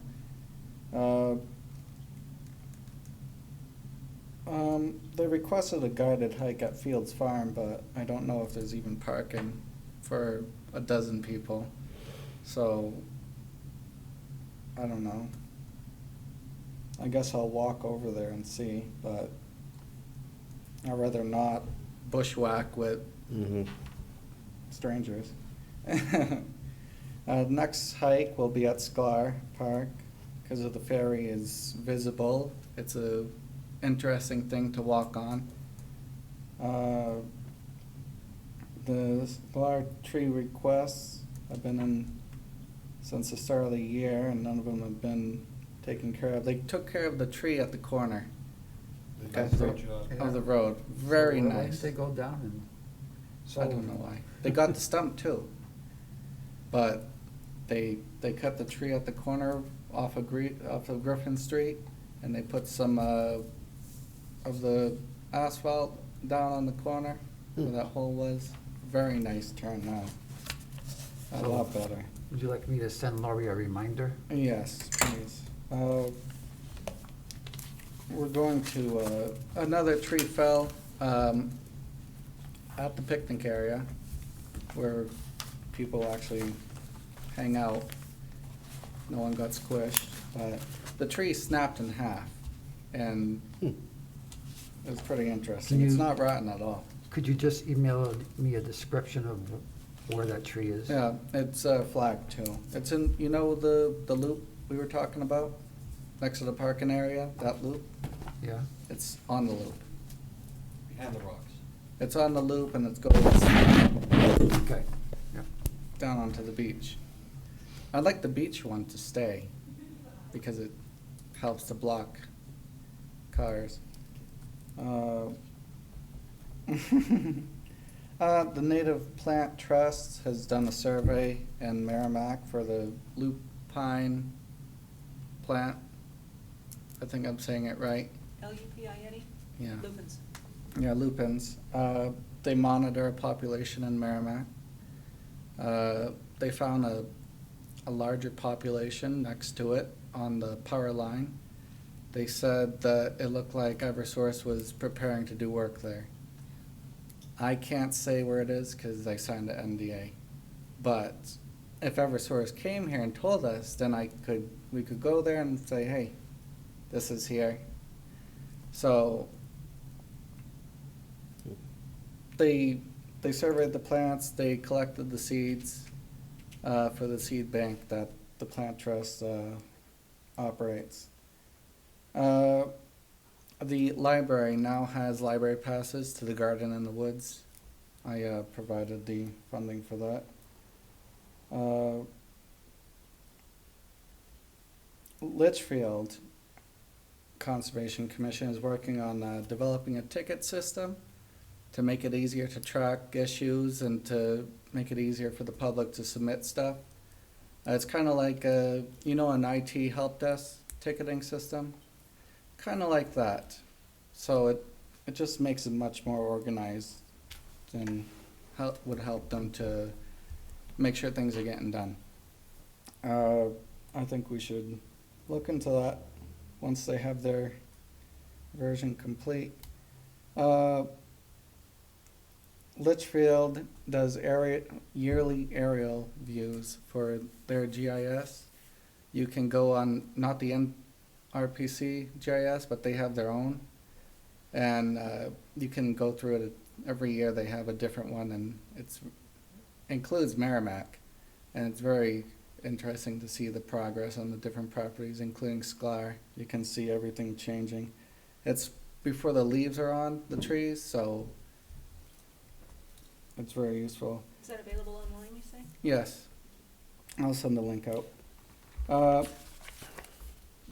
S6: They requested a guided hike at Fields Farm, but I don't know if there's even parking for a dozen people. So, I don't know. I guess I'll walk over there and see, but I'd rather not bushwhack with
S1: Mhm.
S6: strangers. Next hike will be at Sklar Park, because of the ferry is visible. It's a interesting thing to walk on. The Sklar tree requests have been in since the start of the year, and none of them have been taken care of. They took care of the tree at the corner, of the road. Very
S3: So why didn't
S6: nice.
S3: they go down and
S6: I don't know why. They got the stump too. But they cut the tree at the corner off of Griffin Street, and they put some of the asphalt down on the corner where that hole was. Very nice turn now. A lot better.
S3: Would you like me to send Laurie a reminder?
S6: Yes, please. We're going to, another tree fell at the picnic area where people actually hang out. No one got squished, but the tree snapped in half, and it was pretty interesting.
S3: Can
S6: It's
S3: you-
S6: not rotten at all.
S3: Could you just email me a description of where that tree is?
S6: Yeah, it's flagged too. It's in, you know, the loop we were talking about, next to the parking area, that loop?
S3: Yeah?
S6: It's on the loop.
S8: Behind the rocks.
S6: It's on the loop and it goes
S3: Okay, yeah.
S6: down onto the beach. I'd like the beach one to stay because it helps to block cars. The Native Plant Trust has done a survey in Merrimack for the lupine plant. I think I'm saying it right.
S4: L-U-P-I-N-E?
S6: Yeah.
S4: Lupins.
S6: Yeah, lupins. They monitor a population in Merrimack. They found a larger population next to it on the power line. They said that it looked like Eversource was preparing to do work there. I can't say where it is because I signed an NDA. But if Eversource came here and told us, then we could go there and say, hey, this is here. So they surveyed the plants, they collected the seeds for the seed bank that the plant trust operates. The library now has library passes to the garden in the woods. I provided the funding for that. Litchfield Conservation Commission is working on developing a ticket system to make it easier to track issues and to make it easier for the public to submit stuff. It's kind of like, you know, an IT help desk ticketing system, kind of like that. So it just makes it much more organized and would help them to make sure things are getting done. I think we should look into that once they have their version complete. Litchfield does yearly aerial views for their GIS. You can go on, not the NRPC GIS, but they have their own. And you can go through it every year. They have a different one, and it includes Merrimack. And it's very interesting to see the progress on the different properties, including Sklar. You can see everything changing. It's before the leaves are on the trees, so it's very useful.
S4: Is that available online, you say?
S6: Yes, I'll send the link out.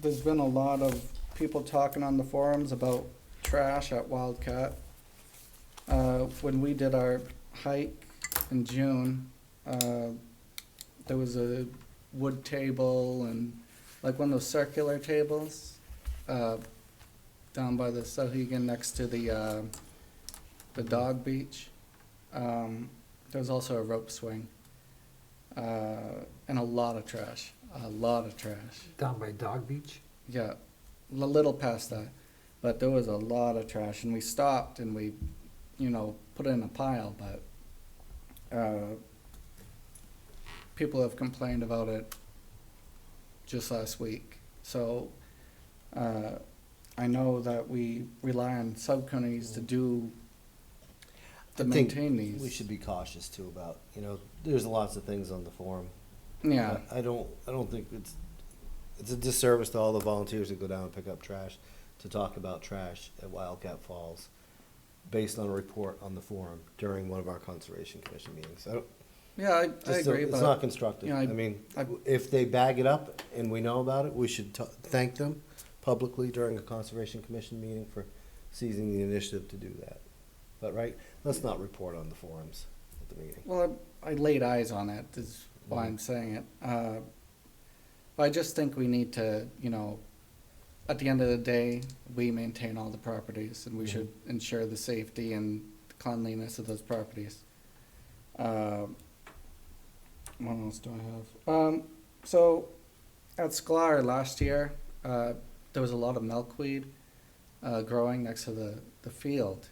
S6: There's been a lot of people talking on the forums about trash at Wildcat. When we did our hike in June, there was a wood table and like one of those circular tables down by the Sohegan next to the dog beach. There was also a rope swing and a lot of trash.
S3: Down by Dog Beach?
S6: Yeah, a little past that, but there was a lot of trash, and we stopped and we, put it in a pile. But people have complained about it just last week. So I know that we rely on subcommittees to maintain these.
S1: We should be cautious too about, there's lots of things on the forum.
S6: Yeah.
S1: I don't think it's a disservice to all the volunteers that go down and pick up trash to talk about trash at Wildcat Falls based on a report on the forum during one of our Conservation Commission meetings.
S6: Yeah, I
S1: Just
S6: agree.
S1: it's
S6: but
S1: not constructive.
S6: yeah,
S1: I mean,
S6: I-
S1: if they bag it up and we know about it, we should thank them publicly during a Conservation Commission meeting for seizing the initiative to do that. But, right, let's not report on the forums at the meeting.
S6: Well, I laid eyes on it, is why I'm saying it. But I just think we need to, you know, at the end of the day, we maintain all the properties, and we should ensure the safety and cleanliness of those properties. What else do I have? So, at Sklar last year, there was a lot of milkweed growing next to the field.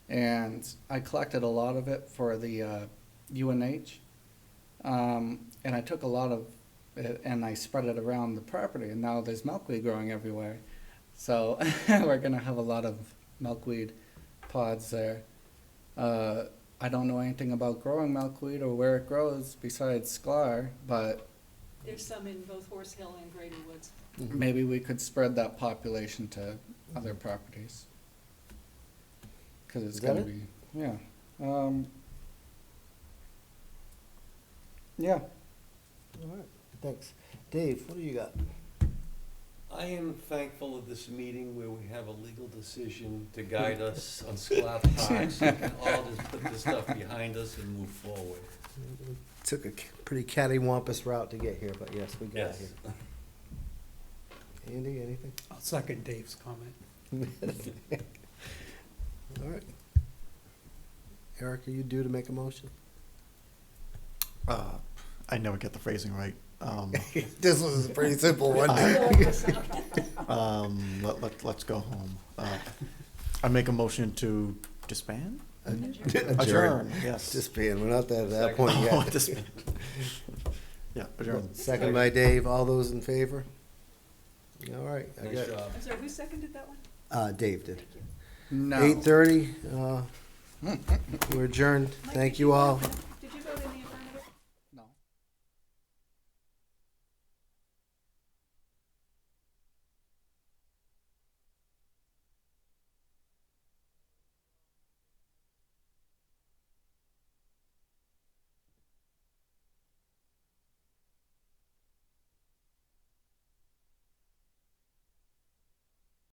S6: And I collected a lot of it for the UNH. And I took a lot of it and I spread it around the property, and now there's milkweed growing everywhere. So we're gonna have a lot of milkweed pods there. I don't know anything about growing milkweed or where it grows besides Sklar, but
S4: There's some in both Horse Hill and Grady Woods.
S6: maybe we could spread that population to other properties. Cause it's
S1: Is that
S6: gonna
S1: it?
S6: be, yeah. Yeah.
S1: All right, thanks. Dave, what do you got?
S8: I am thankful of this meeting where we have a legal decision to guide us on Schlaf Park, so we can all just put this stuff behind us and move forward.
S1: Took a pretty cattywampus route to get here, but yes, we got
S8: Yes.
S1: here. Andy, anything?
S5: I'll second Dave's comment.
S1: All right. Eric, are you due to make a motion?
S7: I never get the phrasing right.
S1: This was a pretty simple one.
S7: Let's go home. I make a motion to disband?
S1: Adjourn.
S7: Yes.
S1: Disband, we're not at that point
S7: Oh,
S1: yet.
S7: disband. Yeah, adjourn.
S1: Second by Dave, all those in favor? All right, I
S8: Nice
S1: got,
S8: job.
S4: I'm sorry, who seconded that one?
S1: Dave did.
S6: No.
S1: 8:30, we're adjourned. Thank you all.